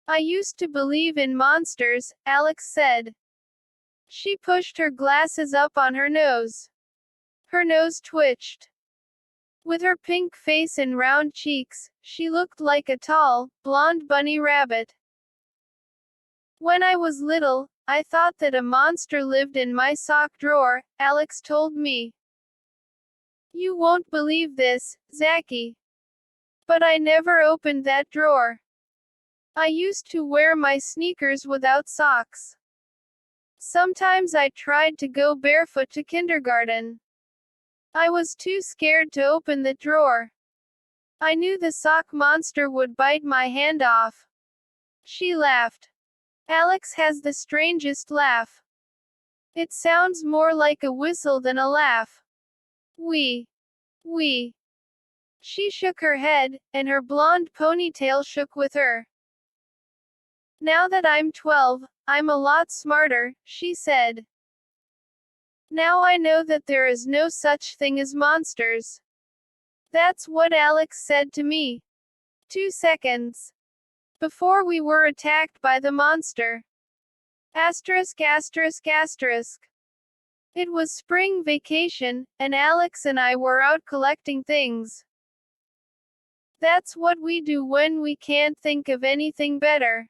I used to believe in monsters, Alex said. She pushed her glasses up on her nose. Her nose twitched. With her pink face and round cheeks, she looked like a tall, blonde bunny rabbit. When I was little, I thought that a monster lived in my sock drawer, Alex told me. You won't believe this, Zachy. But I never opened that drawer. I used to wear my sneakers without socks. Sometimes I tried to go barefoot to kindergarten. I was too scared to open the drawer. I knew the sock monster would bite my hand off. She laughed. Alex has the strangest laugh. It sounds more like a whistle than a laugh. Wee. Wee. She shook her head, and her blonde ponytail shook with her. Now that I'm 12, I'm a lot smarter, she said. Now I know that there is no such thing as monsters. That's what Alex said to me. 2 seconds before we were attacked by the monster. Asterisk asterisk asterisk. It was spring vacation, and Alex and I were out collecting things. That's what we do when we can't think of anything better.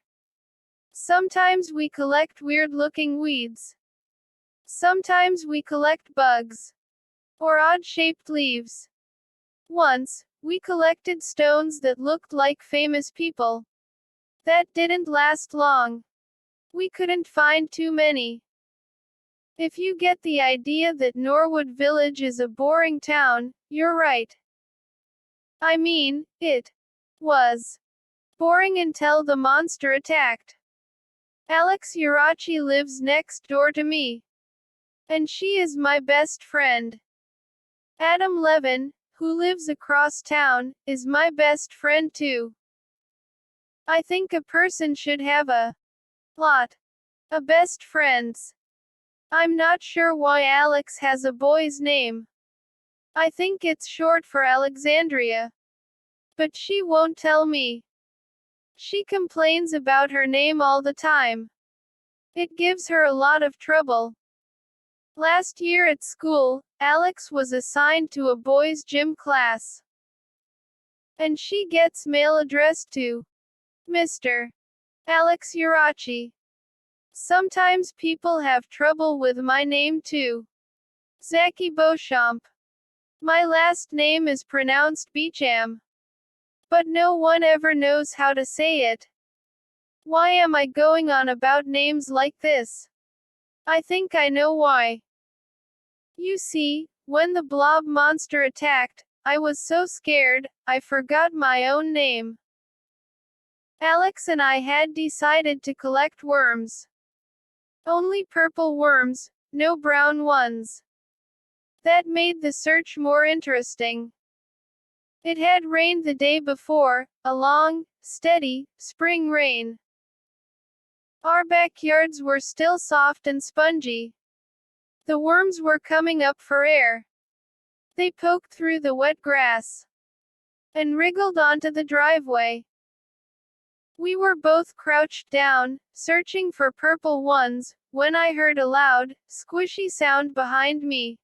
Sometimes we collect weird-looking weeds. Sometimes we collect bugs. Or odd-shaped leaves. Once, we collected stones that looked like famous people. That didn't last long. We couldn't find too many. If you get the idea that Norwood Village is a boring town, you're right. I mean, it was boring until the monster attacked. Alex Urachi lives next door to me. And she is my best friend. Adam Levin, who lives across town, is my best friend too. I think a person should have a lot of best friends. I'm not sure why Alex has a boy's name. I think it's short for Alexandria. But she won't tell me. She complains about her name all the time. It gives her a lot of trouble. Last year at school, Alex was assigned to a boys' gym class. And she gets mail addressed to Mr. Alex Urachi. Sometimes people have trouble with my name too. Zachy Beauchamp. My last name is pronounced Beecham. But no one ever knows how to say it. Why am I going on about names like this? I think I know why. You see, when the blob monster attacked, I was so scared, I forgot my own name. Alex and I had decided to collect worms. Only purple worms, no brown ones. That made the search more interesting. It had rained the day before, a long, steady, spring rain. Our backyards were still soft and spongy. The worms were coming up for air. They poked through the wet grass and wriggled onto the driveway. We were both crouched down, searching for purple ones, when I heard a loud, squishy sound behind me.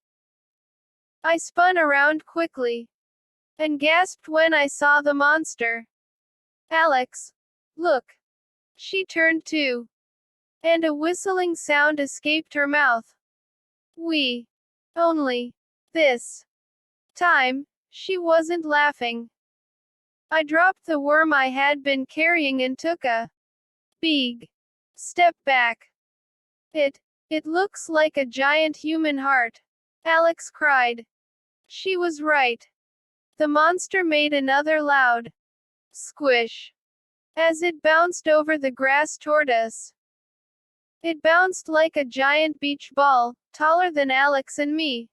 I spun around quickly and gasped when I saw the monster. Alex, look. She turned too. And a whistling sound escaped her mouth. Only this time, she wasn't laughing. I dropped the worm I had been carrying and took a big step back. It looks like a giant human heart. Alex cried. She was right. The monster made another loud squish as it bounced over the grass toward us. It bounced like a giant beach ball, taller than Alex and me.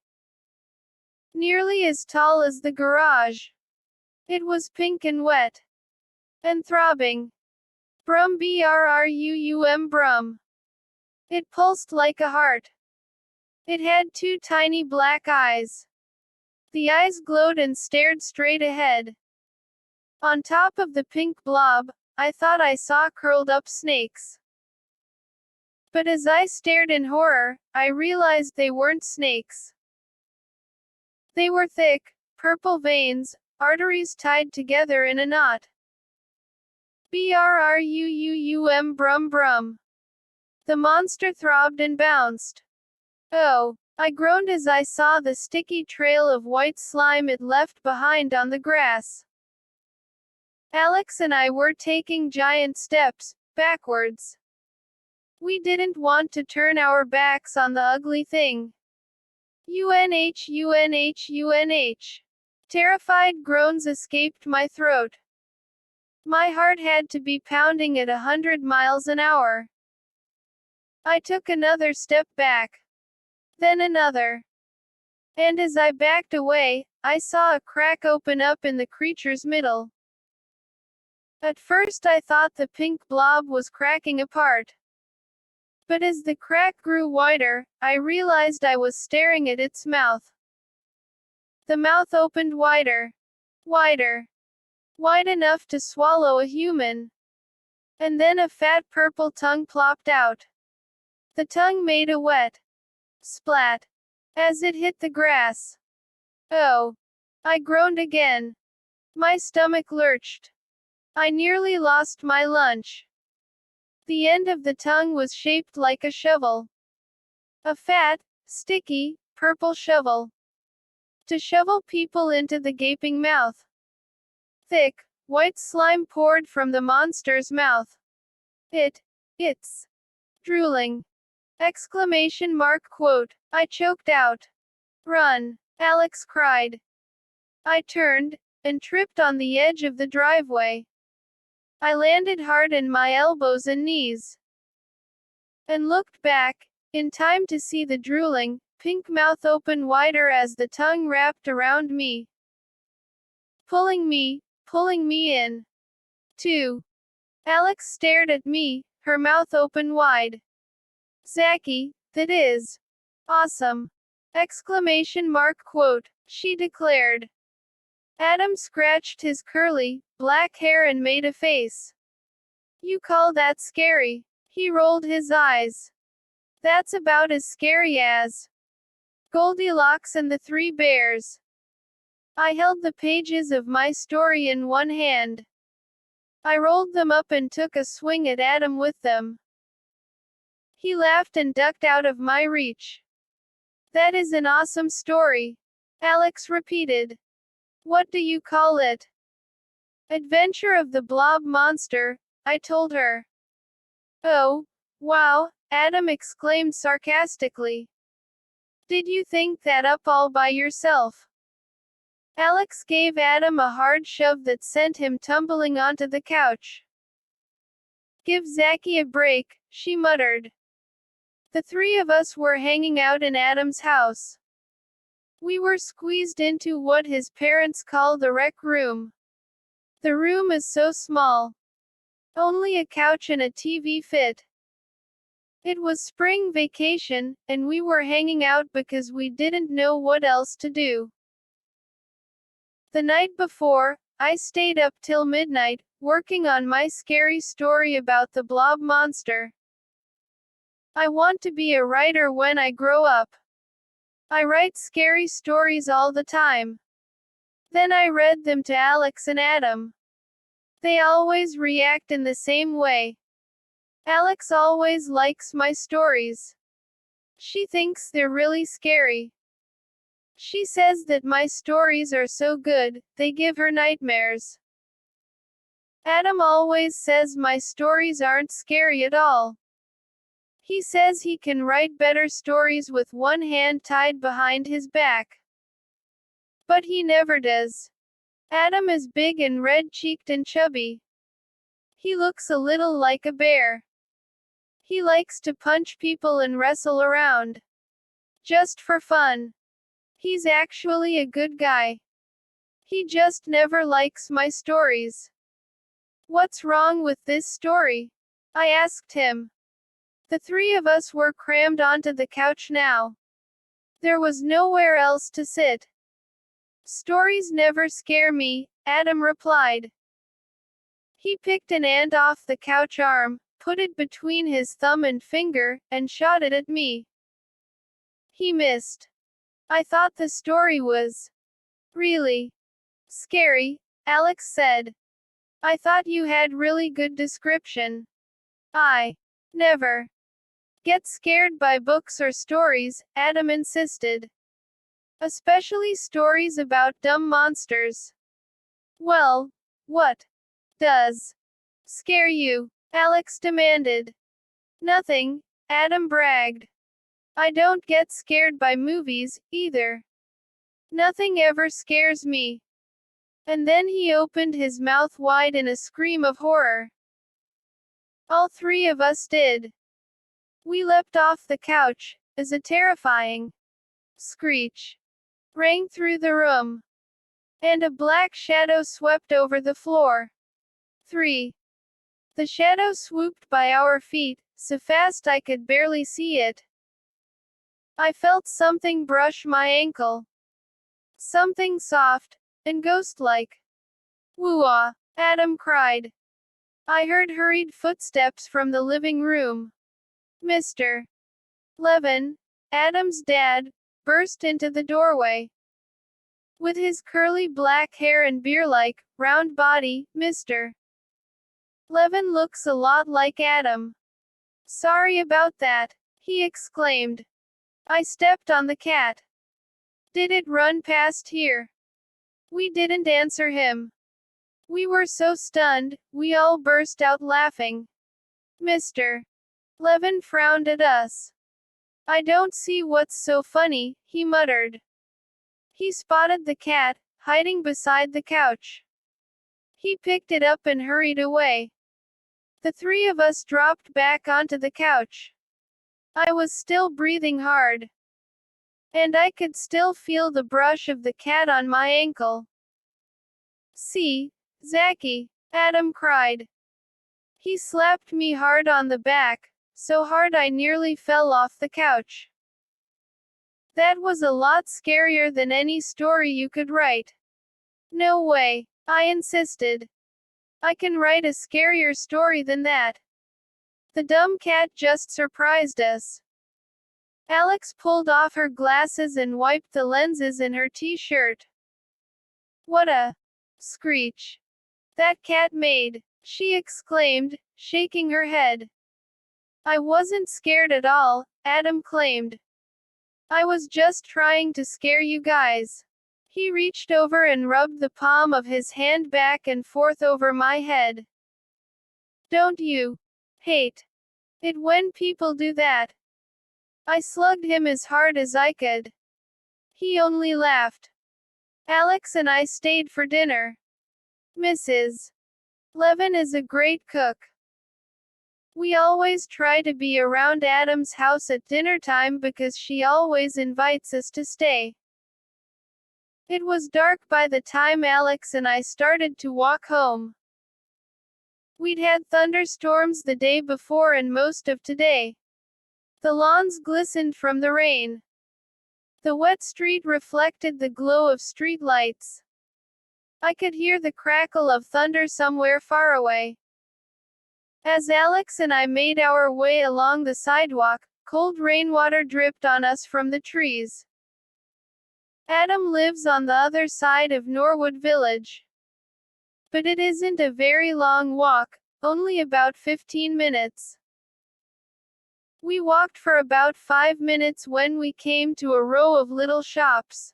Nearly as tall as the garage. It was pink and wet. And throbbing. Brum brrruum brum. It pulsed like a heart. It had 2 tiny black eyes. The eyes glowed and stared straight ahead. On top of the pink blob, I thought I saw curled up snakes. But as I stared in horror, I realized they weren't snakes. They were thick, purple veins, arteries tied together in a knot. Brum brum brum. The monster throbbed and bounced. Oh, I groaned as I saw the sticky trail of white slime it left behind on the grass. Alex and I were taking giant steps, backwards. We didn't want to turn our backs on the ugly thing. UNH. Terrified groans escaped my throat. My heart had to be pounding at 100 miles an hour. I took another step back. Then another. And as I backed away, I saw a crack open up in the creature's middle. At first I thought the pink blob was cracking apart. But as the crack grew wider, I realized I was staring at its mouth. The mouth opened wider. Wider. Wide enough to swallow a human. And then a fat purple tongue plopped out. The tongue made a wet splat as it hit the grass. Oh! I groaned again. My stomach lurched. I nearly lost my lunch. The end of the tongue was shaped like a shovel. A fat, sticky, purple shovel. To shovel people into the gaping mouth. Thick, white slime poured from the monster's mouth. It's drooling. Exclamation mark quote. I choked out. Run, Alex cried. I turned, and tripped on the edge of the driveway. I landed hard in my elbows and knees. And looked back, in time to see the drooling, pink mouth open wider as the tongue wrapped around me. Pulling me in. 2. Alex stared at me, her mouth open wide. Zachy, that is awesome! Exclamation mark quote, she declared. Adam scratched his curly, black hair and made a face. You call that scary? He rolled his eyes. That's about as scary as Goldilocks and the Three Bears. I held the pages of my story in one hand. I rolled them up and took a swing at Adam with them. He laughed and ducked out of my reach. That is an awesome story, Alex repeated. What do you call it? Adventure of the Blob Monster, I told her. Oh, wow, Adam exclaimed sarcastically. Did you think that up all by yourself? Alex gave Adam a hard shove that sent him tumbling onto the couch. Give Zachy a break, she muttered. The three of us were hanging out in Adam's house. We were squeezed into what his parents call the rec room. The room is so small. Only a couch and a TV fit. It was spring vacation, and we were hanging out because we didn't know what else to do. The night before, I stayed up till midnight, working on my scary story about the blob monster. I want to be a writer when I grow up. I write scary stories all the time. Then I read them to Alex and Adam. They always react in the same way. Alex always likes my stories. She thinks they're really scary. She says that my stories are so good, they give her nightmares. Adam always says my stories aren't scary at all. He says he can write better stories with one hand tied behind his back. But he never does. Adam is big and red-cheeked and chubby. He looks a little like a bear. He likes to punch people and wrestle around. Just for fun. He's actually a good guy. He just never likes my stories. What's wrong with this story? I asked him. The three of us were crammed onto the couch now. There was nowhere else to sit. Stories never scare me, Adam replied. He picked an ant off the couch arm, put it between his thumb and finger, and shot it at me. He missed. I thought the story was really scary, Alex said. I thought you had really good description. I never get scared by books or stories, Adam insisted. Especially stories about dumb monsters. Well, what does scare you? Alex demanded. Nothing, Adam bragged. I don't get scared by movies, either. Nothing ever scares me. And then he opened his mouth wide in a scream of horror. All three of us did. We leapt off the couch, as a terrifying screech rang through the room, and a black shadow swept over the floor. 3. The shadow swooped by our feet, so fast I could barely see it. I felt something brush my ankle. Something soft and ghost-like. Woo-ah, Adam cried. I heard hurried footsteps from the living room. Mr. Levin, Adam's dad, burst into the doorway. With his curly black hair and beer-like, round body, Mr. Levin looks a lot like Adam. Sorry about that, he exclaimed. I stepped on the cat. Did it run past here? We didn't answer him. We were so stunned, we all burst out laughing. Mr. Levin frowned at us. I don't see what's so funny, he muttered. He spotted the cat, hiding beside the couch. He picked it up and hurried away. The three of us dropped back onto the couch. I was still breathing hard. And I could still feel the brush of the cat on my ankle. See, Zachy, Adam cried. He slapped me hard on the back, so hard I nearly fell off the couch. That was a lot scarier than any story you could write. No way, I insisted. I can write a scarier story than that. The dumb cat just surprised us. Alex pulled off her glasses and wiped the lenses in her t-shirt. What a screech that cat made, she exclaimed, shaking her head. I wasn't scared at all, Adam claimed. I was just trying to scare you guys. He reached over and rubbed the palm of his hand back and forth over my head. Don't you hate it when people do that? I slugged him as hard as I could. He only laughed. Alex and I stayed for dinner. Mrs. Levin is a great cook. We always try to be around Adam's house at dinner time because she always invites us to stay. It was dark by the time Alex and I started to walk home. We'd had thunderstorms the day before and most of today. The lawns glistened from the rain. The wet street reflected the glow of street lights. I could hear the crackle of thunder somewhere far away. As Alex and I made our way along the sidewalk, cold rainwater dripped on us from the trees. Adam lives on the other side of Norwood Village. But it isn't a very long walk, only about 15 minutes. We walked for about 5 minutes when we came to a row of little shops.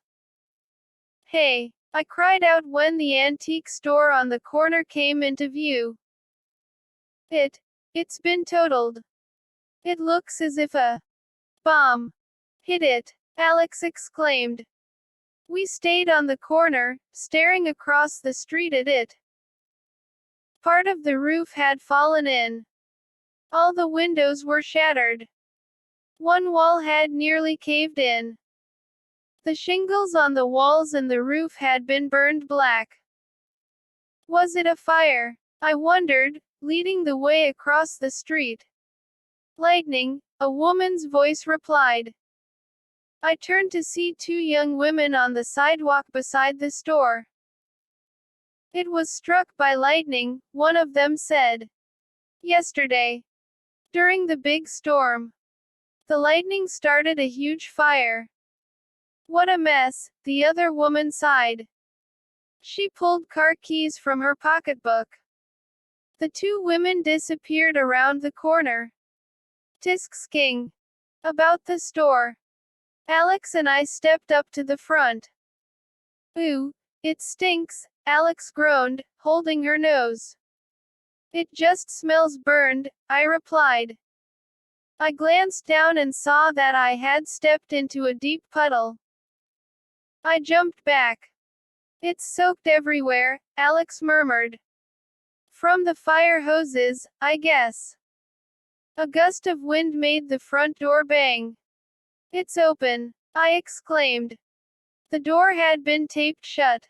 Hey, I cried out when the antique store on the corner came into view. It's been totaled. It looks as if a bomb hit it, Alex exclaimed. We stayed on the corner, staring across the street at it. Part of the roof had fallen in. All the windows were shattered. One wall had nearly caved in. The shingles on the walls and the roof had been burned black. Was it a fire? I wondered, leading the way across the street. Lightning, a woman's voice replied. I turned to see two young women on the sidewalk beside the store. It was struck by lightning, one of them said. Yesterday, during the big storm, the lightning started a huge fire. What a mess, the other woman sighed. She pulled car keys from her pocketbook. The two women disappeared around the corner. Tisks king. About the store. Alex and I stepped up to the front. Ooh, it stinks, Alex groaned, holding her nose. It just smells burned, I replied. I glanced down and saw that I had stepped into a deep puddle. I jumped back. It's soaked everywhere, Alex murmured. From the fire hoses, I guess. A gust of wind made the front door bang. It's open, I exclaimed. The door had been taped shut.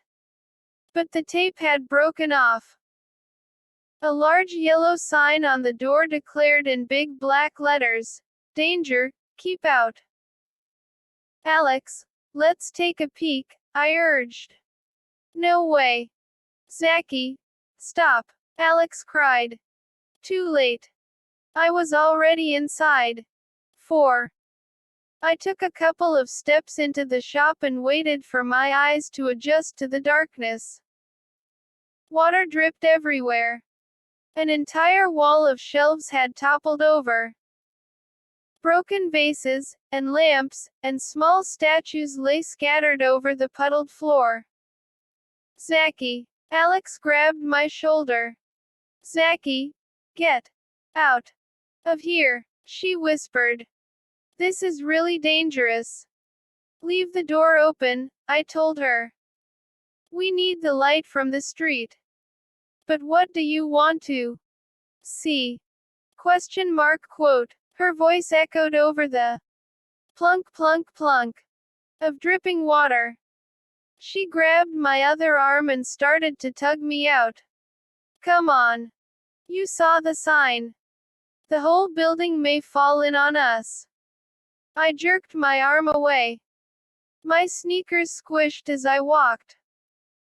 But the tape had broken off. A large yellow sign on the door declared in big black letters, "Danger, keep out." Alex, let's take a peek, I urged. No way. Zachy, stop, Alex cried. Too late. I was already inside. 4. I took a couple of steps into the shop and waited for my eyes to adjust to the darkness. Water dripped everywhere. An entire wall of shelves had toppled over. Broken vases, and lamps, and small statues lay scattered over the puddled floor. Zachy. Alex grabbed my shoulder. Zachy, get out of here, she whispered. This is really dangerous. Leave the door open, I told her. We need the light from the street. But what do you want to see? Question mark quote. Her voice echoed over the plunk plunk plunk of dripping water. She grabbed my other arm and started to tug me out. Come on. You saw the sign. The whole building may fall in on us. I jerked my arm away. My sneakers squished as I walked.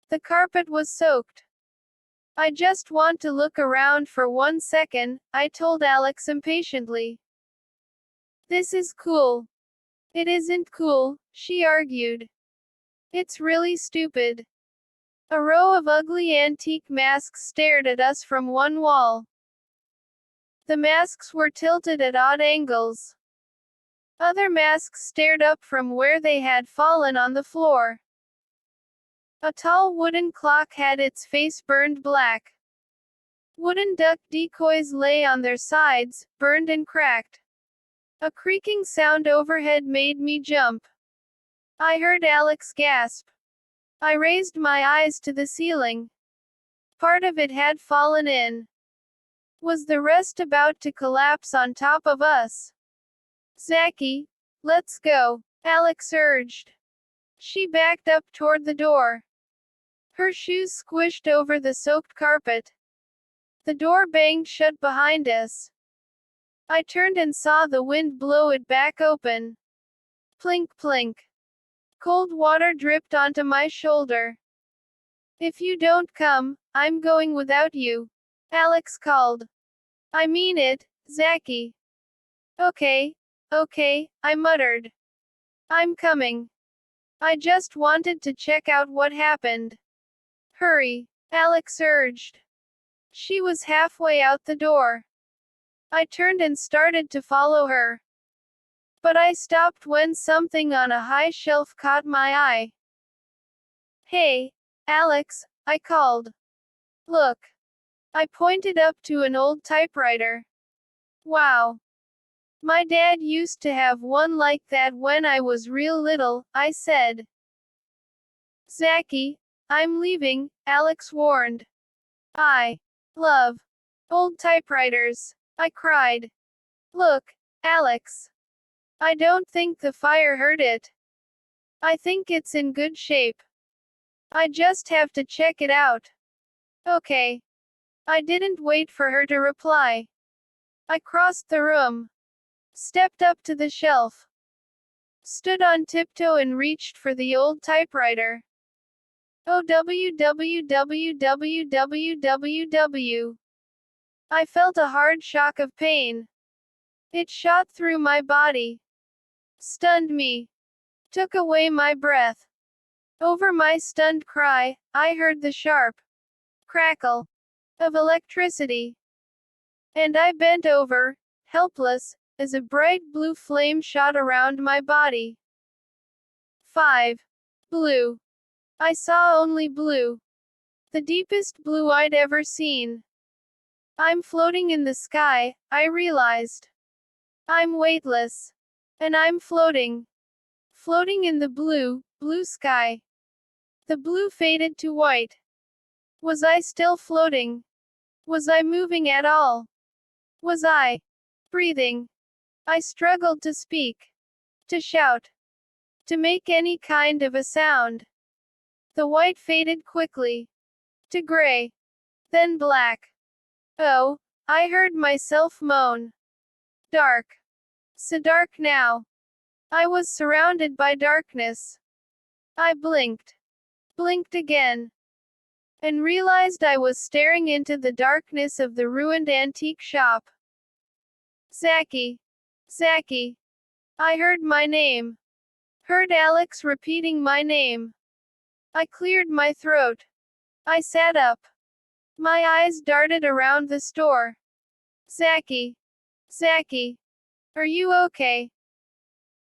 The carpet was soaked. I just want to look around for 1 second, I told Alex impatiently. This is cool. It isn't cool, she argued. It's really stupid. A row of ugly antique masks stared at us from one wall. The masks were tilted at odd angles. Other masks stared up from where they had fallen on the floor. A tall wooden clock had its face burned black. Wooden duck decoys lay on their sides, burned and cracked. A creaking sound overhead made me jump. I heard Alex gasp. I raised my eyes to the ceiling. Part of it had fallen in. Was the rest about to collapse on top of us? Zachy, let's go, Alex urged. She backed up toward the door. Her shoes squished over the soaked carpet. The door banged shut behind us. I turned and saw the wind blow it back open. Plink plink. Cold water dripped onto my shoulder. If you don't come, I'm going without you, Alex called. I mean it, Zachy. Okay, I muttered. I'm coming. I just wanted to check out what happened. Hurry, Alex urged. She was halfway out the door. I turned and started to follow her. But I stopped when something on a high shelf caught my eye. Hey, Alex, I called. Look. I pointed up to an old typewriter. Wow. My dad used to have one like that when I was real little, I said. Zachy, I'm leaving, Alex warned. I love old typewriters, I cried. Look, Alex. I don't think the fire hurt it. I think it's in good shape. I just have to check it out. Okay. I didn't wait for her to reply. I crossed the room. Stepped up to the shelf. Stood on tiptoe and reached for the old typewriter. Oh www. I felt a hard shock of pain. It shot through my body, stunned me, took away my breath. Over my stunned cry, I heard the sharp crackle of electricity, and I bent over, helpless, as a bright blue flame shot around my body. 5. Blue. I saw only blue. The deepest blue I'd ever seen. I'm floating in the sky, I realized. I'm weightless. And I'm floating. Floating in the blue sky. The blue faded to white. Was I still floating? Was I moving at all? Was I breathing? I struggled to speak, to shout, to make any kind of a sound. The white faded quickly to gray, then black. Oh, I heard myself moan. Dark. So dark now. I was surrounded by darkness. I blinked again, and realized I was staring into the darkness of the ruined antique shop. Zachy. Zachy. I heard my name. Heard Alex repeating my name. I cleared my throat. I sat up. My eyes darted around the store. Zachy. Zachy. Are you okay?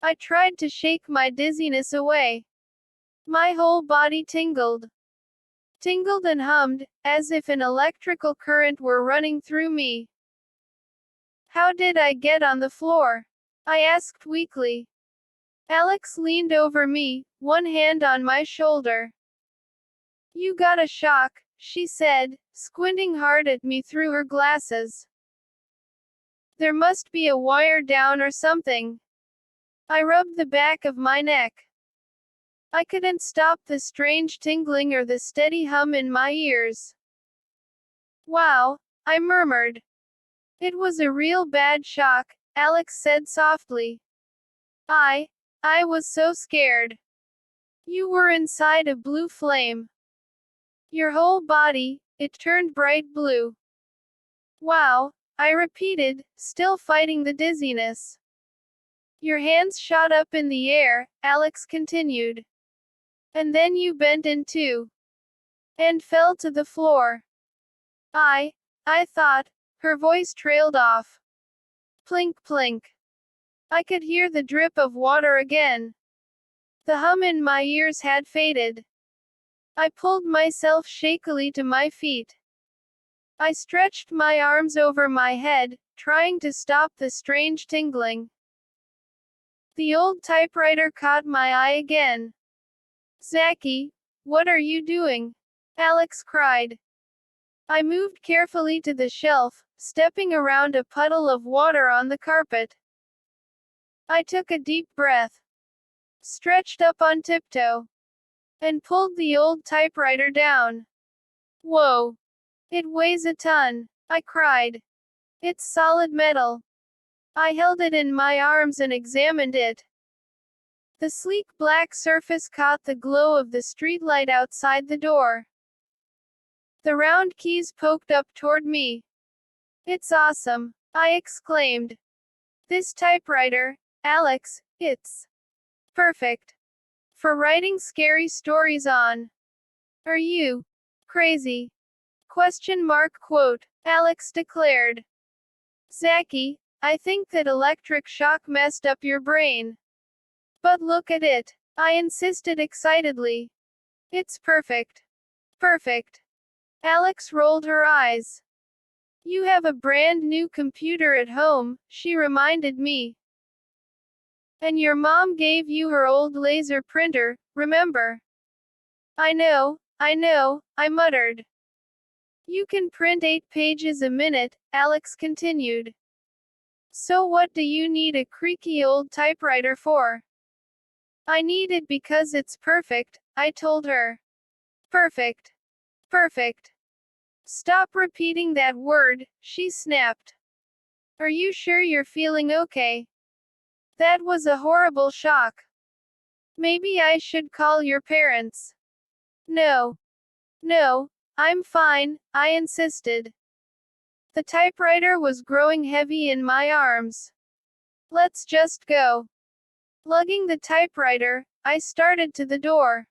I tried to shake my dizziness away. My whole body tingled. Tingled and hummed, as if an electrical current were running through me. How did I get on the floor? I asked weakly. Alex leaned over me, one hand on my shoulder. You got a shock, she said, squinting hard at me through her glasses. There must be a wire down or something. I rubbed the back of my neck. I couldn't stop the strange tingling or the steady hum in my ears. Wow, I murmured. It was a real bad shock, Alex said softly. I was so scared. You were inside a blue flame. Your whole body, it turned bright blue. Wow, I repeated, still fighting the dizziness. Your hands shot up in the air, Alex continued. And then you bent in two. And fell to the floor. I thought, her voice trailed off. Plink plink. I could hear the drip of water again. The hum in my ears had faded. I pulled myself shakily to my feet. I stretched my arms over my head, trying to stop the strange tingling. The old typewriter caught my eye again. Zachy, what are you doing? Alex cried. I moved carefully to the shelf, stepping around a puddle of water on the carpet. I took a deep breath, stretched up on tiptoe, and pulled the old typewriter down. Whoa! It weighs a ton, I cried. It's solid metal. I held it in my arms and examined it. The sleek black surface caught the glow of the streetlight outside the door. The round keys poked up toward me. It's awesome, I exclaimed. This typewriter, Alex, it's perfect for writing scary stories on. Are you crazy? Quote, Alex declared. Zachy, I think that electric shock messed up your brain. But look at it, I insisted excitedly. It's perfect. Perfect. Alex rolled her eyes. You have a brand new computer at home, she reminded me. And your mom gave you her old laser printer, remember? I know, I muttered. You can print 8 pages a minute, Alex continued. So what do you need a creaky old typewriter for? I need it because it's perfect, I told her. Perfect. Perfect. Stop repeating that word, she snapped. Are you sure you're feeling okay? That was a horrible shock. Maybe I should call your parents. No. No, I'm fine, I insisted. The typewriter was growing heavy in my arms. Let's just go. Lugging the typewriter, I started to the door.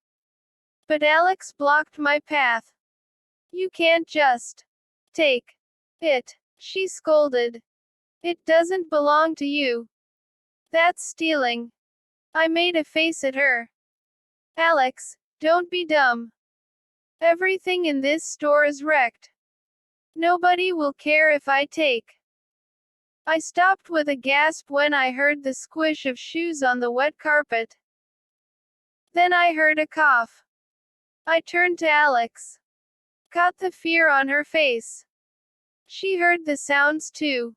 But Alex blocked my path. You can't just take it, she scolded. It doesn't belong to you. That's stealing. I made a face at her. Alex, don't be dumb. Everything in this store is wrecked. Nobody will care if I take. I stopped with a gasp when I heard the squish of shoes on the wet carpet. Then I heard a cough. I turned to Alex. Caught the fear on her face. She heard the sounds too.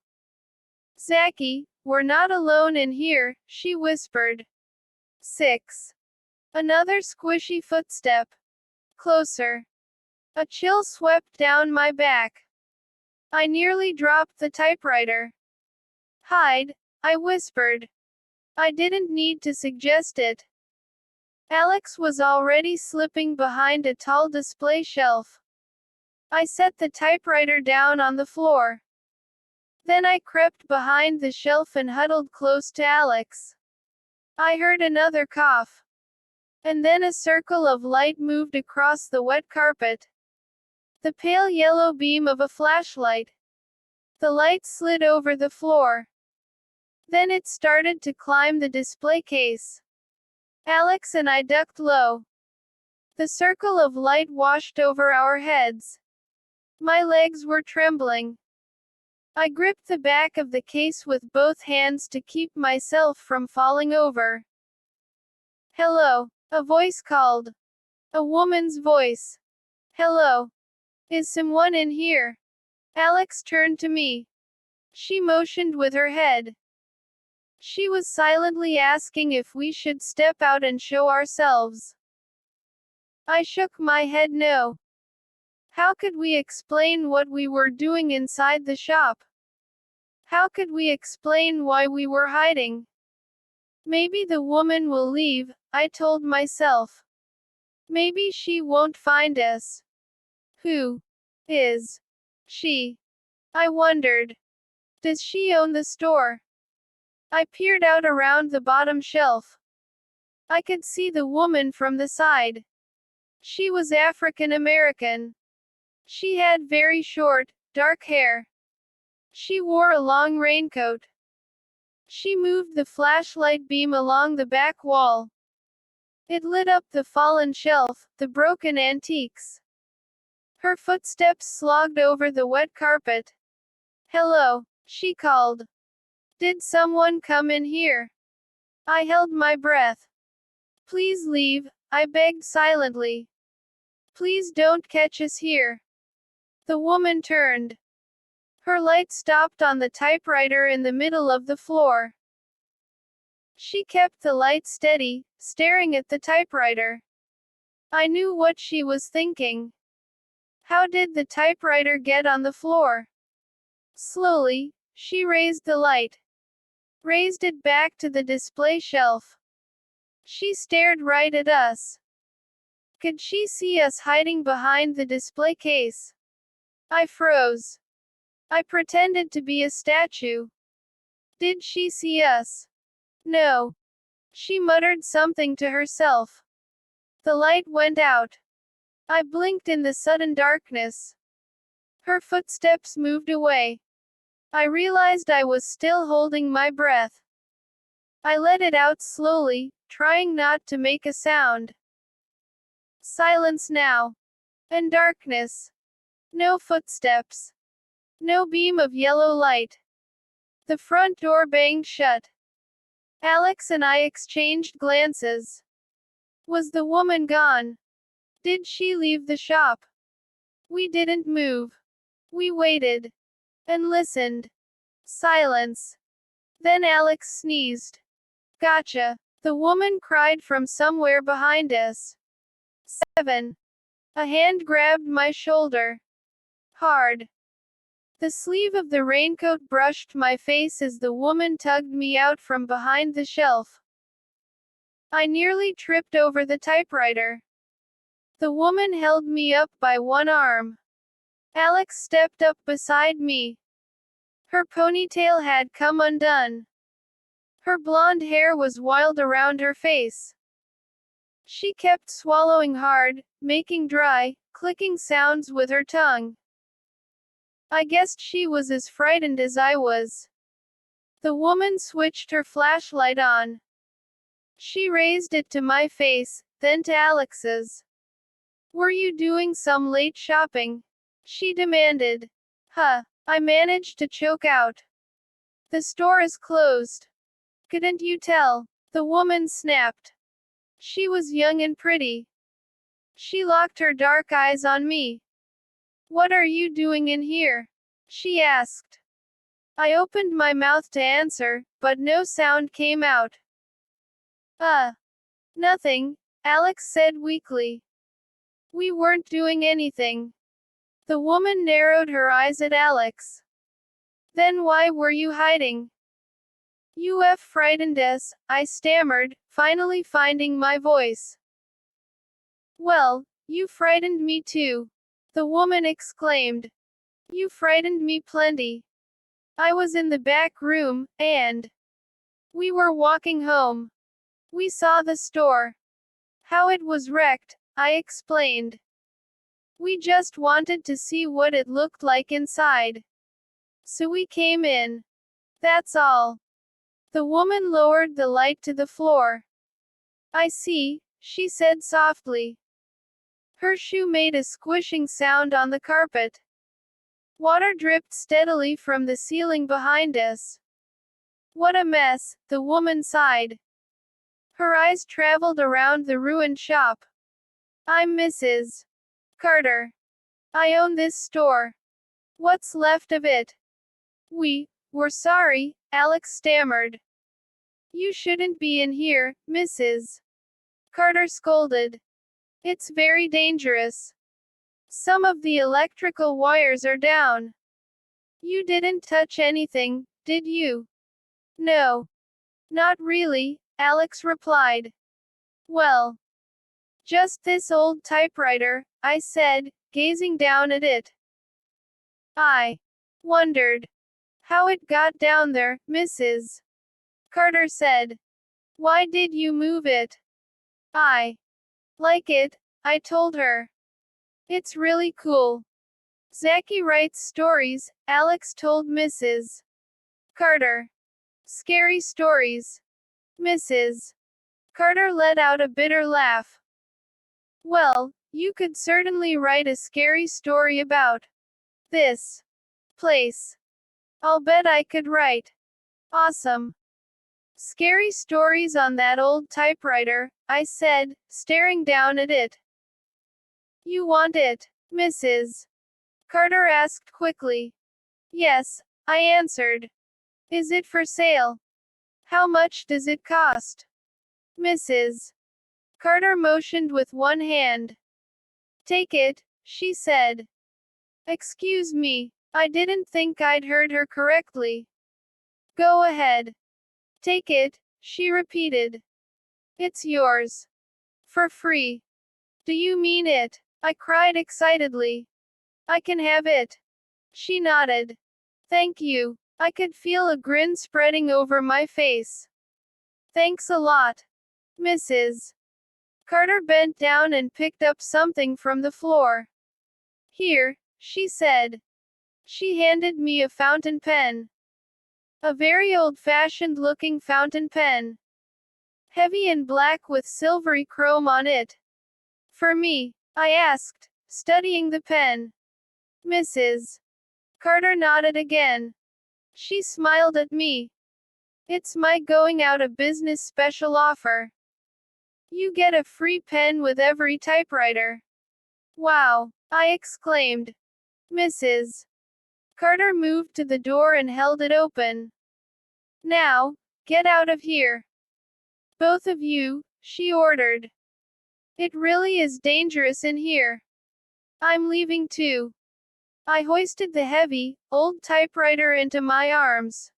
Zachy, we're not alone in here, she whispered. 6. Another squishy footstep. Closer. A chill swept down my back. I nearly dropped the typewriter. Hide, I whispered. I didn't need to suggest it. Alex was already slipping behind a tall display shelf. I set the typewriter down on the floor. Then I crept behind the shelf and huddled close to Alex. I heard another cough. And then a circle of light moved across the wet carpet. The pale yellow beam of a flashlight. The light slid over the floor. Then it started to climb the display case. Alex and I ducked low. The circle of light washed over our heads. My legs were trembling. I gripped the back of the case with both hands to keep myself from falling over. Hello, a voice called. A woman's voice. Hello. Is someone in here? Alex turned to me. She motioned with her head. She was silently asking if we should step out and show ourselves. I shook my head no. How could we explain what we were doing inside the shop? How could we explain why we were hiding? Maybe the woman will leave, I told myself. Maybe she won't find us. Who is she? I wondered. Does she own the store? I peered out around the bottom shelf. I could see the woman from the side. She was African American. She had very short, dark hair. She wore a long raincoat. She moved the flashlight beam along the back wall. It lit up the fallen shelf, the broken antiques. Her footsteps slogged over the wet carpet. Hello, she called. Did someone come in here? I held my breath. Please leave, I begged silently. Please don't catch us here. The woman turned. Her light stopped on the typewriter in the middle of the floor. She kept the light steady, staring at the typewriter. I knew what she was thinking. How did the typewriter get on the floor? Slowly, she raised the light. Raised it back to the display shelf. She stared right at us. Could she see us hiding behind the display case? I froze. I pretended to be a statue. Did she see us? No. She muttered something to herself. The light went out. I blinked in the sudden darkness. Her footsteps moved away. I realized I was still holding my breath. I let it out slowly, trying not to make a sound. Silence now. And darkness. No footsteps. No beam of yellow light. The front door banged shut. Alex and I exchanged glances. Was the woman gone? Did she leave the shop? We didn't move. We waited. And listened. Silence. Then Alex sneezed. Gotcha. The woman cried from somewhere behind us. 7. A hand grabbed my shoulder. Hard. The sleeve of the raincoat brushed my face as the woman tugged me out from behind the shelf. I nearly tripped over the typewriter. The woman held me up by one arm. Alex stepped up beside me. Her ponytail had come undone. Her blonde hair was wild around her face. She kept swallowing hard, making dry, clicking sounds with her tongue. I guessed she was as frightened as I was. The woman switched her flashlight on. She raised it to my face, then to Alex's. "Were you doing some late shopping?" she demanded. "Huh," I managed to choke out. "The store is closed." "Couldn't you tell?" the woman snapped. She was young and pretty. She locked her dark eyes on me. "What are you doing in here?" she asked. I opened my mouth to answer, but no sound came out. Nothing," Alex said weakly. "We weren't doing anything." The woman narrowed her eyes at Alex. "Then why were you hiding?" "You've frightened us," I stammered, finally finding my voice. "Well, you frightened me too," the woman exclaimed. "You frightened me plenty. I was in the back room, and we were walking home. We saw the store. How it was wrecked," I explained. "We just wanted to see what it looked like inside. So we came in. That's all." The woman lowered the light to the floor. "I see," she said softly. Her shoe made a squishing sound on the carpet. Water dripped steadily from the ceiling behind us. "What a mess," the woman sighed. Her eyes traveled around the ruined shop. "I'm Mrs. Carter. I own this store. What's left of it." We're sorry," Alex stammered. "You shouldn't be in here, Mrs. Carter scolded. "It's very dangerous. Some of the electrical wires are down." "You didn't touch anything, did you?" "No. Not really," Alex replied. "Well, just this old typewriter," I said, gazing down at it. "I wondered how it got down there, Mrs. Carter said. "Why did you move it?" "I like it," I told her. "It's really cool." "Zachy writes stories," Alex told Mrs. Carter. "Scary stories." Mrs. Carter let out a bitter laugh. "Well, you could certainly write a scary story about this place. I'll bet I could write awesome scary stories on that old typewriter," I said, staring down at it. "You want it?" Mrs. Carter asked quickly. "Yes," I answered. "Is it for sale? How much does it cost?" Mrs. Carter motioned with one hand. "Take it," she said. "Excuse me, I didn't think I'd heard her correctly." "Go ahead. Take it," she repeated. "It's yours. For free." "Do you mean it?" I cried excitedly. "I can have it." She nodded. "Thank you." I could feel a grin spreading over my face. "Thanks a lot." Mrs. Carter bent down and picked up something from the floor. "Here," she said. She handed me a fountain pen. A very old-fashioned looking fountain pen. Heavy and black with silvery chrome on it. "For me?" I asked, studying the pen. Mrs. Carter nodded again. She smiled at me. "It's my going out of business special offer. You get a free pen with every typewriter." "Wow!" I exclaimed. Mrs. Carter moved to the door and held it open. "Now, get out of here. Both of you," she ordered. "It really is dangerous in here." "I'm leaving too." I hoisted the heavy, old typewriter into my arms.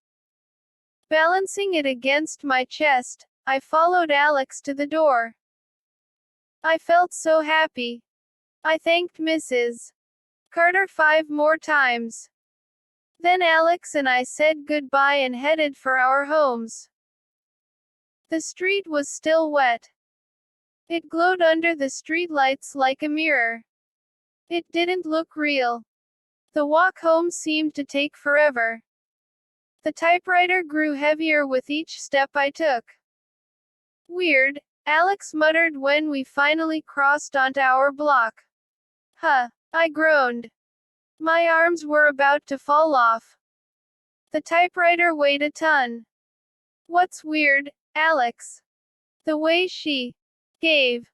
Balancing it against my chest, I followed Alex to the door. I felt so happy. I thanked Mrs. Carter 5 more times. Then Alex and I said goodbye and headed for our homes. The street was still wet. It glowed under the streetlights like a mirror. It didn't look real. The walk home seemed to take forever. The typewriter grew heavier with each step I took. Weird, Alex muttered when we finally crossed onto our block. Huh, I groaned. My arms were about to fall off. The typewriter weighed a ton. What's weird, Alex? The way she gave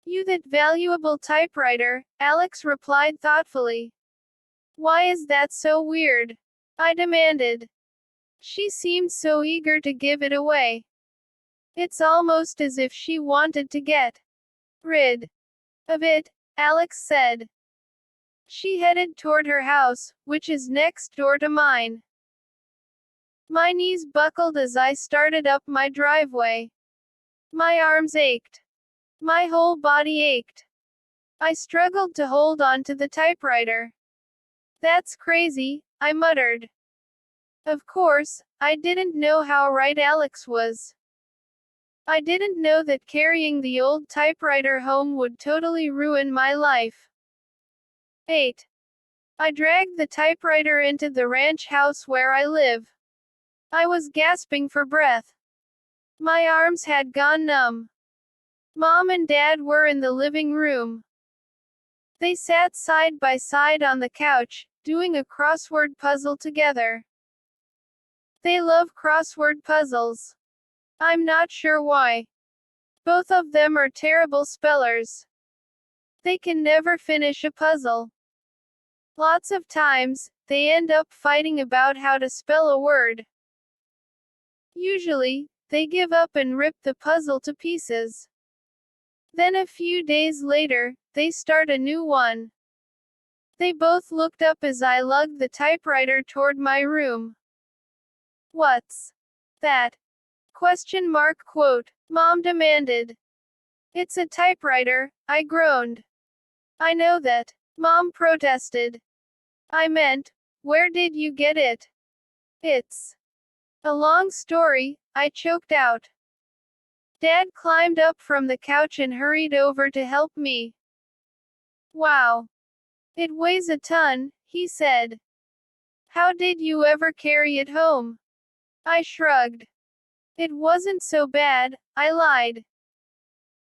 you that valuable typewriter, Alex replied thoughtfully. Why is that so weird? I demanded. She seemed so eager to give it away. It's almost as if she wanted to get rid of it, Alex said. She headed toward her house, which is next door to mine. My knees buckled as I started up my driveway. My arms ached. My whole body ached. I struggled to hold on to the typewriter. That's crazy, I muttered. Of course, I didn't know how right Alex was. I didn't know that carrying the old typewriter home would totally ruin my life. 8. I dragged the typewriter into the ranch house where I live. I was gasping for breath. My arms had gone numb. Mom and Dad were in the living room. They sat side by side on the couch, doing a crossword puzzle together. They love crossword puzzles. I'm not sure why. Both of them are terrible spellers. They can never finish a puzzle. Lots of times, they end up fighting about how to spell a word. Usually, they give up and rip the puzzle to pieces. Then a few days later, they start a new one. They both looked up as I lugged the typewriter toward my room. What's that? ? Mom demanded. It's a typewriter, I groaned. I know that, Mom protested. I meant, where did you get it? It's a long story, I choked out. Dad climbed up from the couch and hurried over to help me. Wow. It weighs a ton, he said. How did you ever carry it home? I shrugged. It wasn't so bad, I lied.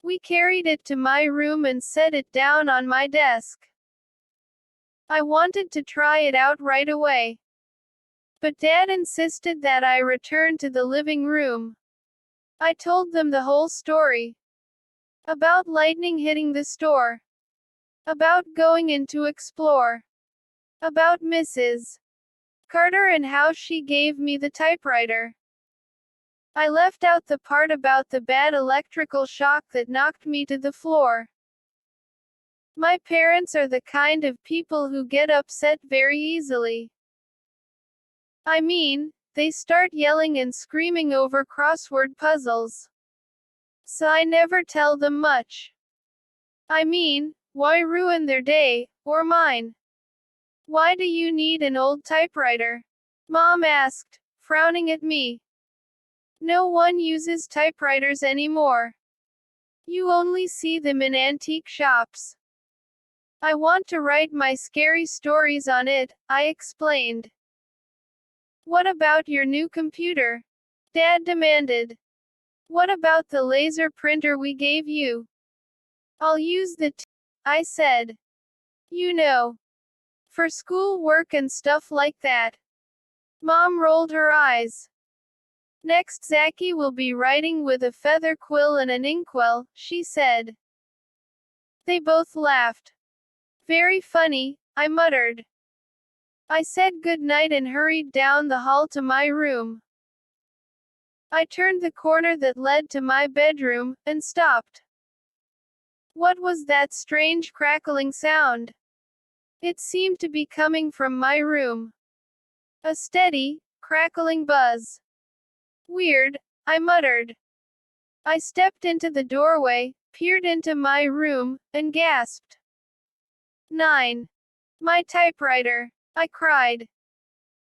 We carried it to my room and set it down on my desk. I wanted to try it out right away. But Dad insisted that I return to the living room. I told them the whole story. About lightning hitting the store. About going in to explore. About Mrs. Carter and how she gave me the typewriter. I left out the part about the bad electrical shock that knocked me to the floor. My parents are the kind of people who get upset very easily. I mean, they start yelling and screaming over crossword puzzles. So I never tell them much. I mean, why ruin their day, or mine? Why do you need an old typewriter? Mom asked, frowning at me. No one uses typewriters anymore. You only see them in antique shops. I want to write my scary stories on it, I explained. What about your new computer? Dad demanded. What about the laser printer we gave you? I'll use I said. You know. For school work and stuff like that. Mom rolled her eyes. Next Zachy will be writing with a feather quill and an inkwell, she said. They both laughed. Very funny, I muttered. I said good night and hurried down the hall to my room. I turned the corner that led to my bedroom, and stopped. What was that strange crackling sound? It seemed to be coming from my room. A steady, crackling buzz. Weird, I muttered. I stepped into the doorway, peered into my room, and gasped. 9. My typewriter. I cried.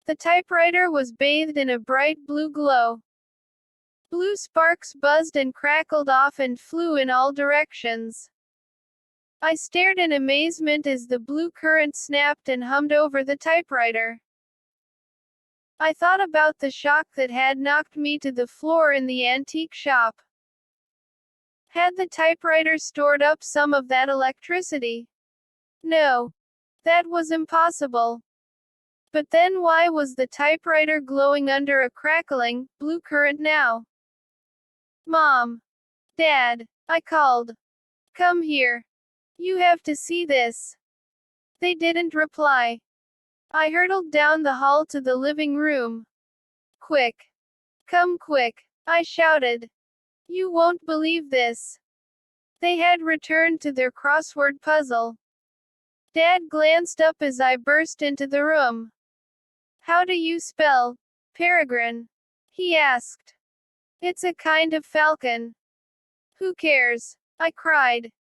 The typewriter was bathed in a bright blue glow. Blue sparks buzzed and crackled off and flew in all directions. I stared in amazement as the blue current snapped and hummed over the typewriter. I thought about the shock that had knocked me to the floor in the antique shop. Had the typewriter stored up some of that electricity? No. That was impossible. But then why was the typewriter glowing under a crackling, blue current now? Mom. Dad. I called. Come here. You have to see this. They didn't reply. I hurtled down the hall to the living room. Quick. Come quick, I shouted. You won't believe this. They had returned to their crossword puzzle. Dad glanced up as I burst into the room. How do you spell peregrine? He asked. It's a kind of falcon. Who cares? I cried.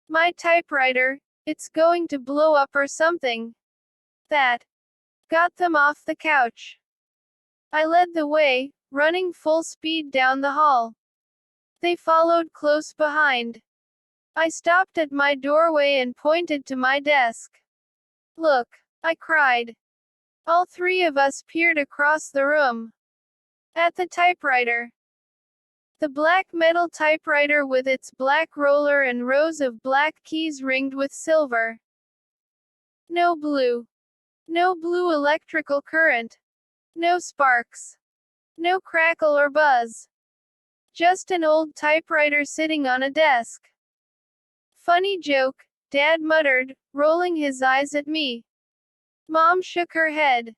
My typewriter, it's going to blow up or something. That got them off the couch. I led the way, running full speed down the hall. They followed close behind. I stopped at my doorway and pointed to my desk. Look, I cried. All three of us peered across the room. At the typewriter. The black metal typewriter with its black roller and rows of black keys ringed with silver. No blue. No blue electrical current. No sparks. No crackle or buzz. Just an old typewriter sitting on a desk. Funny joke, Dad muttered, rolling his eyes at me. Mom shook her head.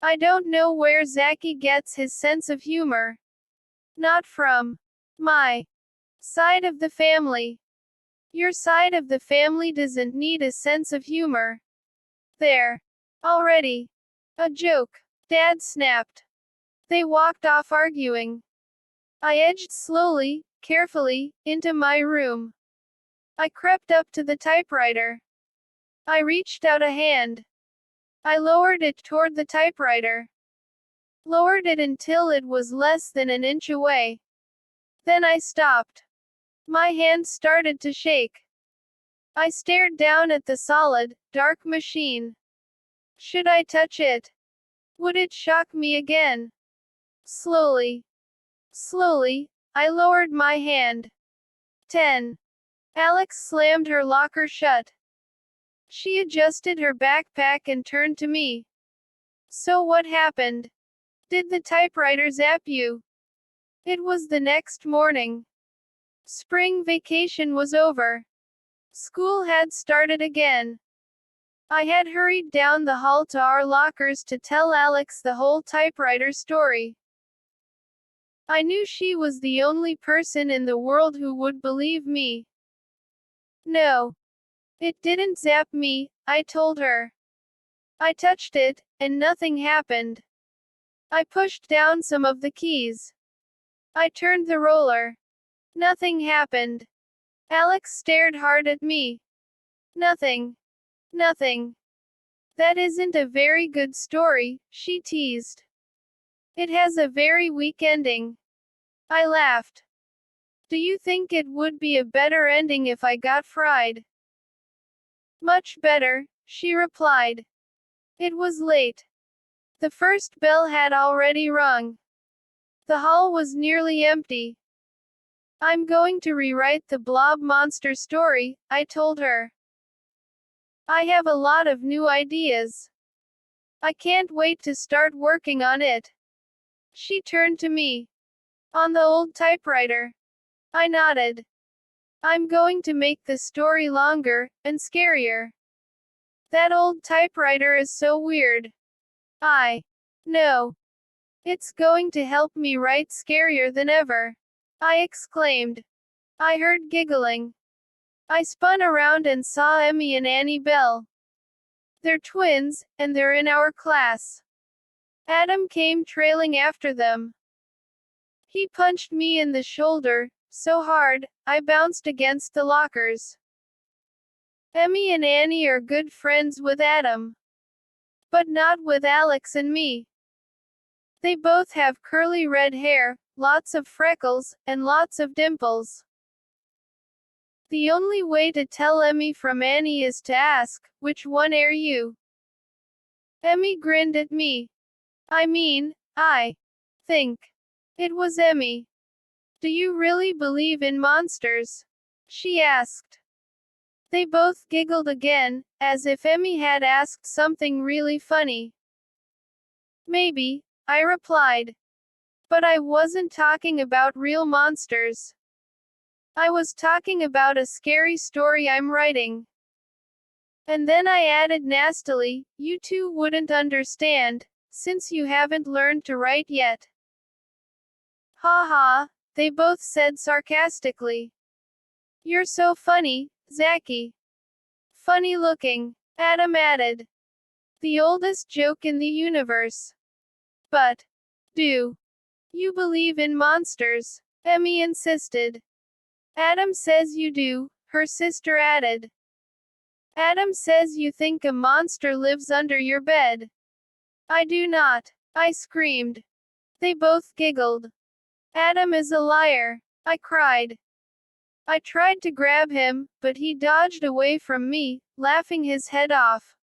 I don't know where Zachy gets his sense of humor. Not from my side of the family. Your side of the family doesn't need a sense of humor. There. Already. A joke, Dad snapped. They walked off arguing. I edged slowly, carefully, into my room. I crept up to the typewriter. I reached out a hand. I lowered it toward the typewriter. Lowered it until it was less than an inch away. Then I stopped. My hand started to shake. I stared down at the solid, dark machine. Should I touch it? Would it shock me again? Slowly. Slowly, I lowered my hand. 10. Alex slammed her locker shut. She adjusted her backpack and turned to me. So what happened? Did the typewriter zap you? It was the next morning. Spring vacation was over. School had started again. I had hurried down the hall to our lockers to tell Alex the whole typewriter story. I knew she was the only person in the world who would believe me. No. It didn't zap me, I told her. I touched it, and nothing happened. I pushed down some of the keys. I turned the roller. Nothing happened. Alex stared hard at me. Nothing. Nothing. That isn't a very good story, she teased. It has a very weak ending. I laughed. Do you think it would be a better ending if I got fried? Much better, she replied. It was late. The first bell had already rung. The hall was nearly empty. I'm going to rewrite the blob monster story, I told her. I have a lot of new ideas. I can't wait to start working on it. She turned to me. On the old typewriter. I nodded. I'm going to make the story longer, and scarier. That old typewriter is so weird. I know. It's going to help me write scarier than ever. I exclaimed. I heard giggling. I spun around and saw Emmy and Annie Bell. They're twins, and they're in our class. Adam came trailing after them. He punched me in the shoulder, so hard, I bounced against the lockers. Emmy and Annie are good friends with Adam, but not with Alex and me. They both have curly red hair, lots of freckles, and lots of dimples. The only way to tell Emmy from Annie is to ask, which one are you? Emmy grinned at me. I think it was Emmy. Do you really believe in monsters? She asked. They both giggled again, as if Emmy had asked something really funny. Maybe, I replied. But I wasn't talking about real monsters. I was talking about a scary story I'm writing. And then I added nastily, you two wouldn't understand, since you haven't learned to write yet. Ha ha, they both said sarcastically. You're so funny, Zachy. Funny looking, Adam added. The oldest joke in the universe. But, do you believe in monsters? Emmy insisted. Adam says you do, her sister added. Adam says you think a monster lives under your bed. I do not, I screamed. They both giggled. Adam is a liar, I cried. I tried to grab him, but he dodged away from me, laughing his head off.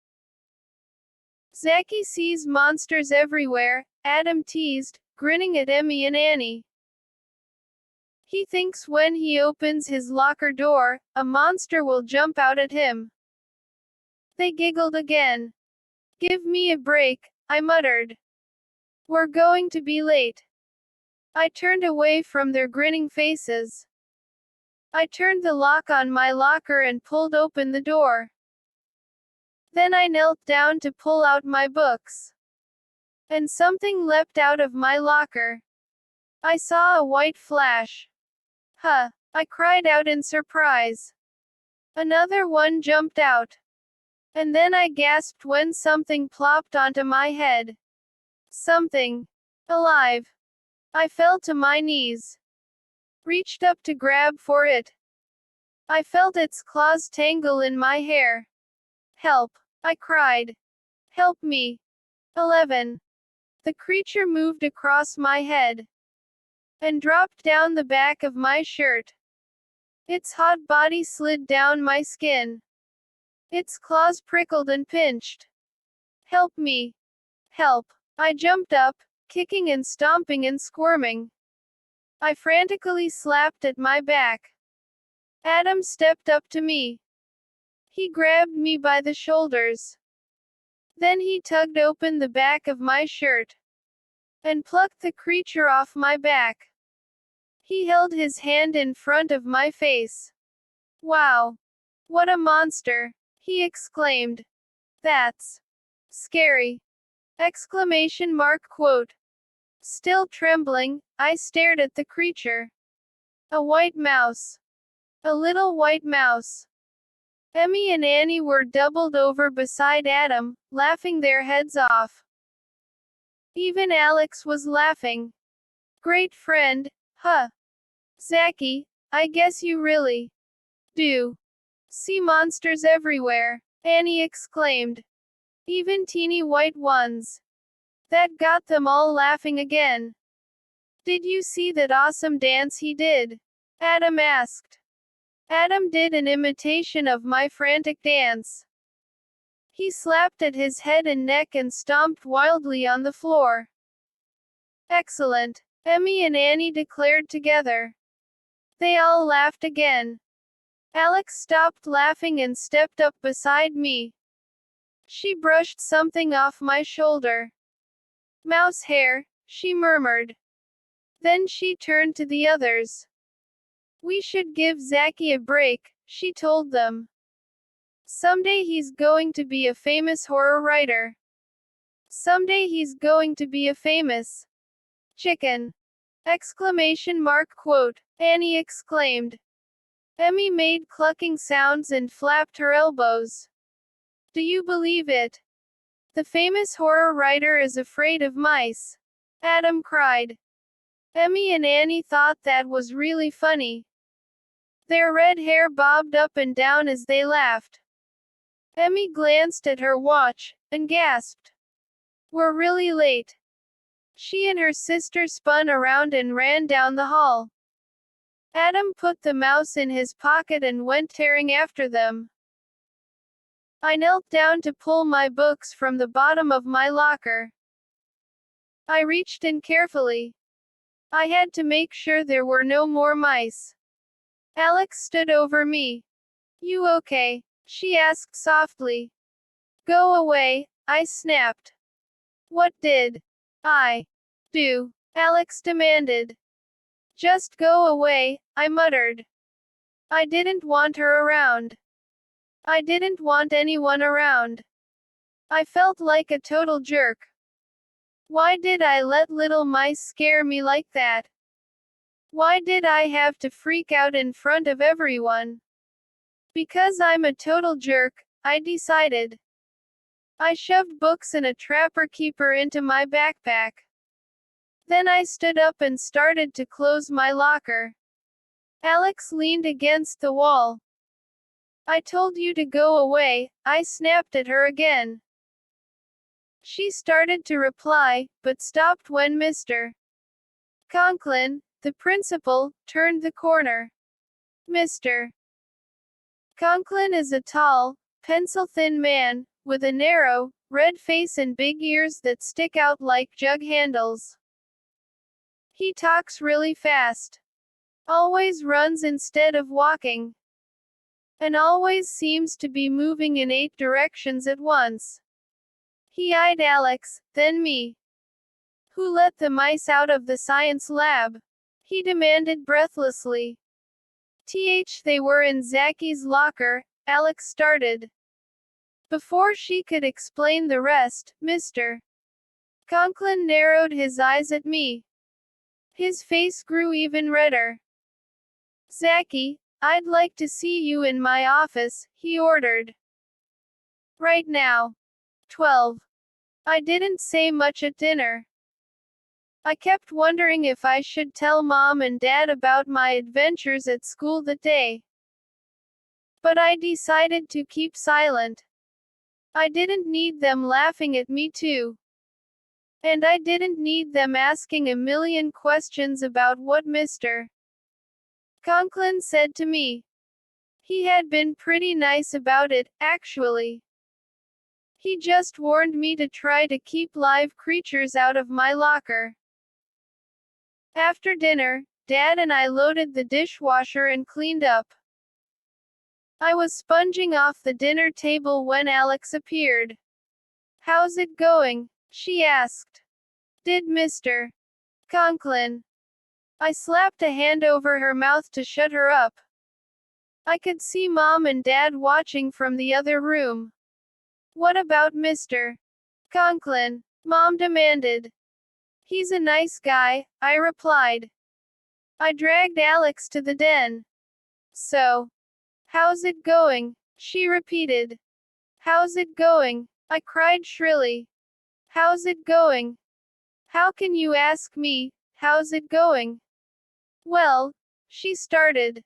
Zachy sees monsters everywhere, Adam teased, grinning at Emmy and Annie. He thinks when he opens his locker door, a monster will jump out at him. They giggled again. Give me a break, I muttered. We're going to be late. I turned away from their grinning faces. I turned the lock on my locker and pulled open the door. Then I knelt down to pull out my books. And something leapt out of my locker. I saw a white flash. Huh, I cried out in surprise. Another one jumped out. And then I gasped when something plopped onto my head. Something alive. I fell to my knees. Reached up to grab for it. I felt its claws tangle in my hair. Help, I cried. Help me. 11. The creature moved across my head and dropped down the back of my shirt. Its hot body slid down my skin. Its claws prickled and pinched. Help me. Help. I jumped up, kicking and stomping and squirming. I frantically slapped at my back. Adam stepped up to me. He grabbed me by the shoulders. Then he tugged open the back of my shirt and plucked the creature off my back. He held his hand in front of my face. Wow! What a monster! He exclaimed. That's scary! Exclamation mark quote. Still trembling, I stared at the creature. A white mouse. A little white mouse. Emmy and Annie were doubled over beside Adam, laughing their heads off. Even Alex was laughing. Great friend, huh? Zachy, I guess you really do see monsters everywhere, Annie exclaimed. Even teeny white ones. That got them all laughing again. Did you see that awesome dance he did? Adam asked. Adam did an imitation of my frantic dance. He slapped at his head and neck and stomped wildly on the floor. Excellent, Emmy and Annie declared together. They all laughed again. Alex stopped laughing and stepped up beside me. She brushed something off my shoulder. Mouse hair, she murmured. Then she turned to the others. We should give Zachy a break, she told them. Someday he's going to be a famous horror writer. Someday he's going to be a famous chicken! Exclamation mark quote, Annie exclaimed. Emmy made clucking sounds and flapped her elbows. Do you believe it? The famous horror writer is afraid of mice. Adam cried. Emmy and Annie thought that was really funny. Their red hair bobbed up and down as they laughed. Emmy glanced at her watch, and gasped. We're really late. She and her sister spun around and ran down the hall. Adam put the mouse in his pocket and went tearing after them. I knelt down to pull my books from the bottom of my locker. I reached in carefully. I had to make sure there were no more mice. Alex stood over me. You okay? She asked softly. Go away, I snapped. What did I do? Alex demanded. Just go away, I muttered. I didn't want her around. I didn't want anyone around. I felt like a total jerk. Why did I let little mice scare me like that? Why did I have to freak out in front of everyone? Because I'm a total jerk, I decided. I shoved books and a trapper keeper into my backpack. Then I stood up and started to close my locker. Alex leaned against the wall. I told you to go away, I snapped at her again. She started to reply, but stopped when Mr. Conklin, the principal, turned the corner. Mr. Conklin is a tall, pencil-thin man, with a narrow, red face and big ears that stick out like jug handles. He talks really fast. Always runs instead of walking. And always seems to be moving in 8 directions at once. He eyed Alex, then me. Who let the mice out of the science lab? He demanded breathlessly. They were in Zacky's locker, Alex started. Before she could explain the rest, Mr. Conklin narrowed his eyes at me. His face grew even redder. Zacky, I'd like to see you in my office, he ordered. Right now. 12. I didn't say much at dinner. I kept wondering if I should tell Mom and Dad about my adventures at school that day. But I decided to keep silent. I didn't need them laughing at me too. And I didn't need them asking a million questions about what Mr. Conklin said to me. He had been pretty nice about it, actually. He just warned me to try to keep live creatures out of my locker. After dinner, Dad and I loaded the dishwasher and cleaned up. I was sponging off the dinner table when Alex appeared. How's it going? She asked. Did Mr. Conklin? I slapped a hand over her mouth to shut her up. I could see Mom and Dad watching from the other room. What about Mr. Conklin? Mom demanded. He's a nice guy, I replied. I dragged Alex to the den. So, how's it going? She repeated. How's it going? I cried shrilly. How's it going? How can you ask me, how's it going? Well, she started.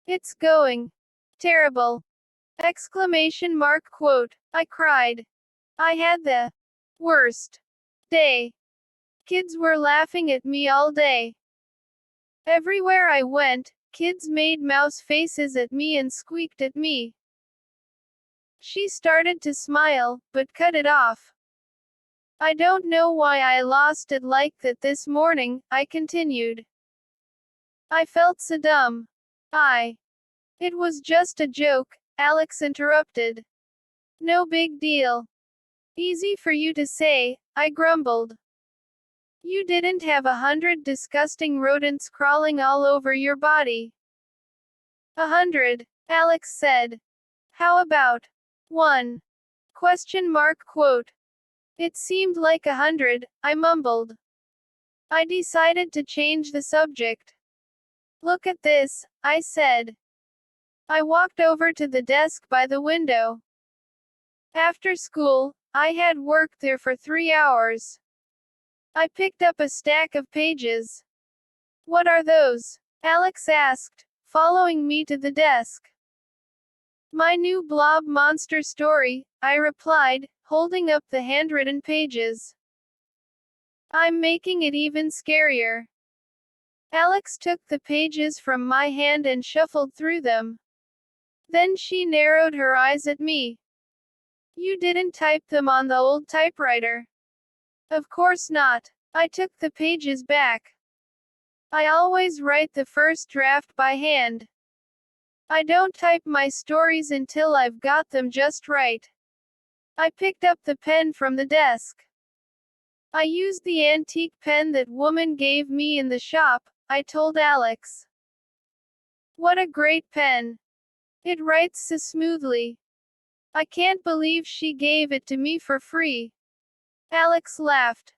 It's going terrible! Exclamation mark quote. I cried. I had the worst day. Kids were laughing at me all day. Everywhere I went, kids made mouse faces at me and squeaked at me. She started to smile, but cut it off. I don't know why I lost it like that this morning, I continued. I felt so dumb. It was just a joke, Alex interrupted. No big deal. Easy for you to say, I grumbled. You didn't have 100 disgusting rodents crawling all over your body. 100, Alex said. How about 1? Question mark quote. It seemed like 100, I mumbled. I decided to change the subject. Look at this, I said. I walked over to the desk by the window. After school, I had worked there for 3 hours. I picked up a stack of pages. What are those? Alex asked, following me to the desk. My new blob monster story, I replied, holding up the handwritten pages. I'm making it even scarier. Alex took the pages from my hand and shuffled through them. Then she narrowed her eyes at me. You didn't type them on the old typewriter. Of course not. I took the pages back. I always write the first draft by hand. I don't type my stories until I've got them just right. I picked up the pen from the desk. I used the antique pen that woman gave me in the shop, I told Alex. What a great pen. It writes so smoothly. I can't believe she gave it to me for free. Alex laughed.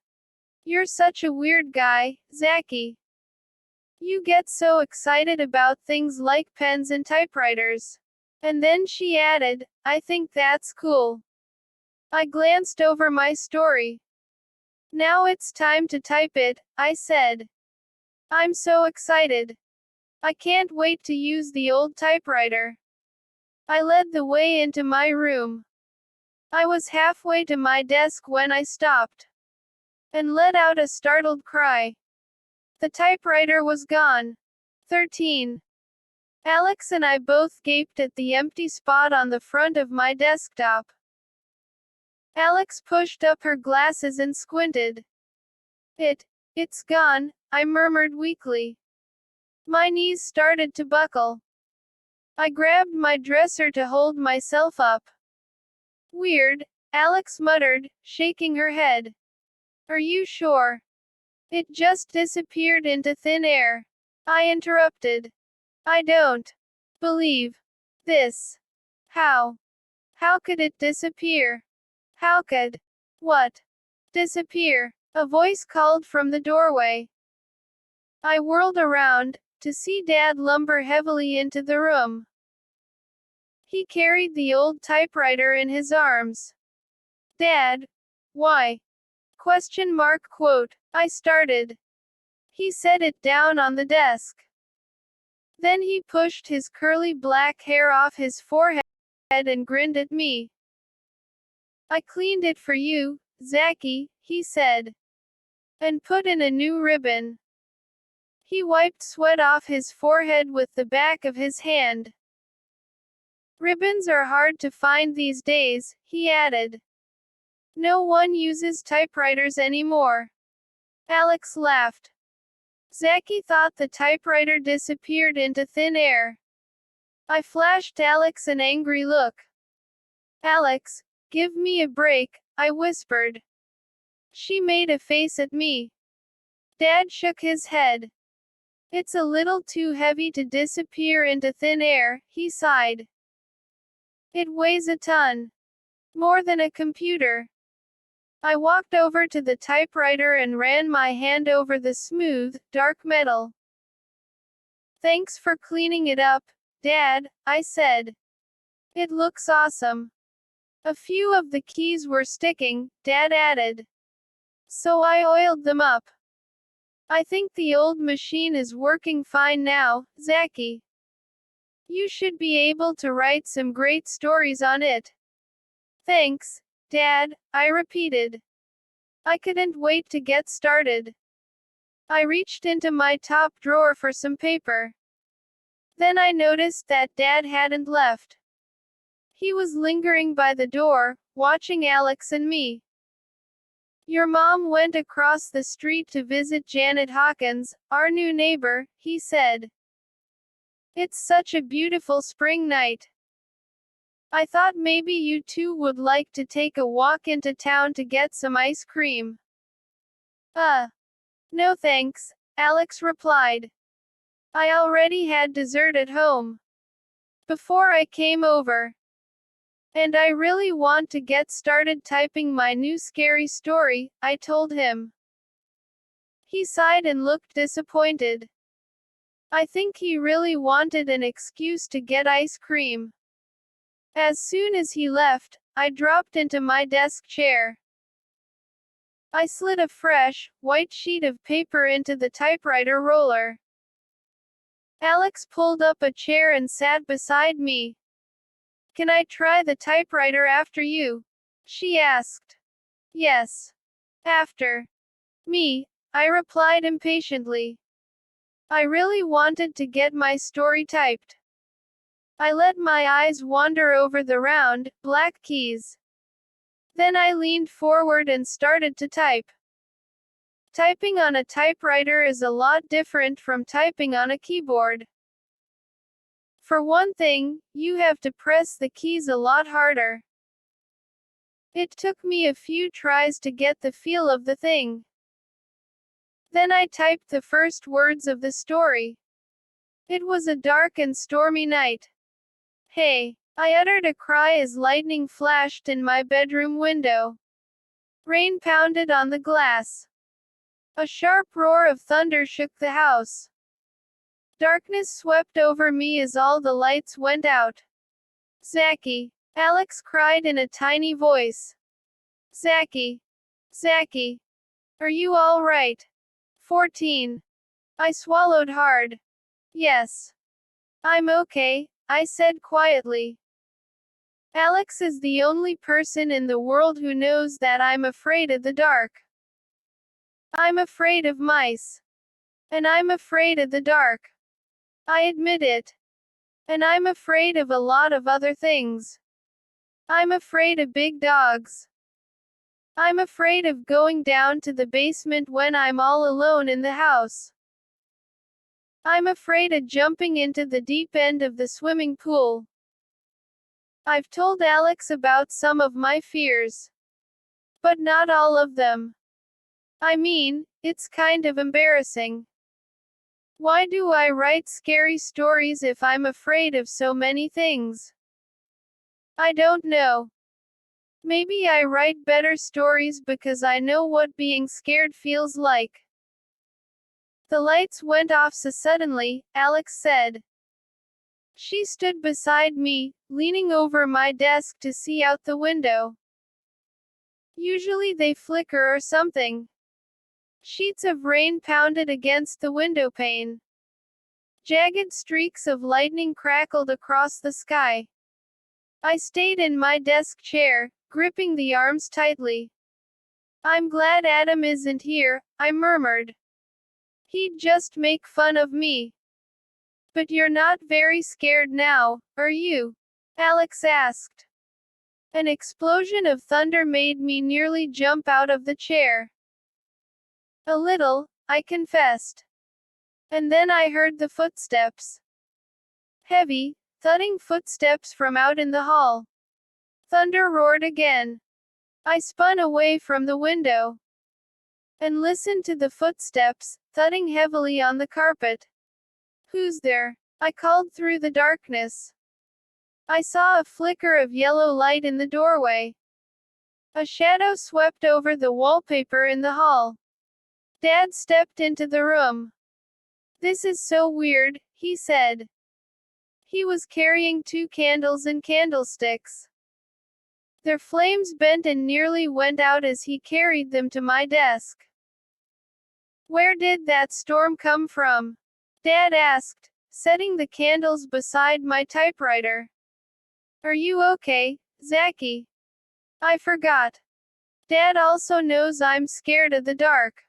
You're such a weird guy, Zachy. You get so excited about things like pens and typewriters. And then she added, I think that's cool. I glanced over my story. Now it's time to type it, I said. I'm so excited. I can't wait to use the old typewriter. I led the way into my room. I was halfway to my desk when I stopped and let out a startled cry. The typewriter was gone. 13. Alex and I both gaped at the empty spot on the front of my desktop. Alex pushed up her glasses and squinted. It's gone, I murmured weakly. My knees started to buckle. I grabbed my dresser to hold myself up. Weird, Alex muttered, shaking her head. Are you sure? It just disappeared into thin air. I interrupted. I don't believe this. How? How could it disappear? How could what disappear? A voice called from the doorway. I whirled around to see Dad lumber heavily into the room. He carried the old typewriter in his arms. Dad, why? Question mark quote. I started. He set it down on the desk. Then he pushed his curly black hair off his forehead and grinned at me. I cleaned it for you, Zachy, he said. And put in a new ribbon. He wiped sweat off his forehead with the back of his hand. Ribbons are hard to find these days, he added. No one uses typewriters anymore. Alex laughed. Zachy thought the typewriter disappeared into thin air. I flashed Alex an angry look. Alex, give me a break, I whispered. She made a face at me. Dad shook his head. It's a little too heavy to disappear into thin air, he sighed. It weighs a ton. More than a computer. I walked over to the typewriter and ran my hand over the smooth, dark metal. Thanks for cleaning it up, Dad, I said. It looks awesome. A few of the keys were sticking, Dad added. So I oiled them up. I think the old machine is working fine now, Zachy. You should be able to write some great stories on it. Thanks, Dad, I repeated. I couldn't wait to get started. I reached into my top drawer for some paper. Then I noticed that Dad hadn't left. He was lingering by the door, watching Alex and me. Your mom went across the street to visit Janet Hawkins, our new neighbor, he said. It's such a beautiful spring night. I thought maybe you two would like to take a walk into town to get some ice cream. No thanks, Alex replied. I already had dessert at home before I came over. And I really want to get started typing my new scary story, I told him. He sighed and looked disappointed. I think he really wanted an excuse to get ice cream. As soon as he left, I dropped into my desk chair. I slid a fresh, white sheet of paper into the typewriter roller. Alex pulled up a chair and sat beside me. Can I try the typewriter after you? She asked. Yes. After me, I replied impatiently. I really wanted to get my story typed. I let my eyes wander over the round, black keys. Then I leaned forward and started to type. Typing on a typewriter is a lot different from typing on a keyboard. For one thing, you have to press the keys a lot harder. It took me a few tries to get the feel of the thing. Then I typed the first words of the story. It was a dark and stormy night. Hey, I uttered a cry as lightning flashed in my bedroom window. Rain pounded on the glass. A sharp roar of thunder shook the house. Darkness swept over me as all the lights went out. Zachy, Alex cried in a tiny voice. Zachy, Zachy, are you all right? 14. I swallowed hard. Yes. I'm okay, I said quietly. Alex is the only person in the world who knows that I'm afraid of the dark. I'm afraid of mice. And I'm afraid of the dark. I admit it. And I'm afraid of a lot of other things. I'm afraid of big dogs. I'm afraid of going down to the basement when I'm all alone in the house. I'm afraid of jumping into the deep end of the swimming pool. I've told Alex about some of my fears. But not all of them. I mean, it's kind of embarrassing. Why do I write scary stories if I'm afraid of so many things? I don't know. Maybe I write better stories because I know what being scared feels like. The lights went off so suddenly, Alex said. She stood beside me, leaning over my desk to see out the window. Usually they flicker or something. Sheets of rain pounded against the window pane. Jagged streaks of lightning crackled across the sky. I stayed in my desk chair, gripping the arms tightly. I'm glad Adam isn't here, I murmured. He'd just make fun of me. But you're not very scared now, are you? Alex asked. An explosion of thunder made me nearly jump out of the chair. A little, I confessed. And then I heard the footsteps. Heavy, thudding footsteps from out in the hall. Thunder roared again. I spun away from the window and listened to the footsteps, thudding heavily on the carpet. Who's there? I called through the darkness. I saw a flicker of yellow light in the doorway. A shadow swept over the wallpaper in the hall. Dad stepped into the room. This is so weird, he said. He was carrying 2 candles and candlesticks. Their flames bent and nearly went out as he carried them to my desk. Where did that storm come from? Dad asked, setting the candles beside my typewriter. Are you okay, Zachy? I forgot. Dad also knows I'm scared of the dark.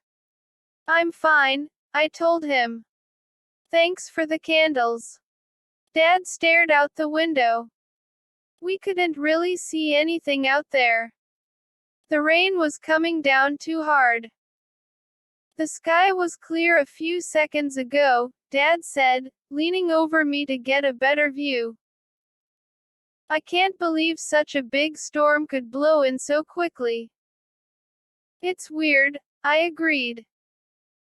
I'm fine, I told him. Thanks for the candles. Dad stared out the window. We couldn't really see anything out there. The rain was coming down too hard. The sky was clear a few seconds ago, Dad said, leaning over me to get a better view. I can't believe such a big storm could blow in so quickly. It's weird, I agreed.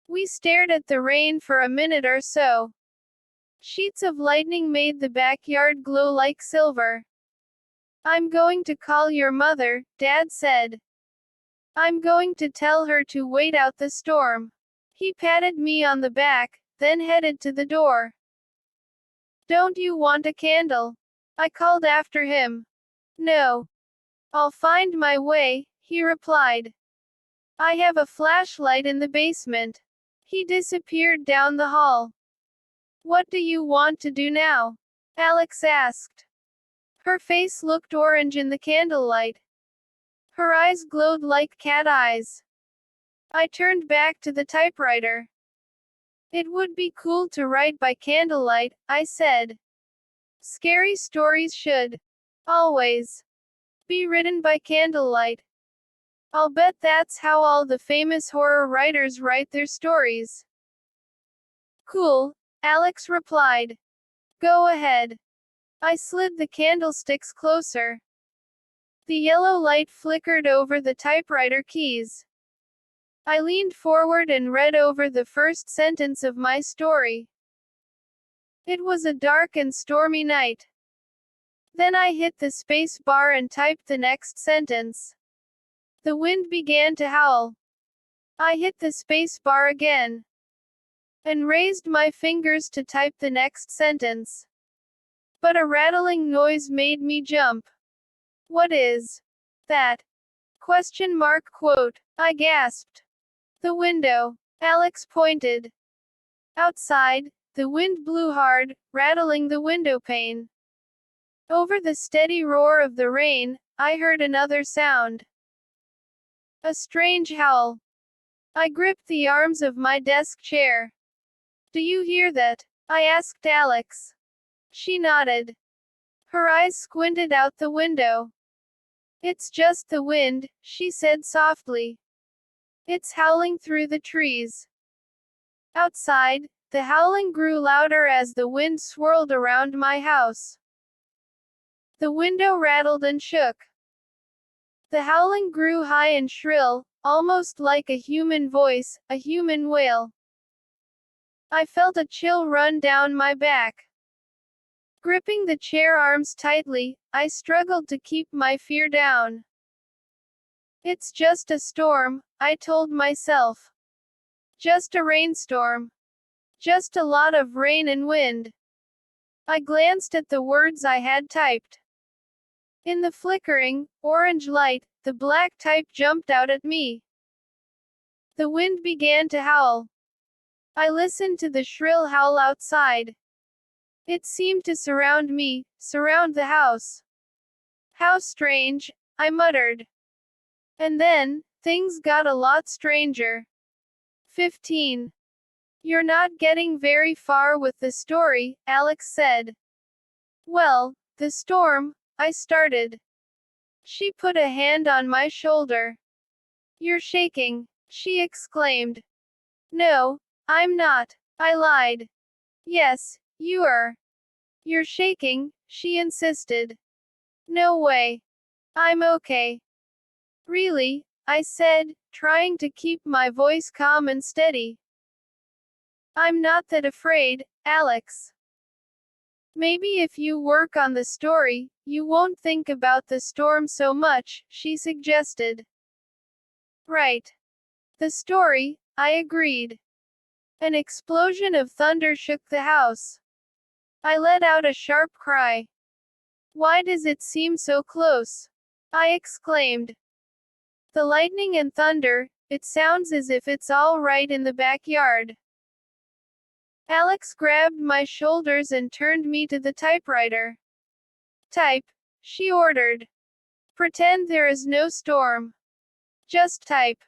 We stared at the rain for a minute or so. Sheets of lightning made the backyard glow like silver. I'm going to call your mother, Dad said. I'm going to tell her to wait out the storm. He patted me on the back, then headed to the door. Don't you want a candle? I called after him. No. I'll find my way, he replied. I have a flashlight in the basement. He disappeared down the hall. What do you want to do now? Alex asked. Her face looked orange in the candlelight. Her eyes glowed like cat eyes. I turned back to the typewriter. It would be cool to write by candlelight, I said. Scary stories should always be written by candlelight. I'll bet that's how all the famous horror writers write their stories. Cool, Alex replied. Go ahead. I slid the candlesticks closer. The yellow light flickered over the typewriter keys. I leaned forward and read over the first sentence of my story. It was a dark and stormy night. Then I hit the space bar and typed the next sentence. The wind began to howl. I hit the space bar again and raised my fingers to type the next sentence. But a rattling noise made me jump. What is that? Question mark quote. I gasped. The window. Alex pointed. Outside, the wind blew hard, rattling the window pane. Over the steady roar of the rain, I heard another sound. A strange howl. I gripped the arms of my desk chair. Do you hear that? I asked Alex. She nodded. Her eyes squinted out the window. It's just the wind, she said softly. It's howling through the trees. Outside, the howling grew louder as the wind swirled around my house. The window rattled and shook. The howling grew high and shrill, almost like a human voice, a human wail. I felt a chill run down my back. Gripping the chair arms tightly, I struggled to keep my fear down. It's just a storm, I told myself. Just a rainstorm. Just a lot of rain and wind. I glanced at the words I had typed. In the flickering, orange light, the black type jumped out at me. The wind began to howl. I listened to the shrill howl outside. It seemed to surround me, surround the house. How strange, I muttered. And then, things got a lot stranger. 15. You're not getting very far with the story, Alex said. Well, the storm, I started. She put a hand on my shoulder. You're shaking, she exclaimed. No, I'm not, I lied. Yes, you are. You're shaking, she insisted. No way. I'm okay. Really, I said, trying to keep my voice calm and steady. I'm not that afraid, Alex. Maybe if you work on the story, you won't think about the storm so much, she suggested. Right. The story, I agreed. An explosion of thunder shook the house. I let out a sharp cry. Why does it seem so close? I exclaimed. The lightning and thunder, it sounds as if it's all right in the backyard. Alex grabbed my shoulders and turned me to the typewriter. Type, she ordered. Pretend there is no storm. Just type.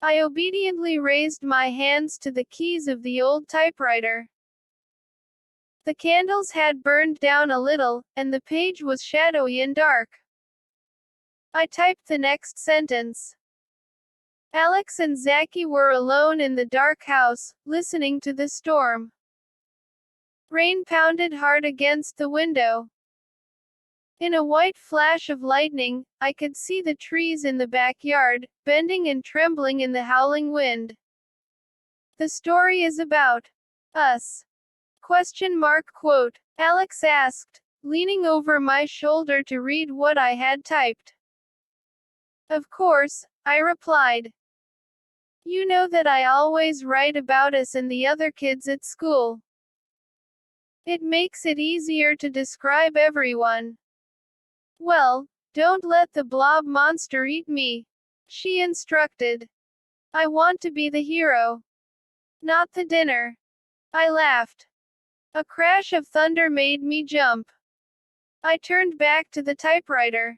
I obediently raised my hands to the keys of the old typewriter. The candles had burned down a little, and the page was shadowy and dark. I typed the next sentence. Alex and Zachy were alone in the dark house, listening to the storm. Rain pounded hard against the window. In a white flash of lightning, I could see the trees in the backyard, bending and trembling in the howling wind. The story is about us. Question mark quote. Alex asked, leaning over my shoulder to read what I had typed. Of course, I replied. You know that I always write about us and the other kids at school. It makes it easier to describe everyone. Well, don't let the blob monster eat me, she instructed. I want to be the hero, not the dinner. I laughed. A crash of thunder made me jump. I turned back to the typewriter.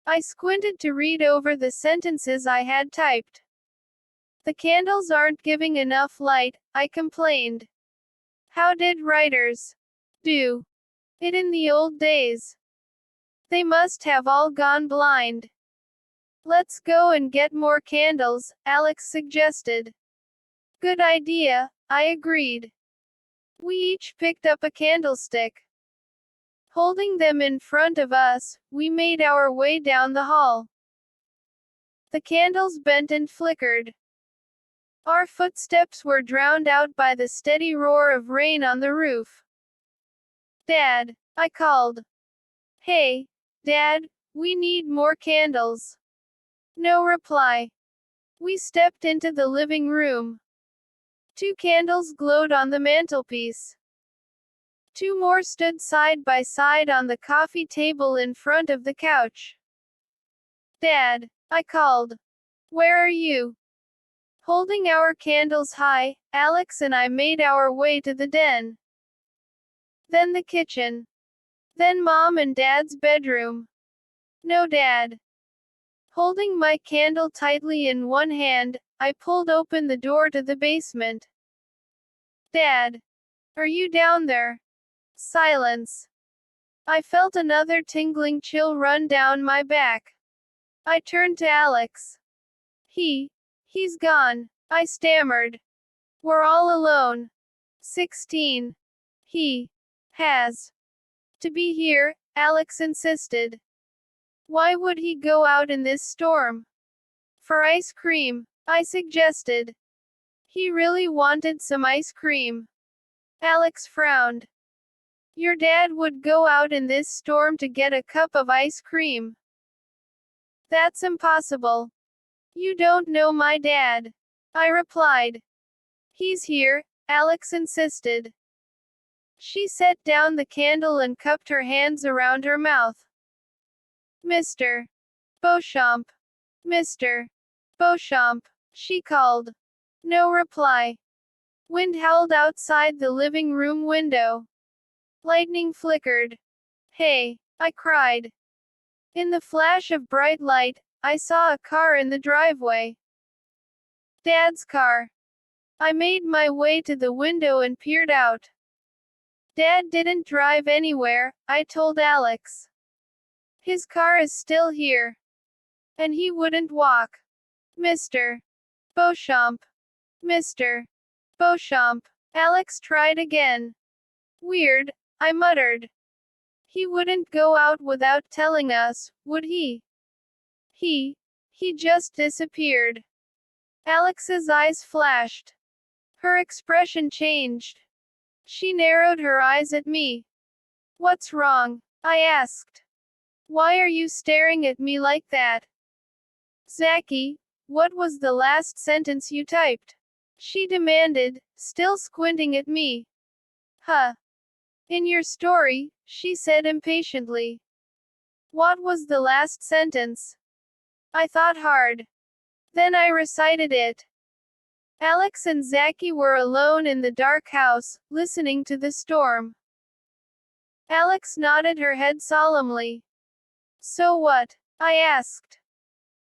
I squinted to read over the sentences I had typed. The candles aren't giving enough light, I complained. How did writers do it in the old days? They must have all gone blind. Let's go and get more candles, Alex suggested. Good idea, I agreed. We each picked up a candlestick. Holding them in front of us, we made our way down the hall. The candles bent and flickered. Our footsteps were drowned out by the steady roar of rain on the roof. Dad, I called. Hey, Dad, we need more candles. No reply. We stepped into the living room. 2 candles glowed on the mantelpiece. 2 more stood side by side on the coffee table in front of the couch. Dad, I called. Where are you? Holding our candles high, Alex and I made our way to the den. Then the kitchen. Then Mom and Dad's bedroom. No Dad. Holding my candle tightly in one hand, I pulled open the door to the basement. Dad. Are you down there? Silence. I felt another tingling chill run down my back. I turned to Alex. He's gone, I stammered. We're all alone. 16. He has to be here, Alex insisted. Why would he go out in this storm? For ice cream, I suggested. He really wanted some ice cream. Alex frowned. Your dad would go out in this storm to get a cup of ice cream. That's impossible. You don't know my dad. I replied. He's here, Alex insisted. She set down the candle and cupped her hands around her mouth. Mr. Beauchamp. Mr. Beauchamp, she called. No reply. Wind howled outside the living room window. Lightning flickered. Hey, I cried. In the flash of bright light, I saw a car in the driveway. Dad's car. I made my way to the window and peered out. Dad didn't drive anywhere, I told Alex. His car is still here. And he wouldn't walk. Mr. Beauchamp. Mr. Beauchamp. Alex tried again. Weird, I muttered. He wouldn't go out without telling us, would he? He just disappeared. Alex's eyes flashed. Her expression changed. She narrowed her eyes at me. What's wrong? I asked. Why are you staring at me like that? Zachy, what was the last sentence you typed? She demanded, still squinting at me. Huh. In your story, she said impatiently. What was the last sentence? I thought hard. Then I recited it. Alex and Zachy were alone in the dark house, listening to the storm. Alex nodded her head solemnly. So what? I asked.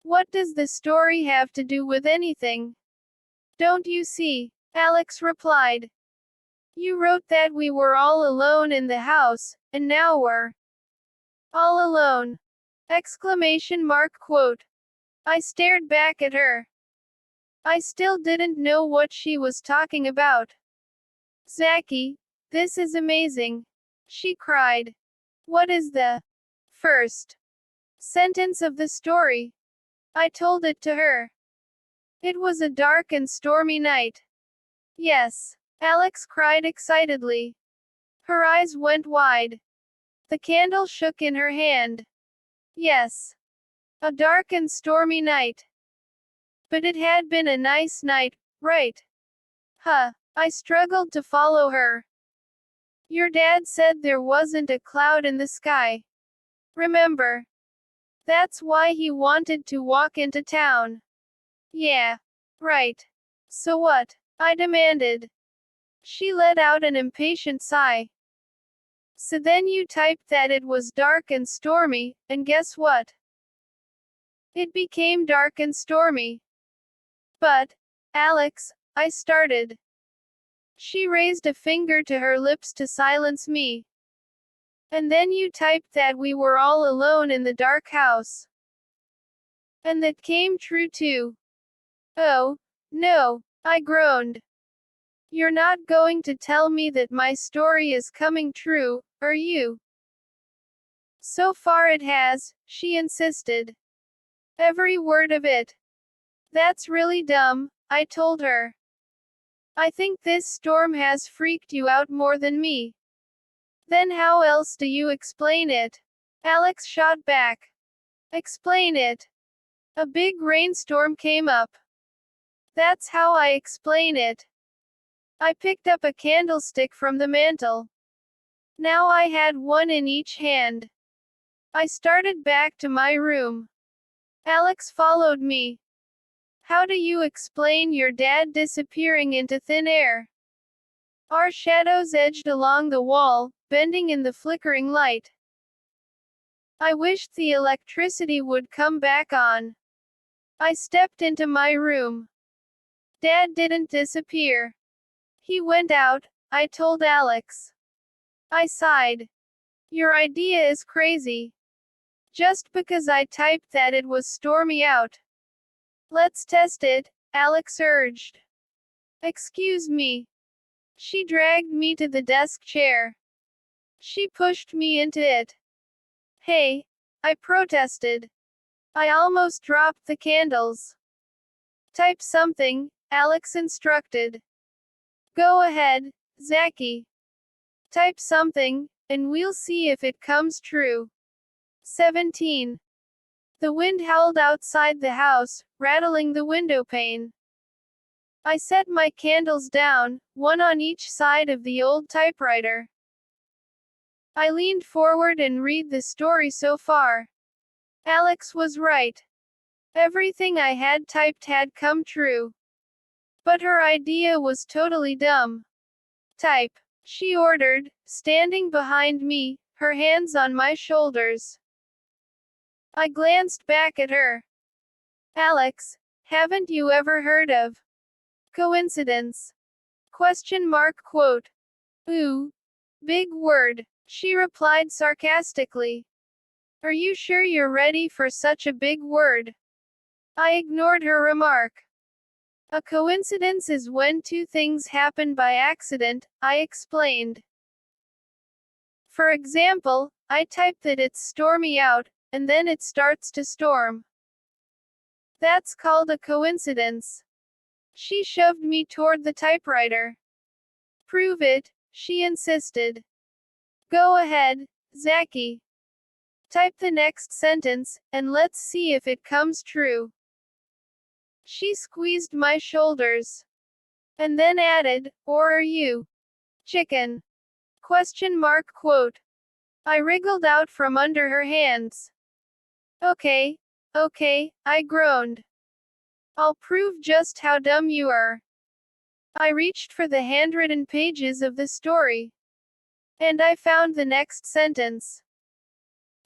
What does the story have to do with anything? Don't you see? Alex replied. You wrote that we were all alone in the house, and now we're all alone! Exclamation mark quote. I stared back at her. I still didn't know what she was talking about. Zachy, this is amazing! She cried. What is the first sentence of the story? I told it to her. It was a dark and stormy night. Yes, Alex cried excitedly. Her eyes went wide. The candle shook in her hand. Yes. A dark and stormy night. But it had been a nice night, right? Huh. I struggled to follow her. Your dad said there wasn't a cloud in the sky. Remember? That's why he wanted to walk into town. Yeah. Right. So what? I demanded. She let out an impatient sigh. So then you typed that it was dark and stormy, and guess what? It became dark and stormy. But, Alex, I started. She raised a finger to her lips to silence me. And then you typed that we were all alone in the dark house. And that came true too. Oh, no, I groaned. You're not going to tell me that my story is coming true, are you? So far it has, she insisted. Every word of it. That's really dumb, I told her. I think this storm has freaked you out more than me. Then how else do you explain it? Alex shot back. Explain it. A big rainstorm came up. That's how I explain it. I picked up a candlestick from the mantel. Now I had one in each hand. I started back to my room. Alex followed me. How do you explain your dad disappearing into thin air? Our shadows edged along the wall, bending in the flickering light. I wished the electricity would come back on. I stepped into my room. Dad didn't disappear. He went out, I told Alex. I sighed. Your idea is crazy. Just because I typed that it was stormy out. Let's test it, Alex urged. Excuse me. She dragged me to the desk chair. She pushed me into it. Hey, I protested. I almost dropped the candles. Type something, Alex instructed. Go ahead, Zachy. Type something, and we'll see if it comes true. 17. The wind howled outside the house, rattling the window pane. I set my candles down, one on each side of the old typewriter. I leaned forward and read the story so far. Alex was right. Everything I had typed had come true. But her idea was totally dumb. Type, she ordered, standing behind me, her hands on my shoulders. I glanced back at her. Alex, haven't you ever heard of coincidence? Question mark quote. Ooh. Big word, she replied sarcastically. Are you sure you're ready for such a big word? I ignored her remark. A coincidence is when two things happen by accident, I explained. For example, I type that it's stormy out, and then it starts to storm. That's called a coincidence. She shoved me toward the typewriter. Prove it, she insisted. Go ahead, Zachy. Type the next sentence, and let's see if it comes true. She squeezed my shoulders. And then added, or are you chicken? Question mark quote. I wriggled out from under her hands. Okay, I groaned. I'll prove just how dumb you are. I reached for the handwritten pages of the story. And I found the next sentence.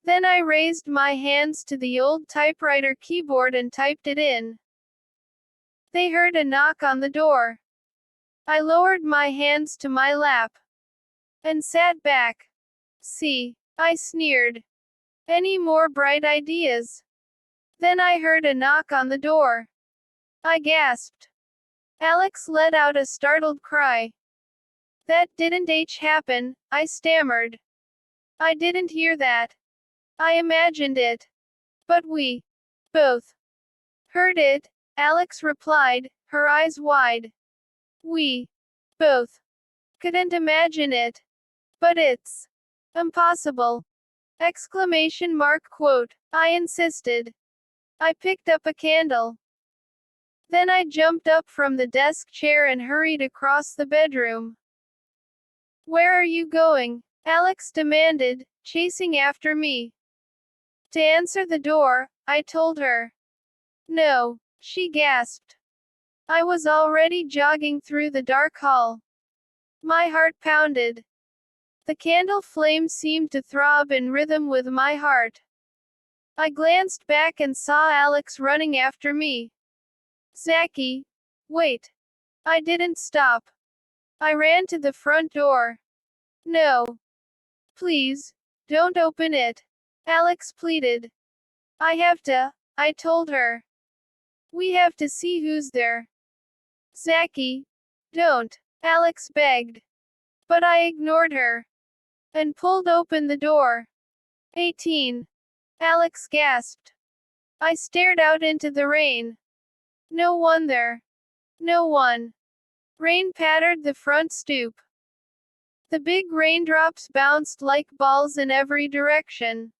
Then I raised my hands to the old typewriter keyboard and typed it in. They heard a knock on the door. I lowered my hands to my lap. And sat back. See, I sneered. Any more bright ideas? Then I heard a knock on the door. I gasped. Alex let out a startled cry. That didn't happen, I stammered. I didn't hear that. I imagined it. But we both heard it, Alex replied, her eyes wide. We both couldn't imagine it. But it's impossible! Exclamation mark quote. I insisted. I picked up a candle. Then I jumped up from the desk chair and hurried across the bedroom. Where are you going? Alex demanded, chasing after me. To answer the door, I told her. No, she gasped. I was already jogging through the dark hall. My heart pounded. The candle flame seemed to throb in rhythm with my heart. I glanced back and saw Alex running after me. Zachy, wait. I didn't stop. I ran to the front door. No. Please, don't open it. Alex pleaded. I have to, I told her. We have to see who's there. Zachy, don't, Alex begged. But I ignored her and pulled open the door. 18. Alex gasped. I stared out into the rain. No one there. No one. Rain pattered the front stoop. The big raindrops bounced like balls in every direction.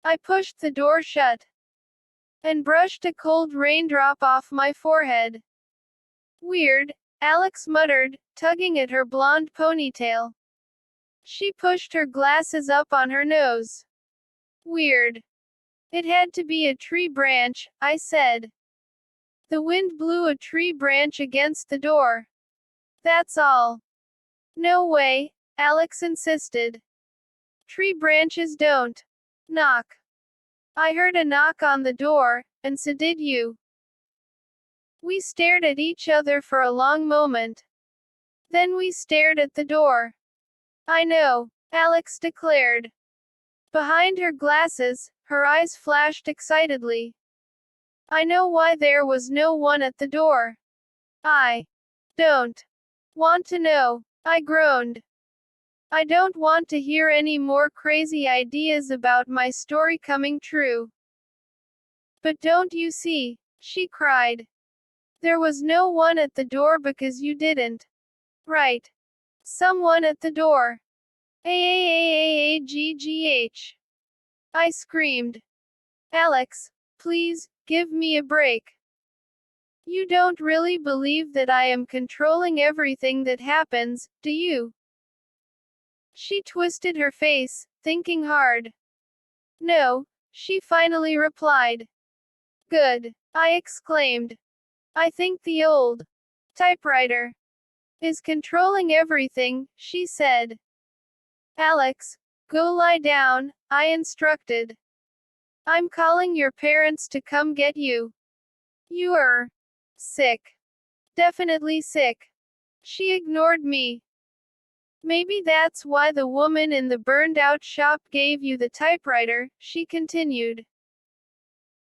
I pushed the door shut and brushed a cold raindrop off my forehead. Weird, Alex muttered, tugging at her blonde ponytail. She pushed her glasses up on her nose. Weird. It had to be a tree branch, I said. The wind blew a tree branch against the door. That's all. No way, Alex insisted. Tree branches don't knock. I heard a knock on the door, and so did you. We stared at each other for a long moment. Then we stared at the door. I know, Alex declared. Behind her glasses, her eyes flashed excitedly. I know why there was no one at the door. I don't want to know, I groaned. I don't want to hear any more crazy ideas about my story coming true. But don't you see, she cried. There was no one at the door because you didn't. Right. Someone at the door. AAAAAGGH. I screamed. Alex, please, give me a break. You don't really believe that I am controlling everything that happens, do you? She twisted her face, thinking hard. No, she finally replied. Good, I exclaimed. I think the old typewriter is controlling everything, she said. Alex, go lie down, I instructed. I'm calling your parents to come get you. You're sick. Definitely sick. She ignored me. Maybe that's why the woman in the burned-out shop gave you the typewriter, she continued.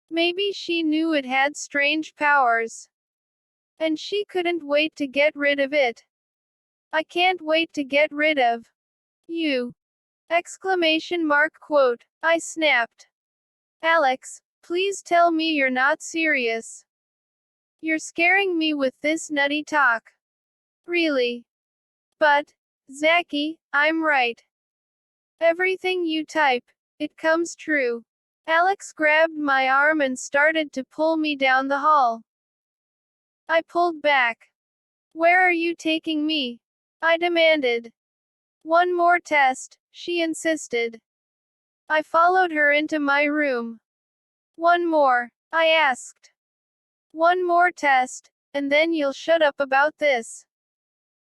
Maybe she knew it had strange powers. And she couldn't wait to get rid of it. I can't wait to get rid of you! Exclamation mark quote. I snapped. Alex, please tell me you're not serious. You're scaring me with this nutty talk. Really? But, Zachy, I'm right. Everything you type, it comes true. Alex grabbed my arm and started to pull me down the hall. I pulled back. Where are you taking me? I demanded. One more test, she insisted. I followed her into my room. One more, I asked. One more test, and then you'll shut up about this.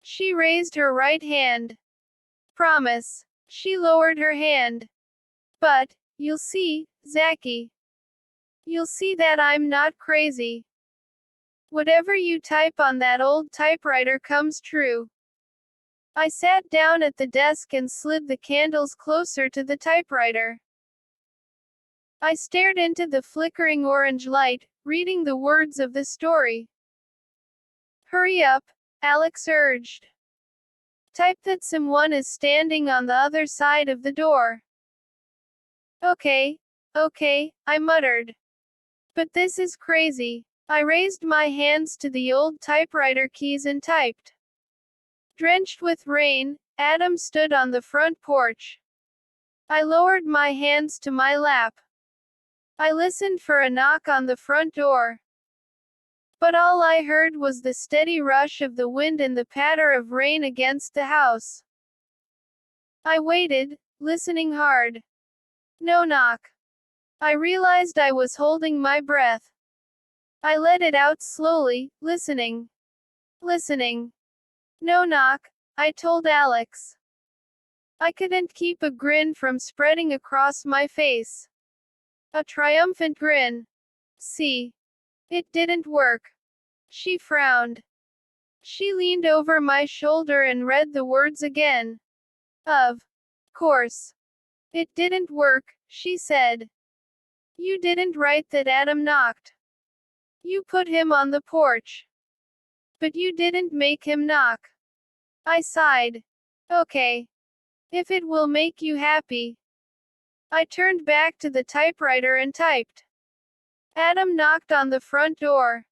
She raised her right hand. Promise. She lowered her hand. But, you'll see, Zachy. You'll see that I'm not crazy. Whatever you type on that old typewriter comes true. I sat down at the desk and slid the candles closer to the typewriter. I stared into the flickering orange light, reading the words of the story. Hurry up, Alex urged. Type that someone is standing on the other side of the door. Okay, I muttered. But this is crazy. I raised my hands to the old typewriter keys and typed. Drenched with rain, Adam stood on the front porch. I lowered my hands to my lap. I listened for a knock on the front door. But all I heard was the steady rush of the wind and the patter of rain against the house. I waited, listening hard. No knock. I realized I was holding my breath. I let it out slowly, listening. Listening. No knock, I told Alex. I couldn't keep a grin from spreading across my face. A triumphant grin. See? It didn't work. She frowned. She leaned over my shoulder and read the words again. Of course. It didn't work, she said. You didn't write that Adam knocked. You put him on the porch. But you didn't make him knock. I sighed. Okay. If it will make you happy. I turned back to the typewriter and typed. Adam knocked on the front door.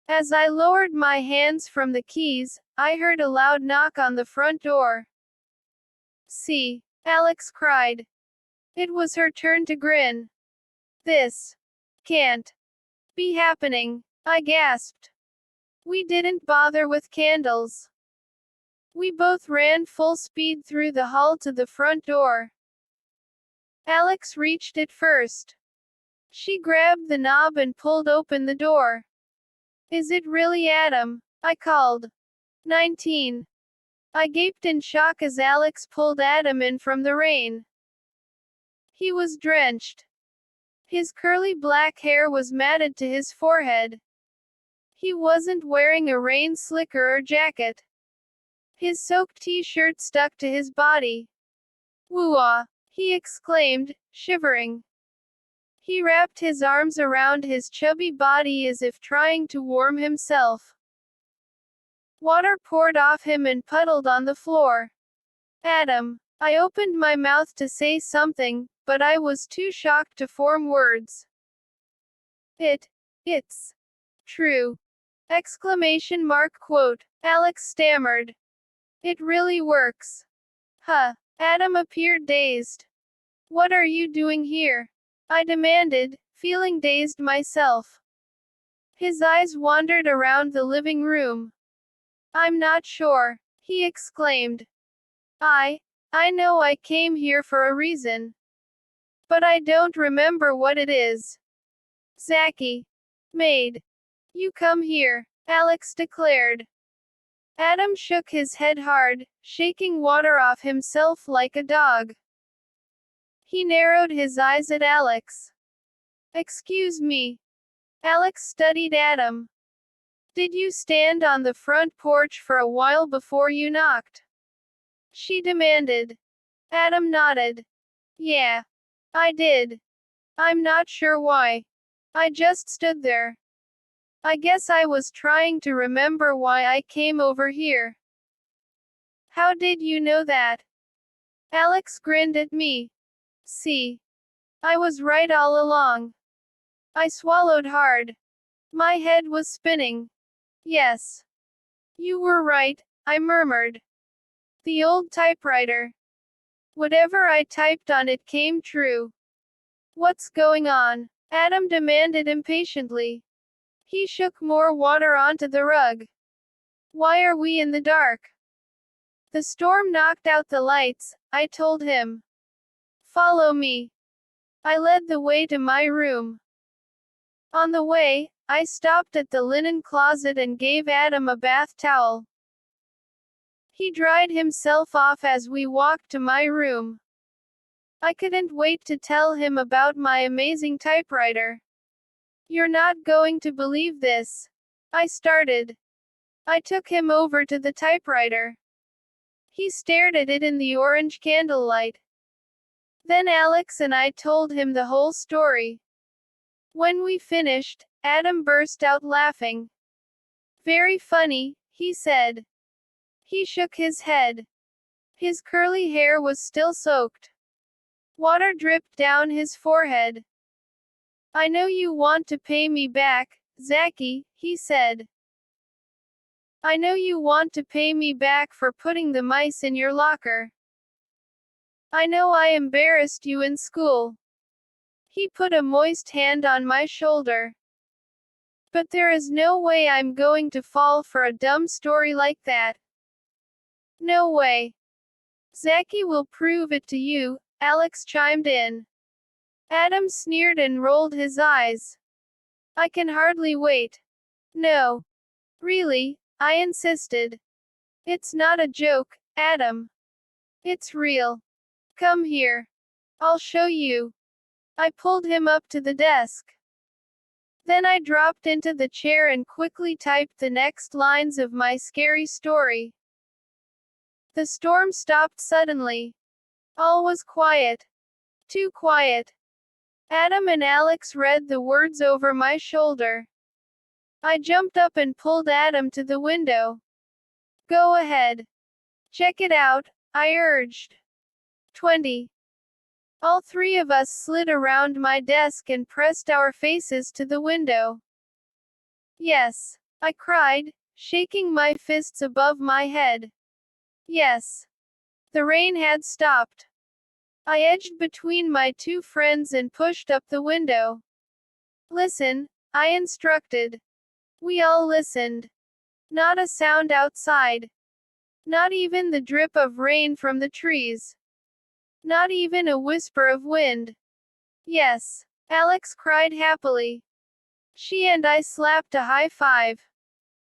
As I lowered my hands from the keys, I heard a loud knock on the front door. See, Alex cried. It was her turn to grin. This can't be happening, I gasped. We didn't bother with candles. We both ran full speed through the hall to the front door. Alex reached it first. She grabbed the knob and pulled open the door. Is it really Adam? I called. 19. I gaped in shock as Alex pulled Adam in from the rain. He was drenched. His curly black hair was matted to his forehead. He wasn't wearing a rain slicker or jacket. His soaked t-shirt stuck to his body. Woo-ah, he exclaimed, shivering. He wrapped his arms around his chubby body as if trying to warm himself. Water poured off him and puddled on the floor. Adam. I opened my mouth to say something, but I was too shocked to form words. It's true. Exclamation mark quote. Alex stammered. It really works. Huh. Adam appeared dazed. What are you doing here? I demanded, feeling dazed myself. His eyes wandered around the living room. I'm not sure, he exclaimed. I know I came here for a reason. But I don't remember what it is. Zachy. Maid. You come here, Alex declared. Adam shook his head hard, shaking water off himself like a dog. He narrowed his eyes at Alex. Excuse me. Alex studied Adam. Did you stand on the front porch for a while before you knocked? She demanded. Adam nodded. Yeah. I did. I'm not sure why. I just stood there. I guess I was trying to remember why I came over here. How did you know that? Alex grinned at me. See. I was right all along. I swallowed hard. My head was spinning. Yes. You were right, I murmured. The old typewriter. Whatever I typed on it came true. What's going on? Adam demanded impatiently. He shook more water onto the rug. Why are we in the dark? The storm knocked out the lights, I told him. Follow me. I led the way to my room. On the way, I stopped at the linen closet and gave Adam a bath towel. He dried himself off as we walked to my room. I couldn't wait to tell him about my amazing typewriter. You're not going to believe this. I started. I took him over to the typewriter. He stared at it in the orange candlelight. Then Alex and I told him the whole story. When we finished, Adam burst out laughing. Very funny, he said. He shook his head. His curly hair was still soaked. Water dripped down his forehead. I know you want to pay me back, Zachy, he said. I know you want to pay me back for putting the mice in your locker. I know I embarrassed you in school. He put a moist hand on my shoulder. But there is no way I'm going to fall for a dumb story like that. No way. Zachy will prove it to you, Alex chimed in. Adam sneered and rolled his eyes. I can hardly wait. No. Really, I insisted. It's not a joke, Adam. It's real. Come here. I'll show you. I pulled him up to the desk. Then I dropped into the chair and quickly typed the next lines of my scary story. The storm stopped suddenly. All was quiet. Too quiet. Adam and Alex read the words over my shoulder. I jumped up and pulled Adam to the window. Go ahead. Check it out, I urged. 20. All three of us slid around my desk and pressed our faces to the window. Yes, I cried, shaking my fists above my head. Yes. The rain had stopped. I edged between my two friends and pushed up the window. Listen, I instructed. We all listened. Not a sound outside. Not even the drip of rain from the trees. Not even a whisper of wind. Yes, Alex cried happily. She and I slapped a high five.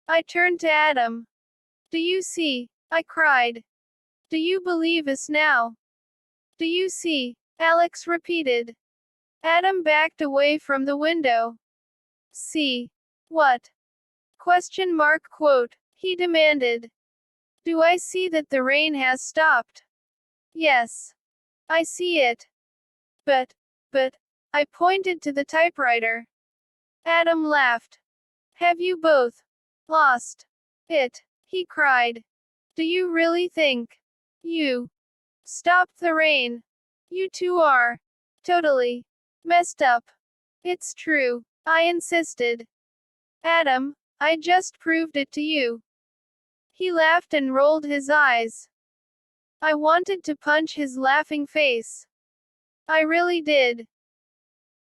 I turned to Adam. Do you see? I cried. Do you believe us now? Do you see? Alex repeated. Adam backed away from the window. See? What? Question mark quote, he demanded. Do I see that the rain has stopped? Yes. I see it. But, I pointed to the typewriter. Adam laughed. Have you both lost it? He cried. Do you really think you stopped the rain? You two are totally messed up. It's true, I insisted. Adam, I just proved it to you. He laughed and rolled his eyes. I wanted to punch his laughing face. I really did.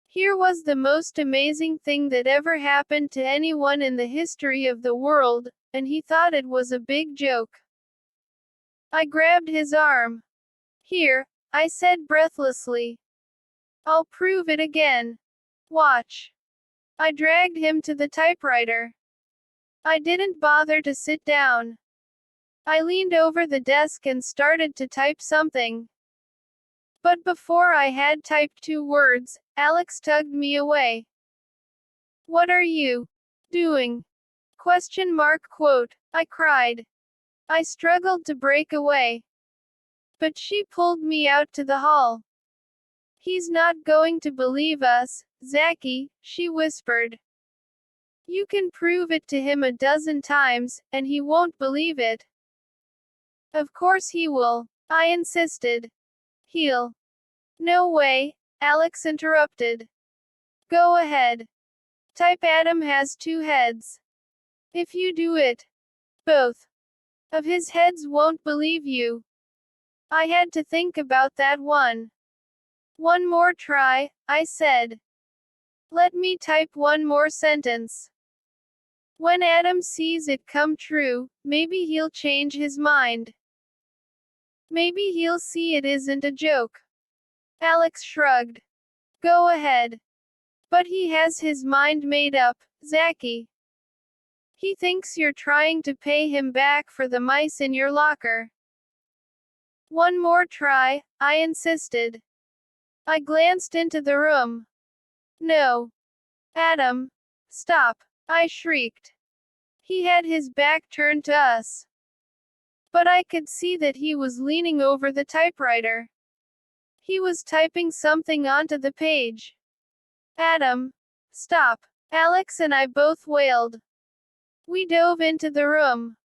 Here was the most amazing thing that ever happened to anyone in the history of the world, and he thought it was a big joke. I grabbed his arm. Here, I said breathlessly. I'll prove it again. Watch. I dragged him to the typewriter. I didn't bother to sit down. I leaned over the desk and started to type something. But before I had typed 2 words, Alex tugged me away. What are you doing? Question mark quote, I cried. I struggled to break away. But she pulled me out to the hall. He's not going to believe us, Zachy, she whispered. You can prove it to him a dozen times, and he won't believe it. Of course he will, I insisted. He'll. No way, Alex interrupted. Go ahead. Type Adam has 2 heads. If you do it, both of his heads won't believe you. I had to think about that one. One more try, I said. Let me type one more sentence. When Adam sees it come true, maybe he'll change his mind. Maybe he'll see it isn't a joke. Alex shrugged. Go ahead. But he has his mind made up, Zachy. He thinks you're trying to pay him back for the mice in your locker. One more try, I insisted. I glanced into the room. No. Adam. Stop, I shrieked. He had his back turned to us. But I could see that he was leaning over the typewriter. He was typing something onto the page. Adam. Stop. Alex and I both wailed. We dove into the room.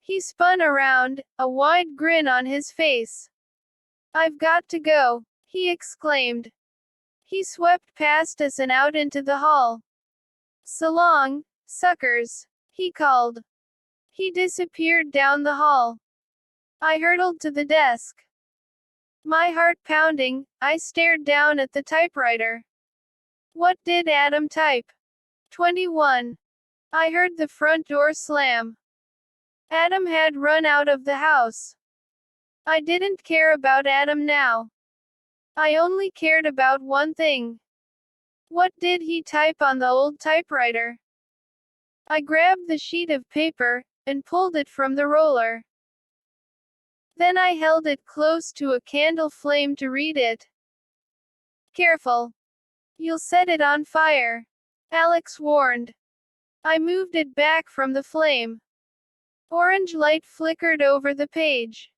He spun around, a wide grin on his face. I've got to go, he exclaimed. He swept past us and out into the hall. So long, suckers, he called. He disappeared down the hall. I hurtled to the desk. My heart pounding, I stared down at the typewriter. What did Adam type? 21. I heard the front door slam. Adam had run out of the house. I didn't care about Adam now. I only cared about one thing. What did he type on the old typewriter? I grabbed the sheet of paper and pulled it from the roller. Then I held it close to a candle flame to read it. Careful. You'll set it on fire, Alex warned. I moved it back from the flame. Orange light flickered over the page.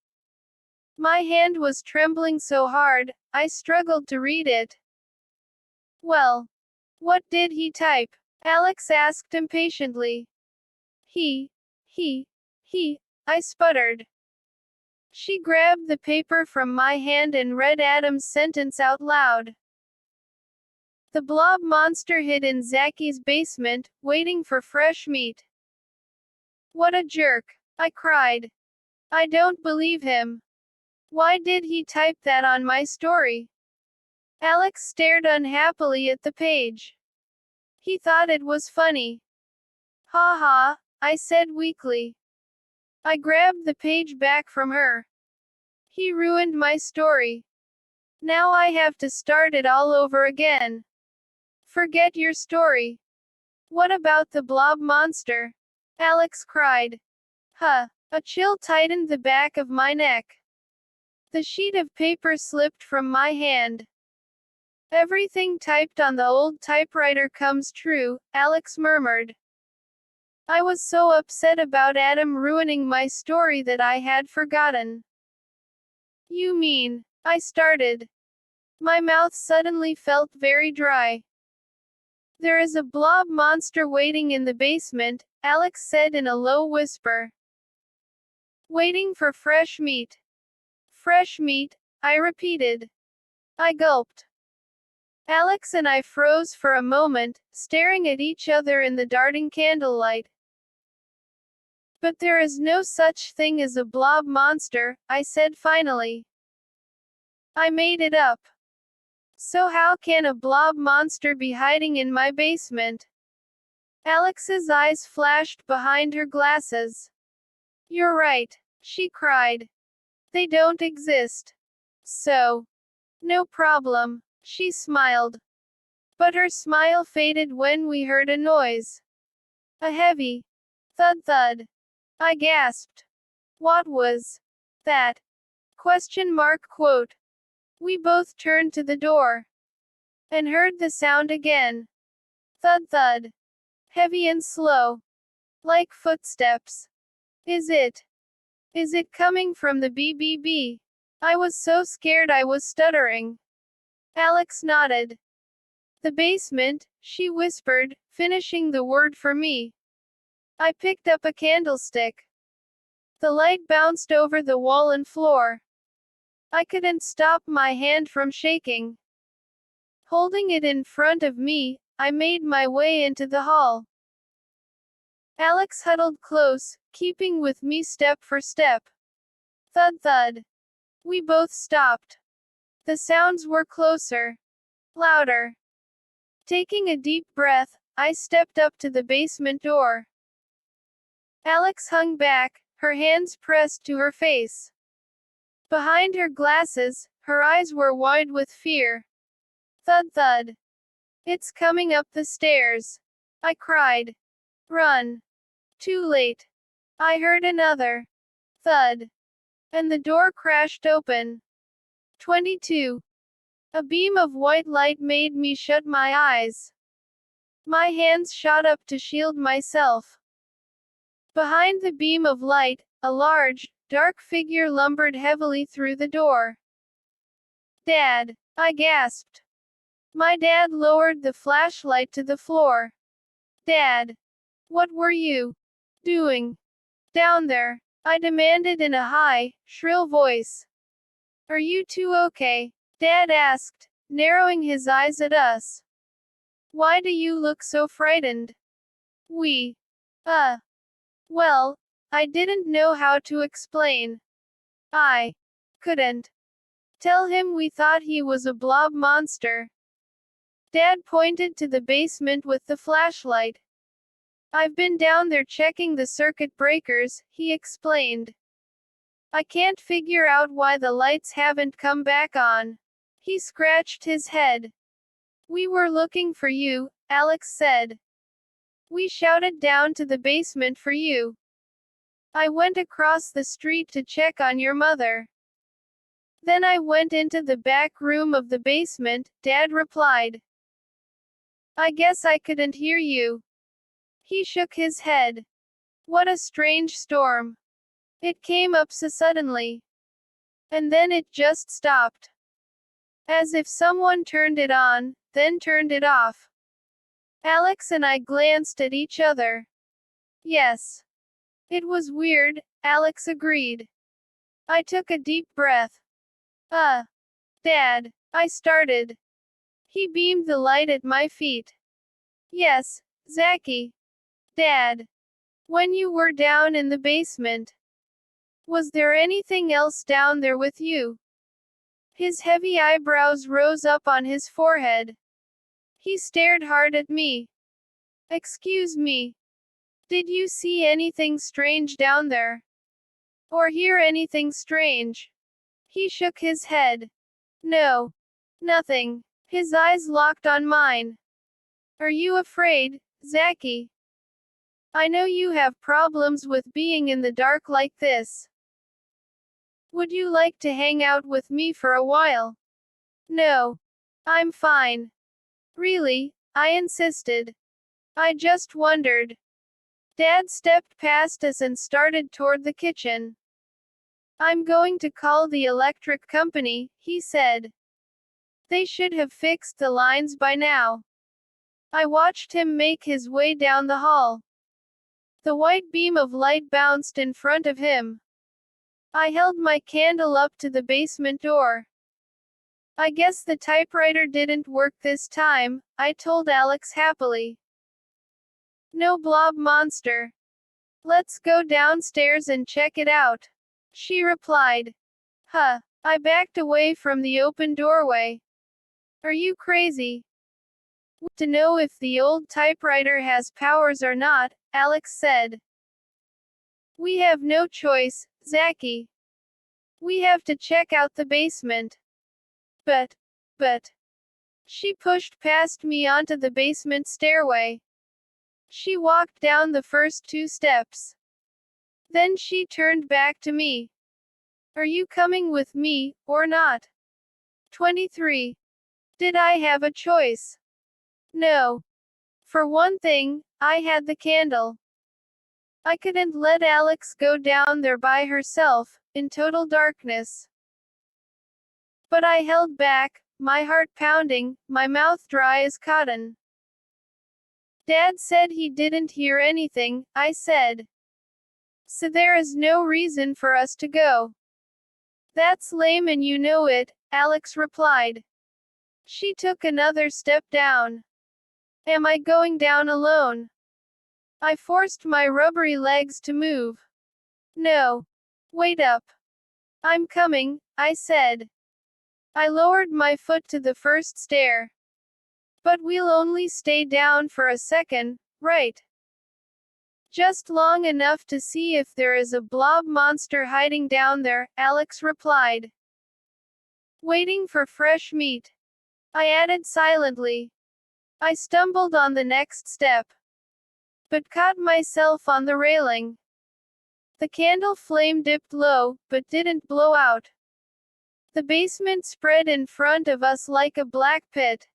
My hand was trembling so hard, I struggled to read it. Well, what did he type? Alex asked impatiently. He, he, I sputtered. She grabbed the paper from my hand and read Adam's sentence out loud. The blob monster hid in Zacky's basement, waiting for fresh meat. What a jerk, I cried. I don't believe him. Why did he type that on my story? Alex stared unhappily at the page. He thought it was funny. Ha ha, I said weakly. I grabbed the page back from her. He ruined my story. Now I have to start it all over again. Forget your story. What about the blob monster? Alex cried. Huh. A chill tightened the back of my neck. The sheet of paper slipped from my hand. Everything typed on the old typewriter comes true, Alex murmured. I was so upset about Adam ruining my story that I had forgotten. You mean, I started. My mouth suddenly felt very dry. There is a blob monster waiting in the basement, Alex said in a low whisper. Waiting for fresh meat. Fresh meat, I repeated. I gulped. Alex and I froze for a moment, staring at each other in the darting candlelight. But there is no such thing as a blob monster, I said finally. I made it up. So how can a blob monster be hiding in my basement? Alex's eyes flashed behind her glasses. You're right, she cried. They don't exist. So, no problem, she smiled. But her smile faded when we heard a noise. A heavy thud thud. I gasped. What was that? Quote. We both turned to the door and heard the sound again. Thud thud. Heavy and slow. Like footsteps. Is it coming from the BBB? I was so scared I was stuttering. Alex nodded. The basement, she whispered, finishing the word for me. I picked up a candlestick. The light bounced over the wall and floor. I couldn't stop my hand from shaking. Holding it in front of me, I made my way into the hall. Alex huddled close, keeping with me step for step. Thud thud. We both stopped. The sounds were closer. Louder. Taking a deep breath, I stepped up to the basement door. Alex hung back, her hands pressed to her face. Behind her glasses, her eyes were wide with fear. Thud thud. It's coming up the stairs. I cried. Run. Too late. I heard another thud. And the door crashed open. 22. A beam of white light made me shut my eyes. My hands shot up to shield myself. Behind the beam of light, a large, dark figure lumbered heavily through the door. Dad, I gasped. My dad lowered the flashlight to the floor. Dad, what were you doing down there? I demanded in a high, shrill voice. Are you two okay? Dad asked, narrowing his eyes at us. Why do you look so frightened? Well, I didn't know how to explain. I couldn't tell him we thought he was a blob monster. Dad pointed to the basement with the flashlight. I've been down there checking the circuit breakers, he explained. I can't figure out why the lights haven't come back on. He scratched his head. We were looking for you, Alex said. We shouted down to the basement for you. I went across the street to check on your mother. Then I went into the back room of the basement, Dad replied. I guess I couldn't hear you. He shook his head. What a strange storm. It came up so suddenly. And then it just stopped. As if someone turned it on, then turned it off. Alex and I glanced at each other. Yes. It was weird, Alex agreed. I took a deep breath. Dad, I started. He beamed the light at my feet. Yes, Zachy. Dad. When you were down in the basement. Was there anything else down there with you? His heavy eyebrows rose up on his forehead. He stared hard at me. Excuse me. Did you see anything strange down there? Or hear anything strange? He shook his head. No. Nothing. His eyes locked on mine. Are you afraid, Zachy? I know you have problems with being in the dark like this. Would you like to hang out with me for a while? No. I'm fine. Really, I insisted. I just wondered. Dad stepped past us and started toward the kitchen. I'm going to call the electric company, he said. They should have fixed the lines by now. I watched him make his way down the hall. The white beam of light bounced in front of him. I held my candle up to the basement door. I guess the typewriter didn't work this time, I told Alex happily. No blob monster. Let's go downstairs and check it out. She replied. Huh. I backed away from the open doorway. Are you crazy? To know if the old typewriter has powers or not, Alex said. We have no choice, Zachy. We have to check out the basement. But. She pushed past me onto the basement stairway. She walked down the first 2 steps. Then she turned back to me. Are you coming with me, or not? 23. Did I have a choice? No. For one thing, I had the candle. I couldn't let Alex go down there by herself, in total darkness. But I held back, my heart pounding, my mouth dry as cotton. Dad said he didn't hear anything, I said. So there is no reason for us to go. That's lame and you know it, Alex replied. She took another step down. Am I going down alone? I forced my rubbery legs to move. No. Wait up. I'm coming, I said. I lowered my foot to the first stair. But we'll only stay down for a second, right? Just long enough to see if there is a blob monster hiding down there, Alex replied. Waiting for fresh meat. I added silently. I stumbled on the next step. But caught myself on the railing. The candle flame dipped low, but didn't blow out. The basement spread in front of us like a black pit.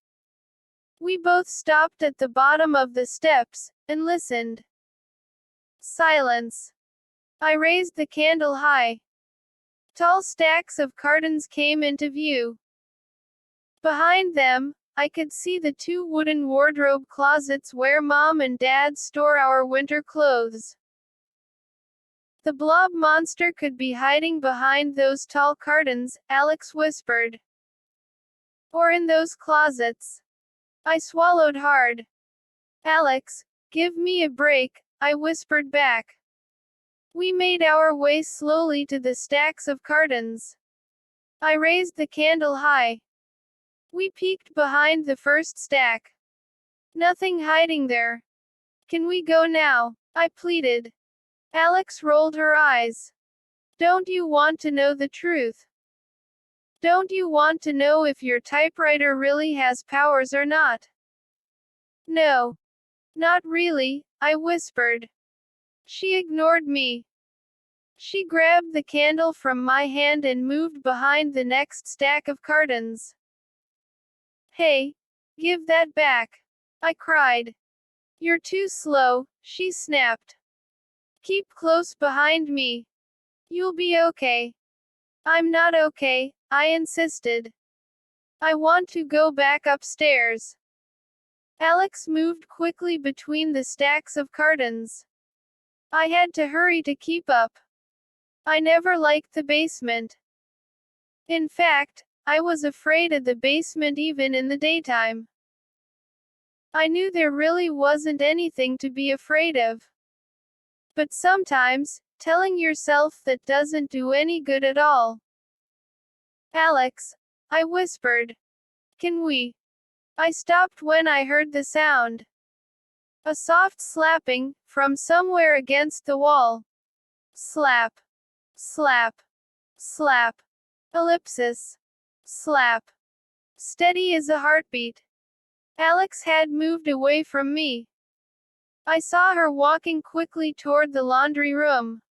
We both stopped at the bottom of the steps, and listened. Silence. I raised the candle high. Tall stacks of cartons came into view. Behind them, I could see the 2 wooden wardrobe closets where Mom and Dad store our winter clothes. The blob monster could be hiding behind those tall cartons, Alex whispered. Or in those closets. I swallowed hard. Alex, give me a break, I whispered back. We made our way slowly to the stacks of cartons. I raised the candle high. We peeked behind the first stack. Nothing hiding there. Can we go now? I pleaded. Alex rolled her eyes. Don't you want to know the truth? Don't you want to know if your typewriter really has powers or not? No. Not really, I whispered. She ignored me. She grabbed the candle from my hand and moved behind the next stack of cartons. Hey, give that back, I cried. You're too slow, she snapped. Keep close behind me. You'll be okay. I'm not okay, I insisted. I want to go back upstairs. Alex moved quickly between the stacks of cartons. I had to hurry to keep up. I never liked the basement. In fact, I was afraid of the basement even in the daytime. I knew there really wasn't anything to be afraid of. But sometimes, telling yourself that doesn't do any good at all. Alex, I whispered. Can we? I stopped when I heard the sound. A soft slapping, from somewhere against the wall. Slap. Slap. Slap. Ellipsis. Slap. Steady as a heartbeat. Alex had moved away from me. I saw her walking quickly toward the laundry room.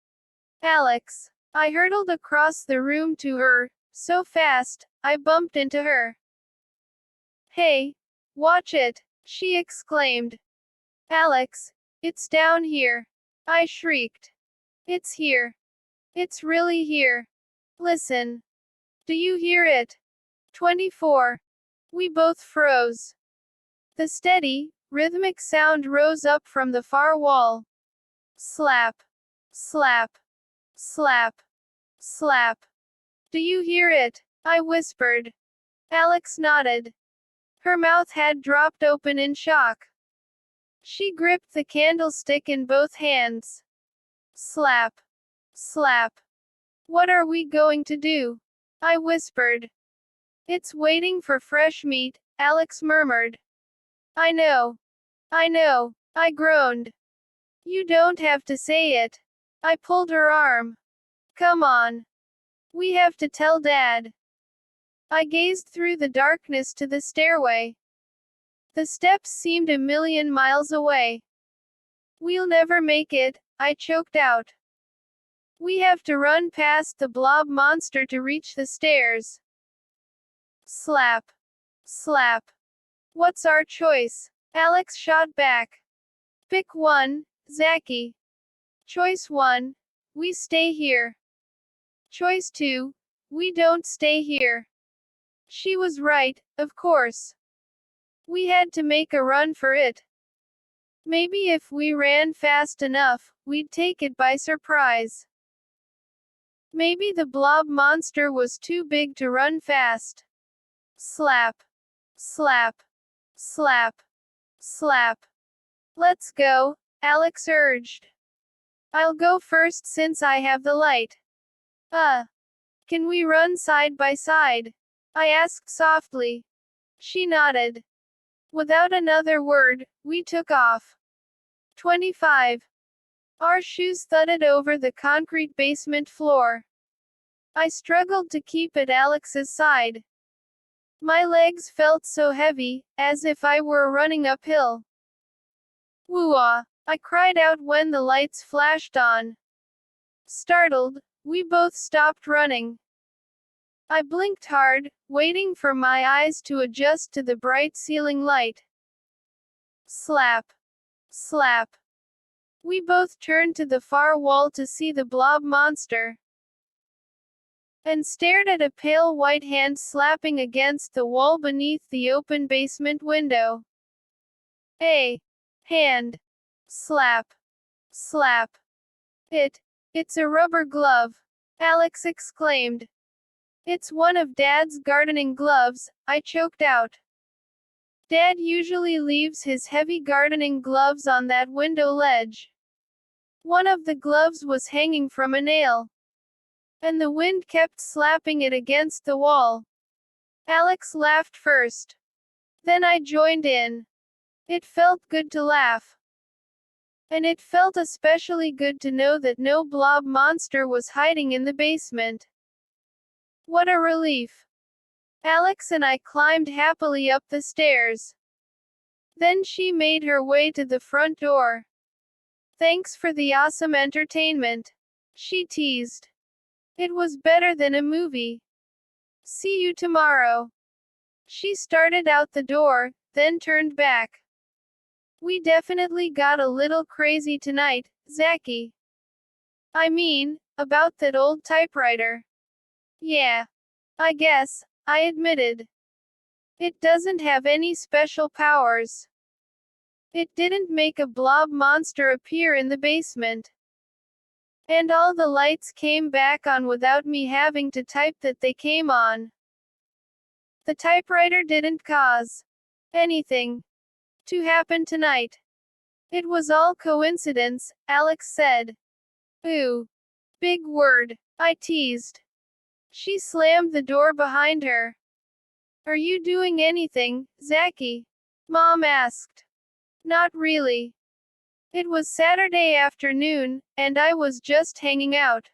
Alex. I hurtled across the room to her, so fast, I bumped into her. Hey, watch it, she exclaimed. Alex, it's down here. I shrieked. It's here. It's really here. Listen. Do you hear it? 24. We both froze. The steady, rhythmic sound rose up from the far wall. Slap. Slap. Slap. Slap. Do you hear it? I whispered. Alex nodded. Her mouth had dropped open in shock. She gripped the candlestick in both hands. Slap. Slap. What are we going to do? I whispered. It's waiting for fresh meat, Alex murmured. I know. I know, I groaned. You don't have to say it. I pulled her arm. Come on. We have to tell Dad. I gazed through the darkness to the stairway. The steps seemed a million miles away. We'll never make it, I choked out. We have to run past the blob monster to reach the stairs. Slap. Slap. What's our choice? Alex shot back. Pick one, Zachy. Choice 1. We stay here. Choice 2. We don't stay here. She was right, of course. We had to make a run for it. Maybe if we ran fast enough, we'd take it by surprise. Maybe the blob monster was too big to run fast. Slap. Slap. Slap. Slap. Let's go, Alex urged. I'll go first since I have the light. Can we run side by side? I asked softly. She nodded. Without another word, we took off. 25. Our shoes thudded over the concrete basement floor. I struggled to keep at Alex's side. My legs felt so heavy, as if I were running uphill. Woo-ah! I cried out when the lights flashed on. Startled, we both stopped running. I blinked hard, waiting for my eyes to adjust to the bright ceiling light. Slap. Slap. We both turned to the far wall to see the blob monster, and stared at a pale white hand slapping against the wall beneath the open basement window. A hand. Slap. Slap. It's a rubber glove, Alex exclaimed. It's one of Dad's gardening gloves, I choked out. Dad usually leaves his heavy gardening gloves on that window ledge. One of the gloves was hanging from a nail, and the wind kept slapping it against the wall. Alex laughed first. Then I joined in. It felt good to laugh. And it felt especially good to know that no blob monster was hiding in the basement. What a relief. Alex and I climbed happily up the stairs. Then she made her way to the front door. Thanks for the awesome entertainment, she teased. It was better than a movie. See you tomorrow. She started out the door, then turned back. We definitely got a little crazy tonight, Zachy. I mean, about that old typewriter. Yeah. I guess, I admitted. It doesn't have any special powers. It didn't make a blob monster appear in the basement. And all the lights came back on without me having to type that they came on. The typewriter didn't cause anything to happen tonight. It was all coincidence, Alex said. Ooh. Big word, I teased. She slammed the door behind her. Are you doing anything, Zachy? Mom asked. Not really. It was Saturday afternoon, and I was just hanging out.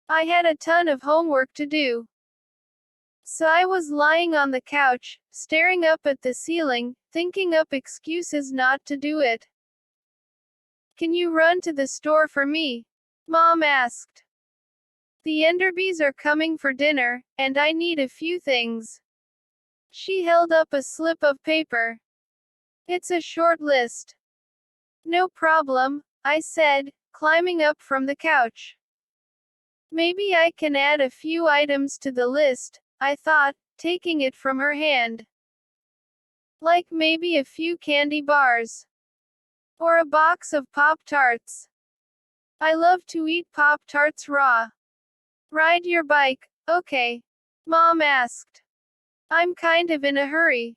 I had a ton of homework to do. So I was lying on the couch, staring up at the ceiling, thinking up excuses not to do it. Can you run to the store for me? Mom asked. The Enderbys are coming for dinner, and I need a few things. She held up a slip of paper. It's a short list. No problem, I said, climbing up from the couch. Maybe I can add a few items to the list, I thought, taking it from her hand. Like maybe a few candy bars. Or a box of Pop-Tarts. I love to eat Pop-Tarts raw. Ride your bike, okay? Mom asked. I'm kind of in a hurry.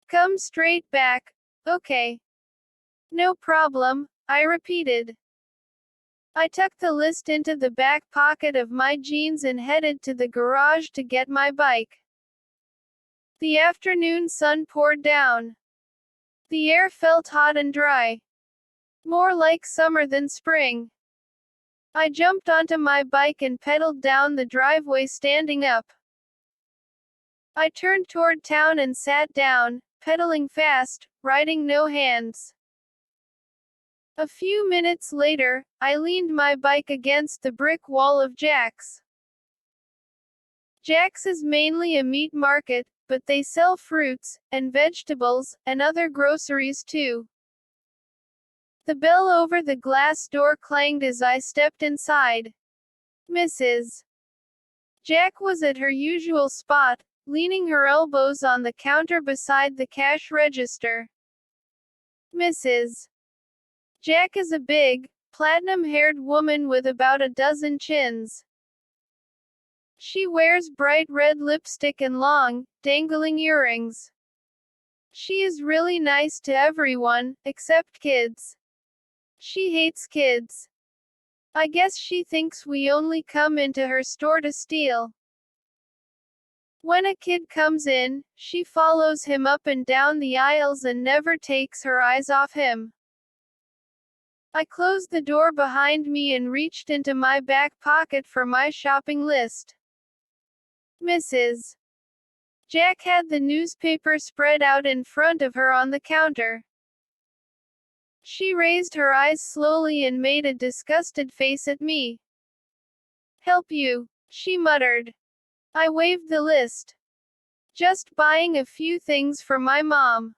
Come straight back, okay? No problem, I repeated. I tucked the list into the back pocket of my jeans and headed to the garage to get my bike. The afternoon sun poured down. The air felt hot and dry. More like summer than spring. I jumped onto my bike and pedaled down the driveway standing up. I turned toward town and sat down, pedaling fast, riding no hands. A few minutes later, I leaned my bike against the brick wall of Jack's. Jack's is mainly a meat market, but they sell fruits, and vegetables, and other groceries too. The bell over the glass door clanged as I stepped inside. Mrs. Jack was at her usual spot, leaning her elbows on the counter beside the cash register. Mrs. Jack is a big, platinum-haired woman with about a dozen chins. She wears bright red lipstick and long, dangling earrings. She is really nice to everyone, except kids. She hates kids. I guess she thinks we only come into her store to steal. When a kid comes in, she follows him up and down the aisles and never takes her eyes off him. I closed the door behind me and reached into my back pocket for my shopping list. Mrs. Jack had the newspaper spread out in front of her on the counter. She raised her eyes slowly and made a disgusted face at me. Help you, she muttered. I waved the list. Just buying a few things for my mom.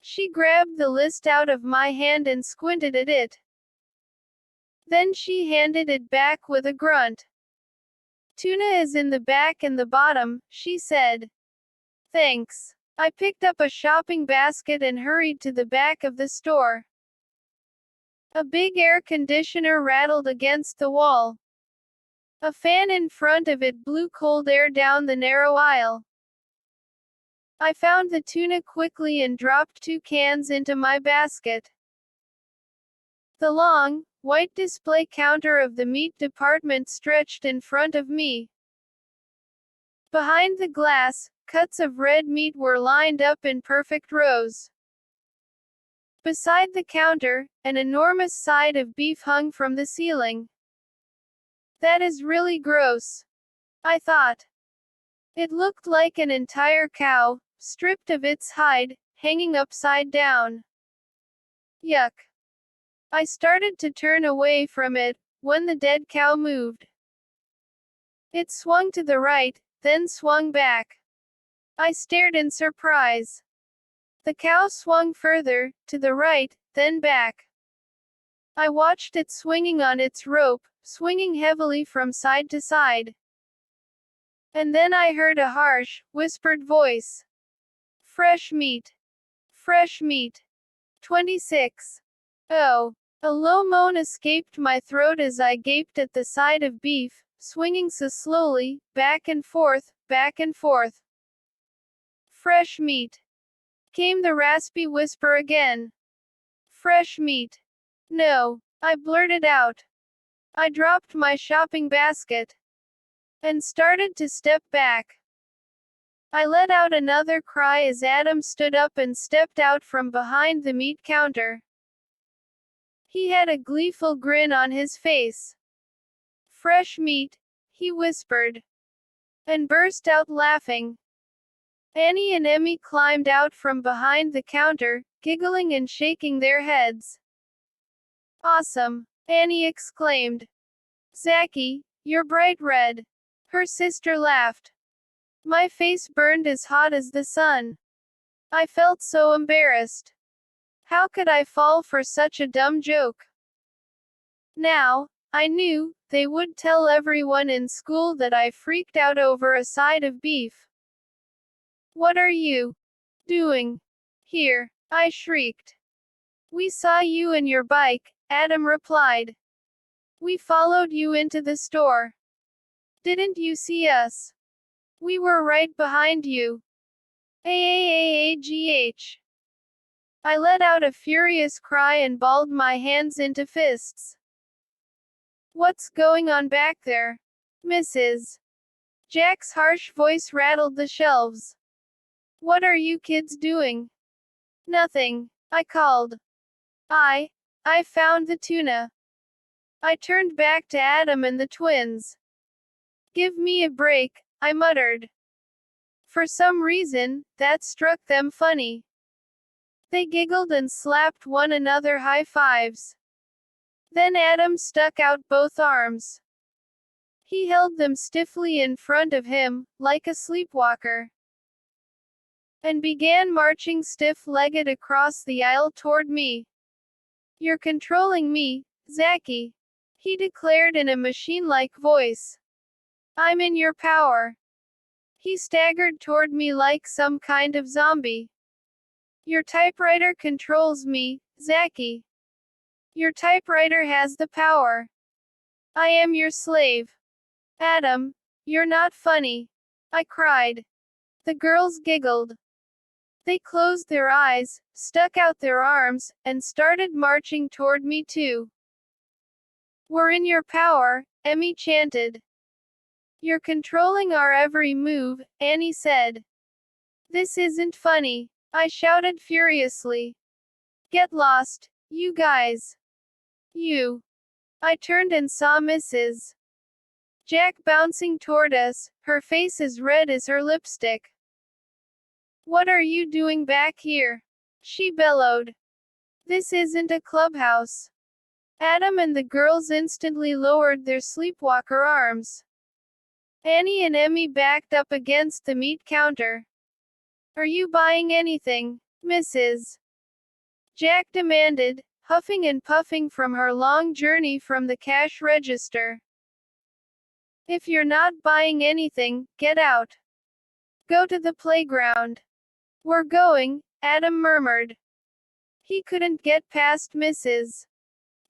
She grabbed the list out of my hand and squinted at it. Then she handed it back with a grunt. Tuna is in the back and the bottom, she said. Thanks. I picked up a shopping basket and hurried to the back of the store. A big air conditioner rattled against the wall. A fan in front of it blew cold air down the narrow aisle. I found the tuna quickly and dropped 2 cans into my basket. The long, white display counter of the meat department stretched in front of me. Behind the glass, cuts of red meat were lined up in perfect rows. Beside the counter, an enormous side of beef hung from the ceiling. That is really gross, I thought. It looked like an entire cow, stripped of its hide, hanging upside down. Yuck. I started to turn away from it, when the dead cow moved. It swung to the right, then swung back. I stared in surprise. The cow swung further, to the right, then back. I watched it swinging on its rope, swinging heavily from side to side. And then I heard a harsh, whispered voice. Fresh meat. Fresh meat. 26. Oh. A low moan escaped my throat as I gaped at the side of beef, swinging so slowly, back and forth, back and forth. Fresh meat. Came the raspy whisper again. Fresh meat. No, I blurted out. I dropped my shopping basket and started to step back. I let out another cry as Adam stood up and stepped out from behind the meat counter. He had a gleeful grin on his face. Fresh meat, he whispered, and burst out laughing. Annie and Emmy climbed out from behind the counter, giggling and shaking their heads. Awesome, Annie exclaimed. Zachy, you're bright red. Her sister laughed. My face burned as hot as the sun. I felt so embarrassed. How could I fall for such a dumb joke? Now, I knew, they would tell everyone in school that I freaked out over a side of beef. What are you doing here? I shrieked. We saw you and your bike, Adam replied. We followed you into the store. Didn't you see us? We were right behind you. AAAAGH. I let out a furious cry and balled my hands into fists. What's going on back there, Mrs. Jack's harsh voice rattled the shelves. What are you kids doing? Nothing, I called. I found the tuna. I turned back to Adam and the twins. Give me a break, I muttered. For some reason, that struck them funny. They giggled and slapped one another high fives. Then Adam stuck out both arms. He held them stiffly in front of him, like a sleepwalker, and began marching stiff-legged across the aisle toward me. You're controlling me, Zachy, he declared in a machine-like voice. I'm in your power. He staggered toward me like some kind of zombie. Your typewriter controls me, Zachy. Your typewriter has the power. I am your slave. Adam, you're not funny, I cried. The girls giggled. They closed their eyes, stuck out their arms, and started marching toward me too. We're in your power, Emmy chanted. You're controlling our every move, Annie said. This isn't funny, I shouted furiously. Get lost, you guys. You. I turned and saw Mrs. Jack bouncing toward us, her face as red as her lipstick. What are you doing back here? She bellowed. This isn't a clubhouse. Adam and the girls instantly lowered their sleepwalker arms. Annie and Emmy backed up against the meat counter. Are you buying anything, Mrs. Jack demanded, huffing and puffing from her long journey from the cash register. If you're not buying anything, get out. Go to the playground. We're going, Adam murmured. He couldn't get past Mrs.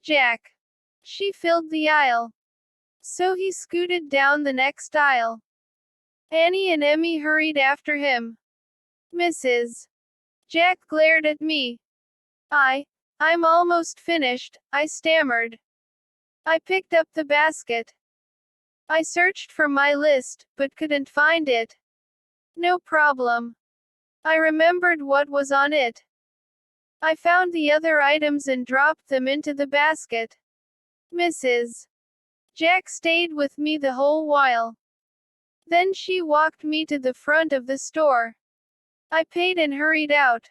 Jack. She filled the aisle. So he scooted down the next aisle. Annie and Emmy hurried after him. Mrs. Jack glared at me. I'm almost finished, I stammered. I picked up the basket. I searched for my list, but couldn't find it. No problem. I remembered what was on it. I found the other items and dropped them into the basket. Mrs. Jack stayed with me the whole while. Then she walked me to the front of the store. I paid and hurried out.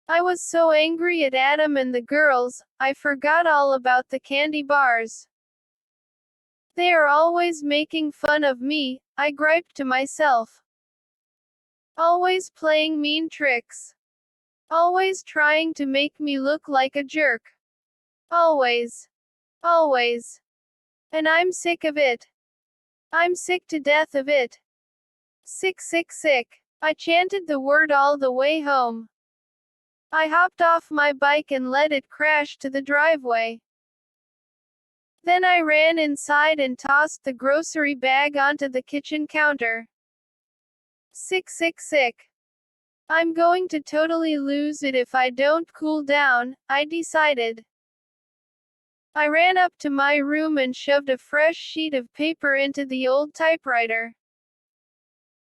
I was so angry at Adam and the girls, I forgot all about the candy bars. They are always making fun of me, I griped to myself. Always playing mean tricks. Always trying to make me look like a jerk. Always. Always. And I'm sick of it. I'm sick to death of it. Sick, sick, sick. I chanted the word all the way home. I hopped off my bike and let it crash to the driveway. Then I ran inside and tossed the grocery bag onto the kitchen counter. Sick, sick, sick. I'm going to totally lose it if I don't cool down, I decided. I ran up to my room and shoved a fresh sheet of paper into the old typewriter.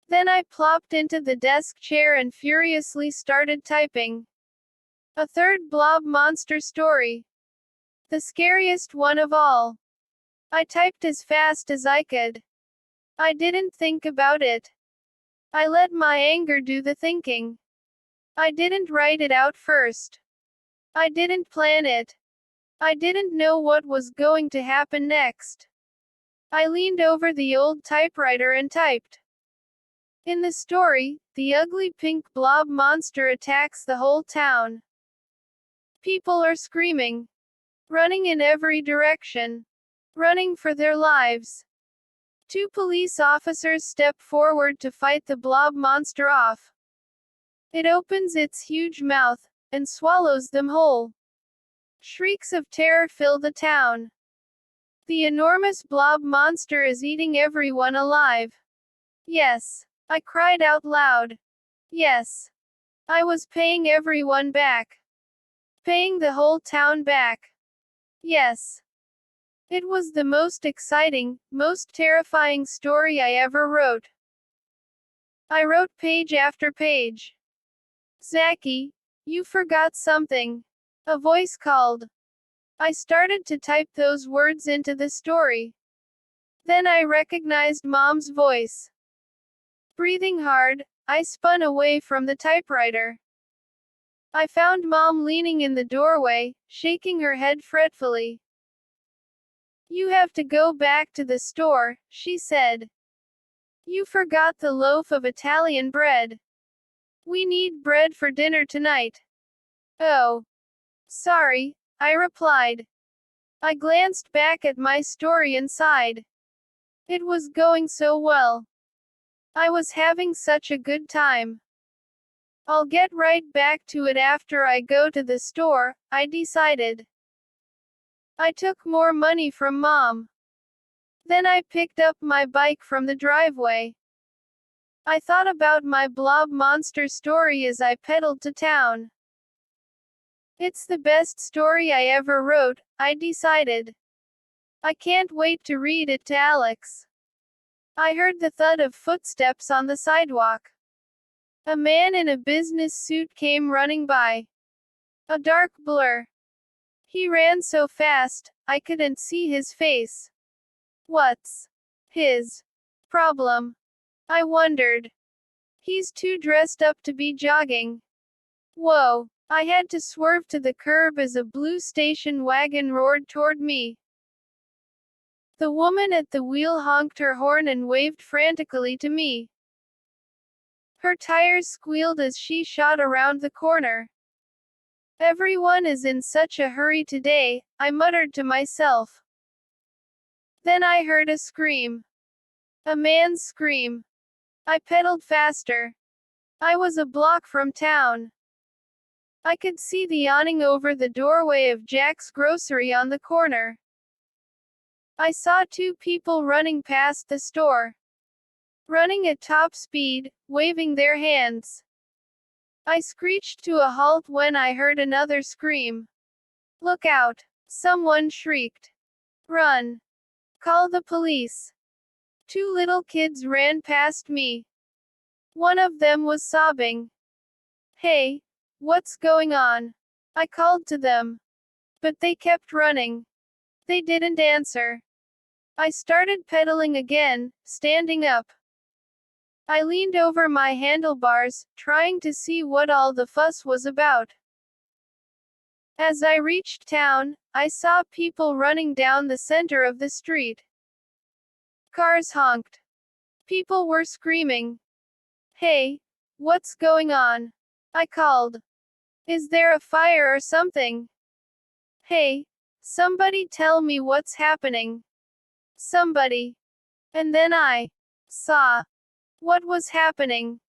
Then I plopped into the desk chair and furiously started typing. A third blob monster story. The scariest one of all. I typed as fast as I could. I didn't think about it. I let my anger do the thinking. I didn't write it out first. I didn't plan it. I didn't know what was going to happen next. I leaned over the old typewriter and typed. In the story, the ugly pink blob monster attacks the whole town. People are screaming, running in every direction, running for their lives. 2 police officers step forward to fight the blob monster off. It opens its huge mouth and swallows them whole. Shrieks of terror fill the town. The enormous blob monster is eating everyone alive. Yes, I cried out loud. Yes, I was paying everyone back. Paying the whole town back. Yes. It was the most exciting, most terrifying story I ever wrote. I wrote page after page. Zachy, you forgot something. A voice called. I started to type those words into the story. Then I recognized Mom's voice. Breathing hard, I spun away from the typewriter. I found Mom leaning in the doorway, shaking her head fretfully. You have to go back to the store, she said. You forgot the loaf of Italian bread. We need bread for dinner tonight. Oh. Sorry, I replied. I glanced back at my story and sighed. It was going so well. I was having such a good time. I'll get right back to it after I go to the store, I decided. I took more money from Mom. Then I picked up my bike from the driveway. I thought about my blob monster story as I pedaled to town. It's the best story I ever wrote, I decided. I can't wait to read it to Alex. I heard the thud of footsteps on the sidewalk. A man in a business suit came running by. A dark blur. He ran so fast, I couldn't see his face. What's his problem? I wondered. He's too dressed up to be jogging. Whoa. I had to swerve to the curb as a blue station wagon roared toward me. The woman at the wheel honked her horn and waved frantically to me. Her tires squealed as she shot around the corner. Everyone is in such a hurry today, I muttered to myself. Then I heard a scream. A man's scream. I pedaled faster. I was a block from town. I could see the awning over the doorway of Jack's Grocery on the corner. I saw 2 people running past the store. Running at top speed, waving their hands. I screeched to a halt when I heard another scream. Look out! Someone shrieked. Run! Call the police! 2 little kids ran past me. One of them was sobbing. Hey! What's going on? I called to them. But they kept running. They didn't answer. I started pedaling again, standing up. I leaned over my handlebars, trying to see what all the fuss was about. As I reached town, I saw people running down the center of the street. Cars honked. People were screaming. Hey, what's going on? I called. Is there a fire or something? Hey, somebody tell me what's happening. Somebody. And then I saw what was happening.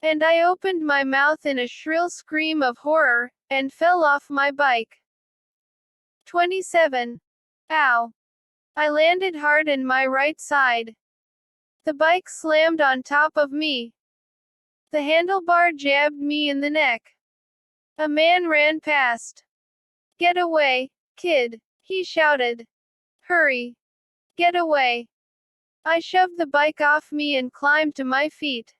And I opened my mouth in a shrill scream of horror, and fell off my bike. 27. Ow. I landed hard in my right side. The bike slammed on top of me. The handlebar jabbed me in the neck. A man ran past. Get away, kid, he shouted. Hurry. Get away. I shoved the bike off me and climbed to my feet.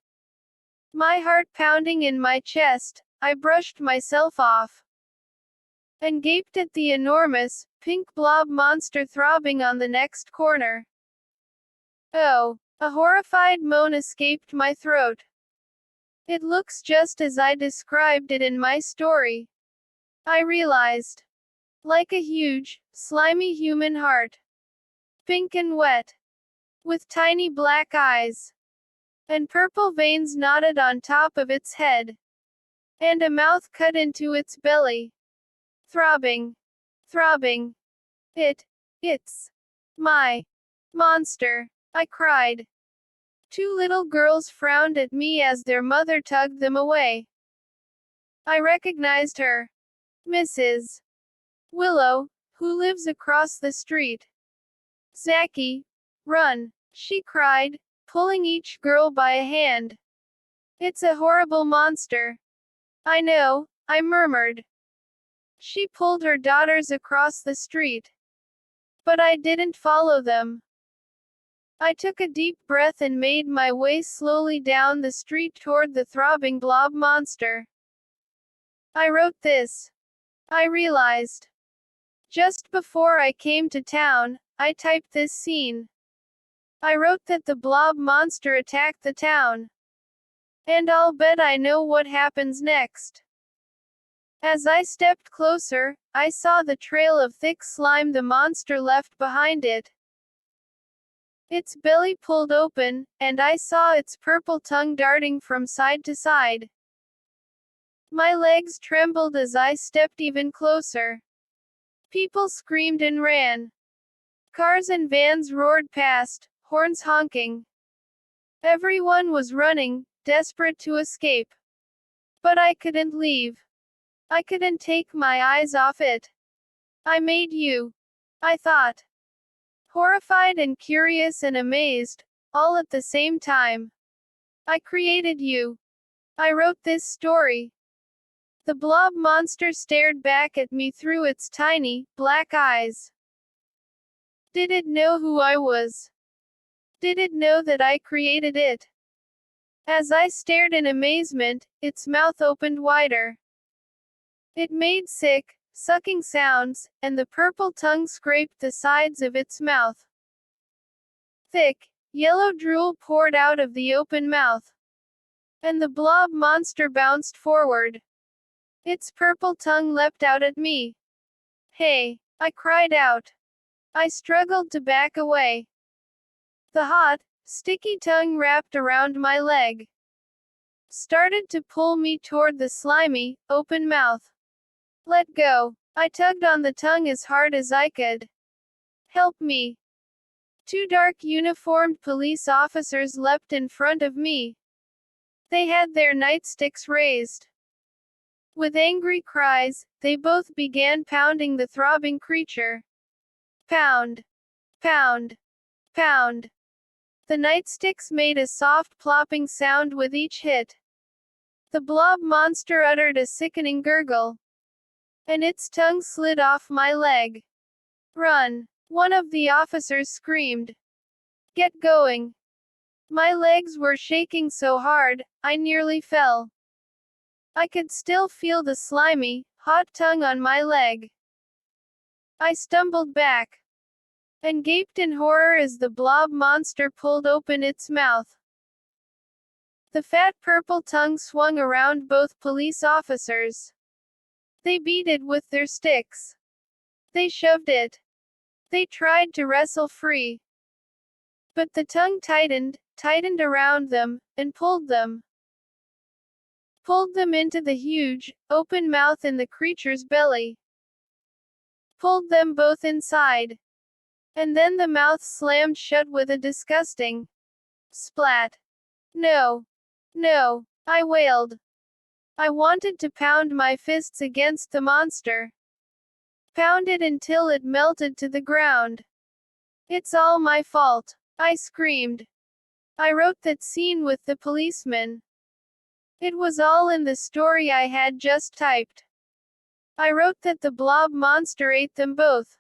My heart pounding in my chest, I brushed myself off and gaped at the enormous, pink blob monster throbbing on the next corner. Oh, a horrified moan escaped my throat. It looks just as I described it in my story. I realized. Like a huge, slimy human heart. Pink and wet. With tiny black eyes. And purple veins knotted on top of its head. And a mouth cut into its belly. Throbbing. Throbbing. It's my monster, I cried. Two little girls frowned at me as their mother tugged them away. I recognized her. Mrs. Willow, who lives across the street. Zachy, run, she cried, pulling each girl by a hand. It's a horrible monster. I know, I murmured. She pulled her daughters across the street. But I didn't follow them. I took a deep breath and made my way slowly down the street toward the throbbing blob monster. I wrote this. I realized. Just before I came to town, I typed this scene. I wrote that the blob monster attacked the town. And I'll bet I know what happens next. As I stepped closer, I saw the trail of thick slime the monster left behind it. Its belly pulled open, and I saw its purple tongue darting from side to side. My legs trembled as I stepped even closer. People screamed and ran. Cars and vans roared past, horns honking. Everyone was running, desperate to escape. But I couldn't leave. I couldn't take my eyes off it. I made you. I thought. Horrified and curious and amazed, all at the same time. I created you. I wrote this story. The blob monster stared back at me through its tiny, black eyes. Did it know who I was? Did it know that I created it? As I stared in amazement, its mouth opened wider. It made sick, sucking sounds, and the purple tongue scraped the sides of its mouth. Thick, yellow drool poured out of the open mouth. And the blob monster bounced forward. Its purple tongue leapt out at me. Hey, I cried out. I struggled to back away. The hot, sticky tongue wrapped around my leg. Started to pull me toward the slimy, open mouth. Let go. I tugged on the tongue as hard as I could. Help me. Two dark uniformed police officers leapt in front of me. They had their nightsticks raised. With angry cries, they both began pounding the throbbing creature. Pound. Pound. Pound. The nightsticks made a soft plopping sound with each hit. The blob monster uttered a sickening gurgle. And its tongue slid off my leg. Run! One of the officers screamed. Get going! My legs were shaking so hard, I nearly fell. I could still feel the slimy, hot tongue on my leg. I stumbled back. And gaped in horror as the blob monster pulled open its mouth. The fat purple tongue swung around both police officers. They beat it with their sticks. They shoved it. They tried to wrestle free. But the tongue tightened around them, and pulled them into the huge, open mouth in the creature's belly. Pulled them both inside. And then the mouth slammed shut with a disgusting splat. No. No, I wailed. I wanted to pound my fists against the monster. Pound it until it melted to the ground. It's all my fault, I screamed. I wrote that scene with the policeman. It was all in the story I had just typed. I wrote that the blob monster ate them both.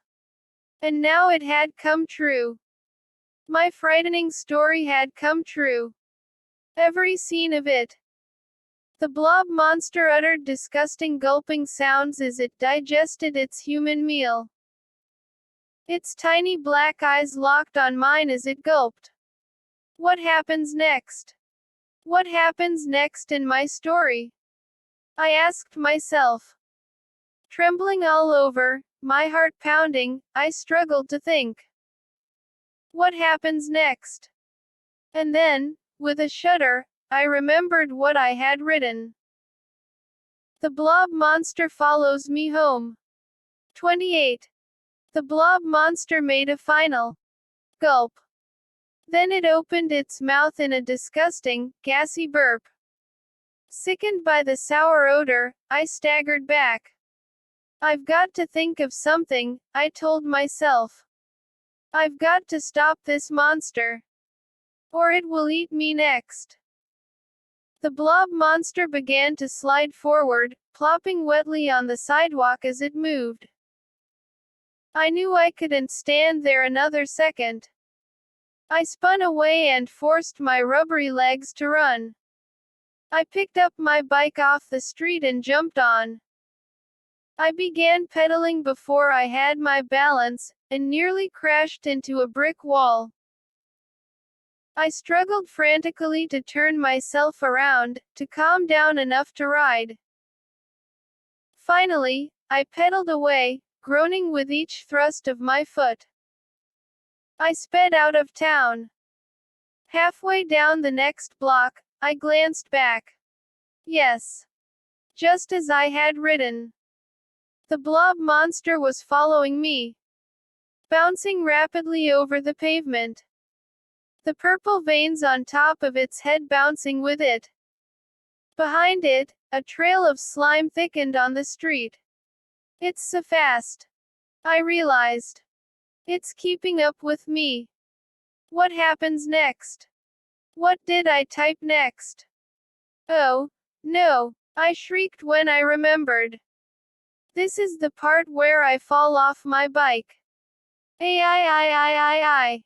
And now it had come true. My frightening story had come true. Every scene of it. The blob monster uttered disgusting gulping sounds as it digested its human meal. Its tiny black eyes locked on mine as it gulped. What happens next? What happens next in my story? I asked myself. Trembling all over, my heart pounding, I struggled to think. What happens next? And then, with a shudder, I remembered what I had written. The blob monster follows me home. 28. The blob monster made a final gulp. Then it opened its mouth in a disgusting, gassy burp. Sickened by the sour odor, I staggered back. I've got to think of something, I told myself. I've got to stop this monster. Or it will eat me next. The blob monster began to slide forward, plopping wetly on the sidewalk as it moved. I knew I couldn't stand there another second. I spun away and forced my rubbery legs to run. I picked up my bike off the street and jumped on. I began pedaling before I had my balance, and nearly crashed into a brick wall. I struggled frantically to turn myself around, to calm down enough to ride. Finally, I pedaled away, groaning with each thrust of my foot. I sped out of town. Halfway down the next block, I glanced back. Yes. Just as I had written. The blob monster was following me. Bouncing rapidly over the pavement. The purple veins on top of its head bouncing with it. Behind it, a trail of slime thickened on the street. It's so fast. I realized. It's keeping up with me. What happens next? What did I type next? Oh, no, I shrieked when I remembered. This is the part where I fall off my bike. I.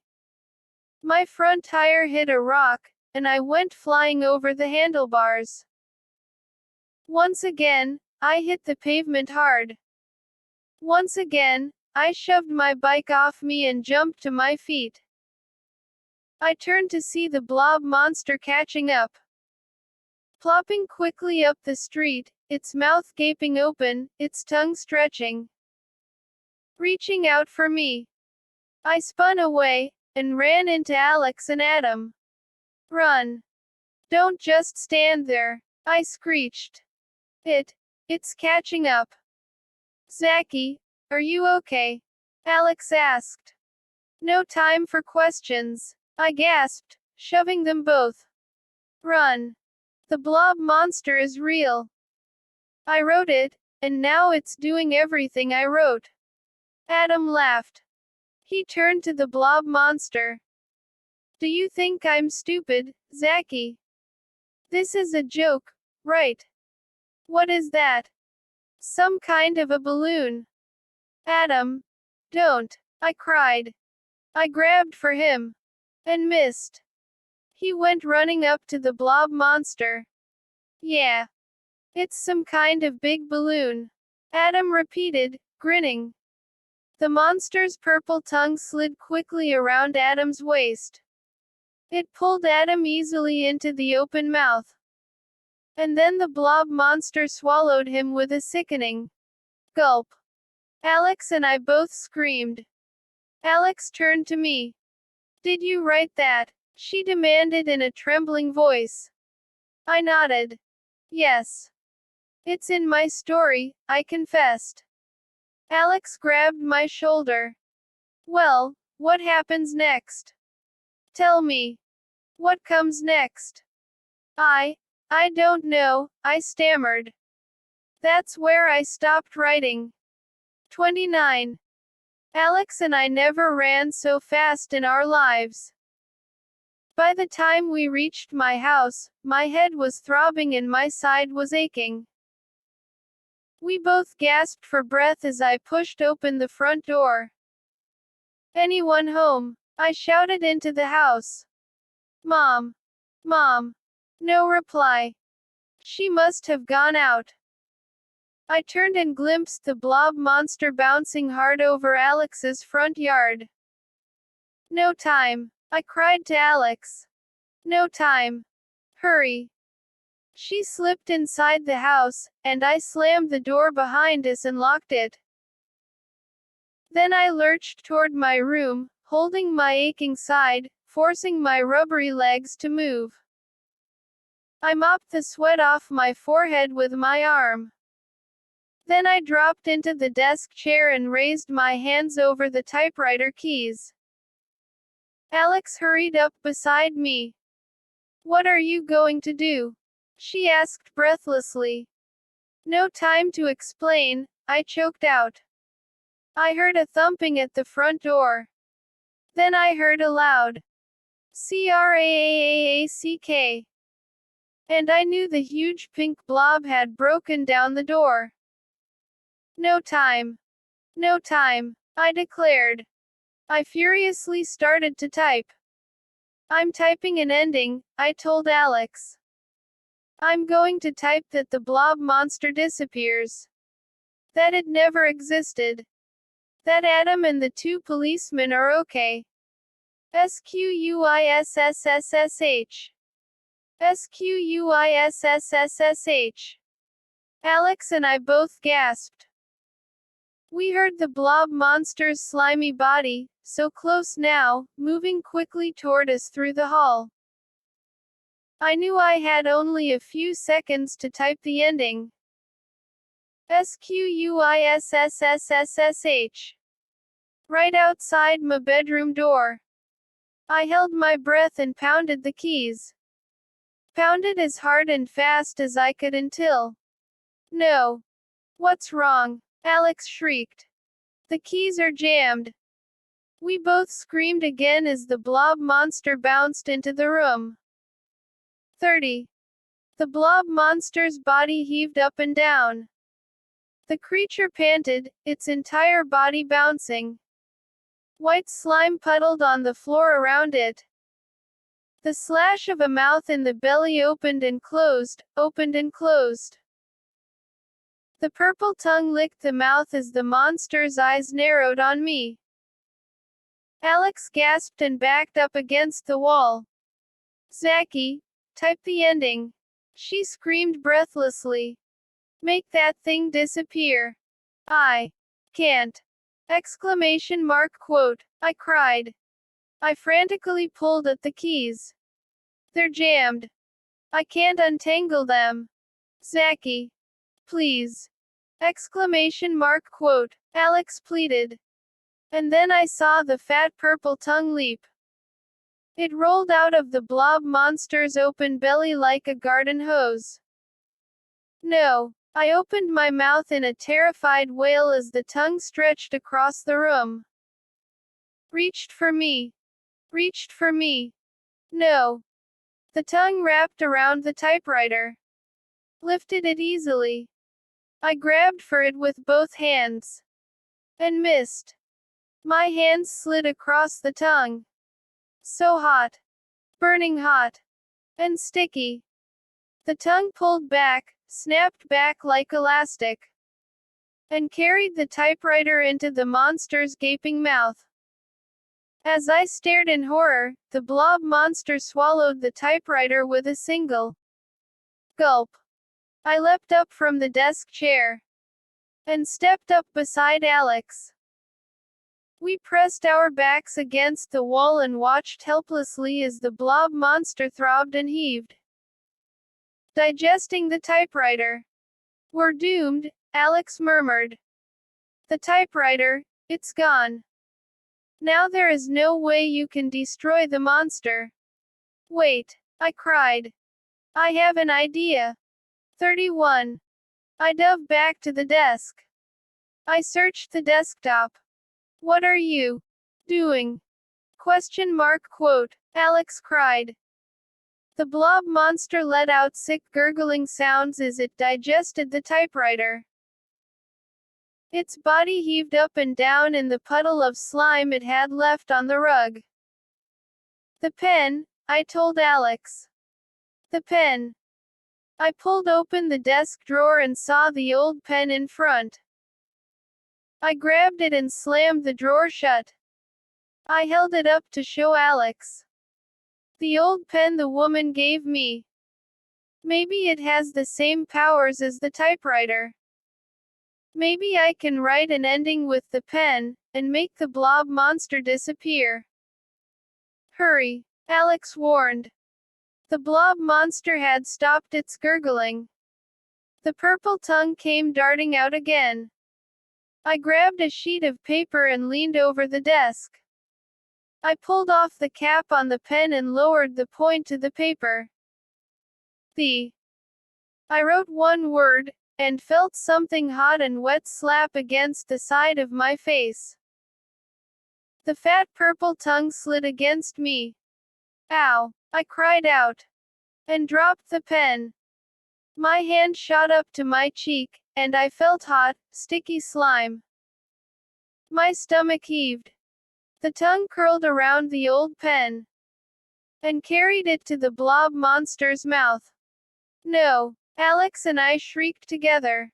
My front tire hit a rock, and I went flying over the handlebars. Once again, I hit the pavement hard. Once again, I shoved my bike off me and jumped to my feet. I turned to see the blob monster catching up. Plopping quickly up the street, its mouth gaping open, its tongue stretching. Reaching out for me. I spun away, and ran into Alex and Adam. Run. Don't just stand there, I screeched. It's catching up. Zachy, are you okay? Alex asked. No time for questions, I gasped, shoving them both. Run. The blob monster is real. I wrote it, and now it's doing everything I wrote. Adam laughed. He turned to the blob monster. Do you think I'm stupid, Zachy? This is a joke, right? What is that? Some kind of a balloon. Adam. Don't, I cried. I grabbed for him. And missed. He went running up to the blob monster. Yeah. It's some kind of big balloon. Adam repeated, grinning. The monster's purple tongue slid quickly around Adam's waist. It pulled Adam easily into the open mouth. And then the blob monster swallowed him with a sickening gulp. Alex and I both screamed. Alex turned to me. Did you write that? She demanded in a trembling voice. I nodded. Yes. It's in my story, I confessed. Alex grabbed my shoulder. Well, what happens next? Tell me. What comes next? I don't know, I stammered. That's where I stopped writing. 29. Alex and I never ran so fast in our lives. By the time we reached my house, my head was throbbing and my side was aching. We both gasped for breath as I pushed open the front door. Anyone home? I shouted into the house. Mom. Mom. No reply. She must have gone out. I turned and glimpsed the blob monster bouncing hard over Alex's front yard. No time. I cried to Alex. No time. Hurry. She slipped inside the house, and I slammed the door behind us and locked it. Then I lurched toward my room, holding my aching side, forcing my rubbery legs to move. I mopped the sweat off my forehead with my arm. Then I dropped into the desk chair and raised my hands over the typewriter keys. Alex hurried up beside me. What are you going to do? She asked breathlessly. No time to explain, I choked out. I heard a thumping at the front door. Then I heard a loud crack, and I knew the huge pink blob had broken down the door. No time. No time, I declared. I furiously started to type. I'm typing an ending, I told Alex. I'm going to type that the blob monster disappears. That it never existed. That Adam and the two policemen are okay. Squissssh. Squissssh. Alex and I both gasped. We heard the blob monster's slimy body, so close now, moving quickly toward us through the hall. I knew I had only a few seconds to type the ending. Squissssh. Right outside my bedroom door. I held my breath and pounded the keys. Pounded as hard and fast as I could until. No. What's wrong? Alex shrieked. The keys are jammed. We both screamed again as the blob monster bounced into the room. 30. The blob monster's body heaved up and down. The creature panted, its entire body bouncing. White slime puddled on the floor around it. The slash of a mouth in the belly opened and closed, opened and closed. The purple tongue licked the mouth as the monster's eyes narrowed on me. Alex gasped and backed up against the wall. Zachy, type the ending. She screamed breathlessly. Make that thing disappear. I can't. Exclamation mark quote. I cried. I frantically pulled at the keys. They're jammed. I can't untangle them. Zachy. Please. Exclamation mark quote. Alex pleaded. And then I saw the fat purple tongue leap. It rolled out of the blob monster's open belly like a garden hose. No. I opened my mouth in a terrified wail as the tongue stretched across the room. Reached for me. Reached for me. No. The tongue wrapped around the typewriter. Lifted it easily. I grabbed for it with both hands. And missed. My hands slid across the tongue. So hot. Burning hot. And sticky. The tongue pulled back, snapped back like elastic, and carried the typewriter into the monster's gaping mouth. As I stared in horror, the blob monster swallowed the typewriter with a single gulp. I leapt up from the desk chair and stepped up beside Alex. We pressed our backs against the wall and watched helplessly as the blob monster throbbed and heaved. Digesting the typewriter. We're doomed, Alex murmured. The typewriter, it's gone. Now there is no way you can destroy the monster. Wait, I cried. I have an idea. 31. I dove back to the desk. I searched the desktop. What are you doing? Question mark quote, Alex cried. The blob monster let out sick gurgling sounds as it digested the typewriter. Its body heaved up and down in the puddle of slime it had left on the rug. The pen, I told Alex. The pen. I pulled open the desk drawer and saw the old pen in front. I grabbed it and slammed the drawer shut. I held it up to show Alex. The old pen the woman gave me. Maybe it has the same powers as the typewriter. Maybe I can write an ending with the pen, and make the blob monster disappear. Hurry, Alex warned. The blob monster had stopped its gurgling. The purple tongue came darting out again. I grabbed a sheet of paper and leaned over the desk. I pulled off the cap on the pen and lowered the point to the paper. I wrote one word, and felt something hot and wet slap against the side of my face. The fat purple tongue slid against me. Ow! I cried out. And dropped the pen. My hand shot up to my cheek, and I felt hot, sticky slime. My stomach heaved. The tongue curled around the old pen. And carried it to the blob monster's mouth. No! Alex and I shrieked together.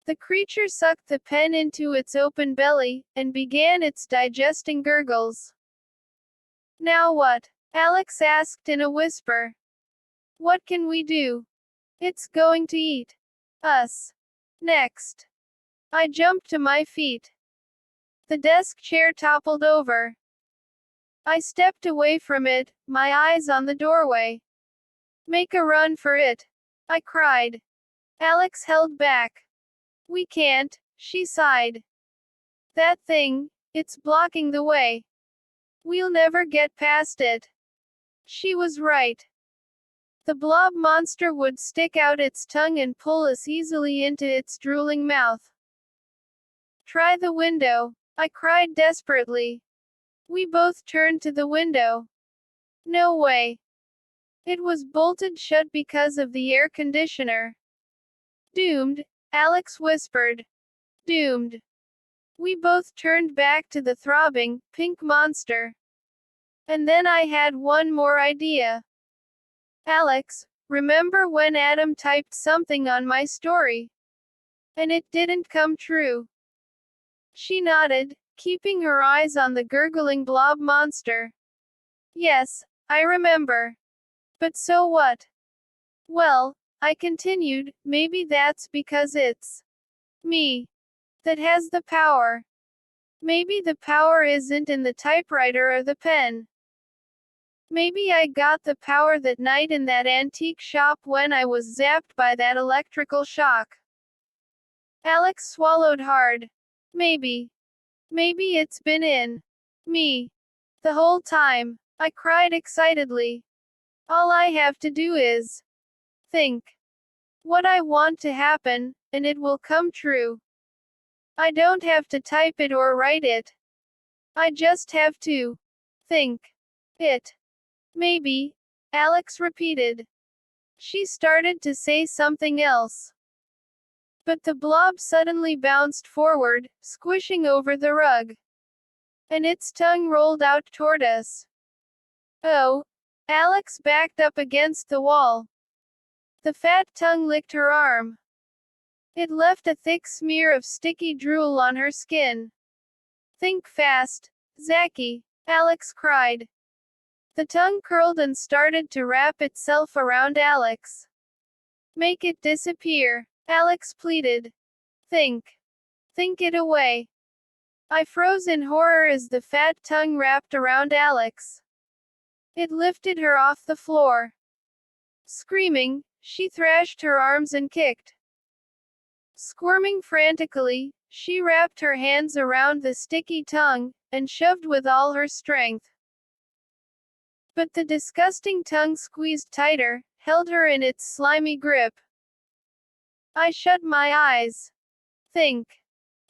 The creature sucked the pen into its open belly, and began its digesting gurgles. Now what? Alex asked in a whisper. What can we do? It's going to eat us next. I jumped to my feet. The desk chair toppled over. I stepped away from it, my eyes on the doorway. Make a run for it, I cried. Alex held back. We can't, she sighed. That thing, it's blocking the way. We'll never get past it. She was right. The blob monster would stick out its tongue and pull us easily into its drooling mouth. Try the window, I cried desperately. We both turned to the window. No way. It was bolted shut because of the air conditioner. Doomed, Alex whispered. Doomed. We both turned back to the throbbing, pink monster. And then I had one more idea. Alex, remember when Adam typed something on my story? And it didn't come true. She nodded, keeping her eyes on the gurgling blob monster. Yes, I remember. But so what? Well, I continued, maybe that's because it's me that has the power. Maybe the power isn't in the typewriter or the pen. Maybe I got the power that night in that antique shop when I was zapped by that electrical shock. Alex swallowed hard. Maybe. Maybe it's been in me the whole time, I cried excitedly. All I have to do is think what I want to happen, and it will come true. I don't have to type it or write it. I just have to think it. Maybe, Alex repeated. She started to say something else. But the blob suddenly bounced forward, squishing over the rug. And its tongue rolled out toward us. Oh! Alex backed up against the wall. The fat tongue licked her arm. It left a thick smear of sticky drool on her skin. Think fast, Zachy, Alex cried. The tongue curled and started to wrap itself around Alex. Make it disappear, Alex pleaded. Think. Think it away. I froze in horror as the fat tongue wrapped around Alex. It lifted her off the floor. Screaming, she thrashed her arms and kicked. Squirming frantically, she wrapped her hands around the sticky tongue, and shoved with all her strength. But the disgusting tongue squeezed tighter, held her in its slimy grip. I shut my eyes. Think.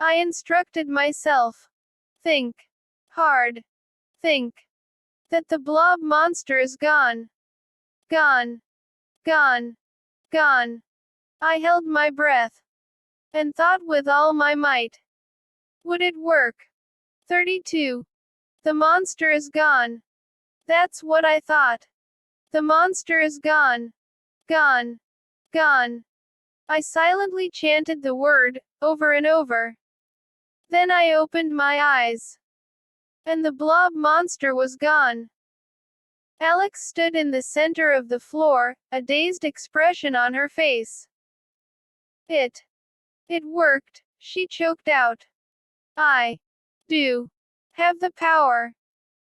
I instructed myself. Think. Hard. Think. That the blob monster is gone. Gone. Gone. Gone. I held my breath. And thought with all my might. Would it work? 32. The monster is gone. That's what I thought. The monster is gone. Gone. Gone. I silently chanted the word, over and over. Then I opened my eyes. And the blob monster was gone. Alex stood in the center of the floor, a dazed expression on her face. It worked, she choked out. I do have the power.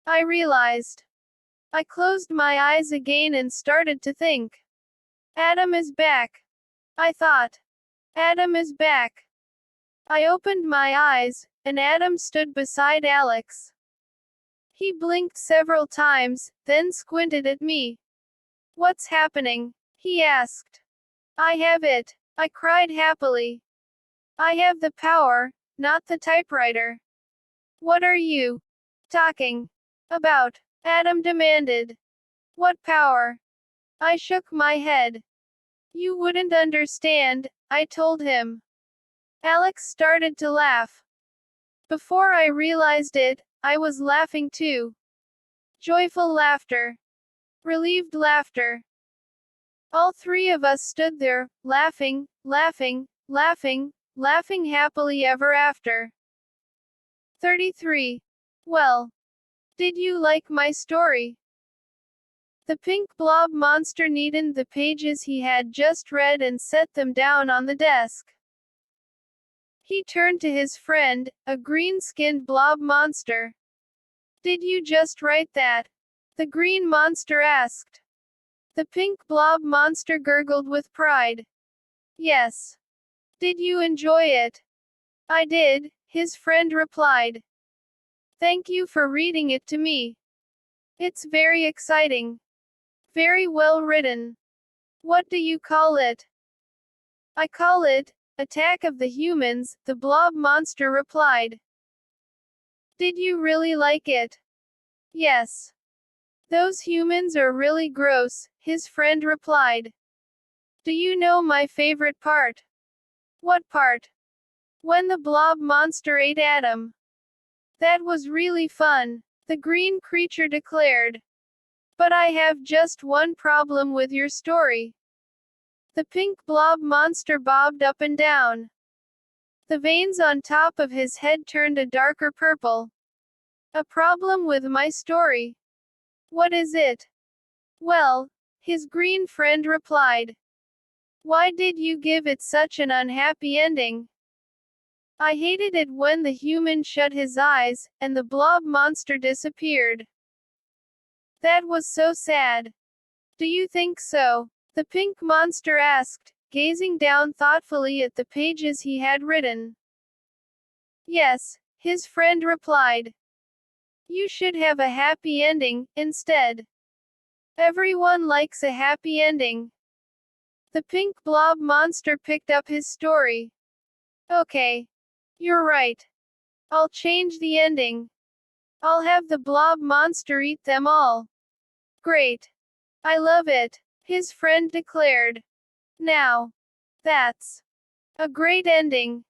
I realized. I closed my eyes again and started to think. Adam is back. I thought. Adam is back. I opened my eyes, and Adam stood beside Alex. He blinked several times, then squinted at me. What's happening? He asked. I have it, I cried happily. I have the power, not the typewriter. What are you talking about? Adam demanded. What power? I shook my head. You wouldn't understand, I told him. Alex started to laugh. Before I realized it, I was laughing too. Joyful laughter. Relieved laughter. All three of us stood there, laughing, laughing, laughing, laughing happily ever after. 33. Well, did you like my story? The pink blob monster neatened the pages he had just read and set them down on the desk. He turned to his friend, a green-skinned blob monster. Did you just write that? The green monster asked. The pink blob monster gurgled with pride. Yes. Did you enjoy it? I did, his friend replied. Thank you for reading it to me. It's very exciting. Very well written. What do you call it? I call it, Attack of the Humans, the blob monster replied. Did you really like it? Yes. Those humans are really gross, his friend replied. Do you know my favorite part? What part? When the blob monster ate Adam. That was really fun, the green creature declared. But I have just one problem with your story. The pink blob monster bobbed up and down. The veins on top of his head turned a darker purple. A problem with my story. What is it? Well, his green friend replied. Why did you give it such an unhappy ending? I hated it when the human shut his eyes, and the blob monster disappeared. That was so sad. Do you think so? The pink monster asked, gazing down thoughtfully at the pages he had written. Yes, his friend replied. You should have a happy ending, instead. Everyone likes a happy ending. The pink blob monster picked up his story. Okay. You're right. I'll change the ending. I'll have the blob monster eat them all. Great. I love it, his friend declared. Now, that's a great ending.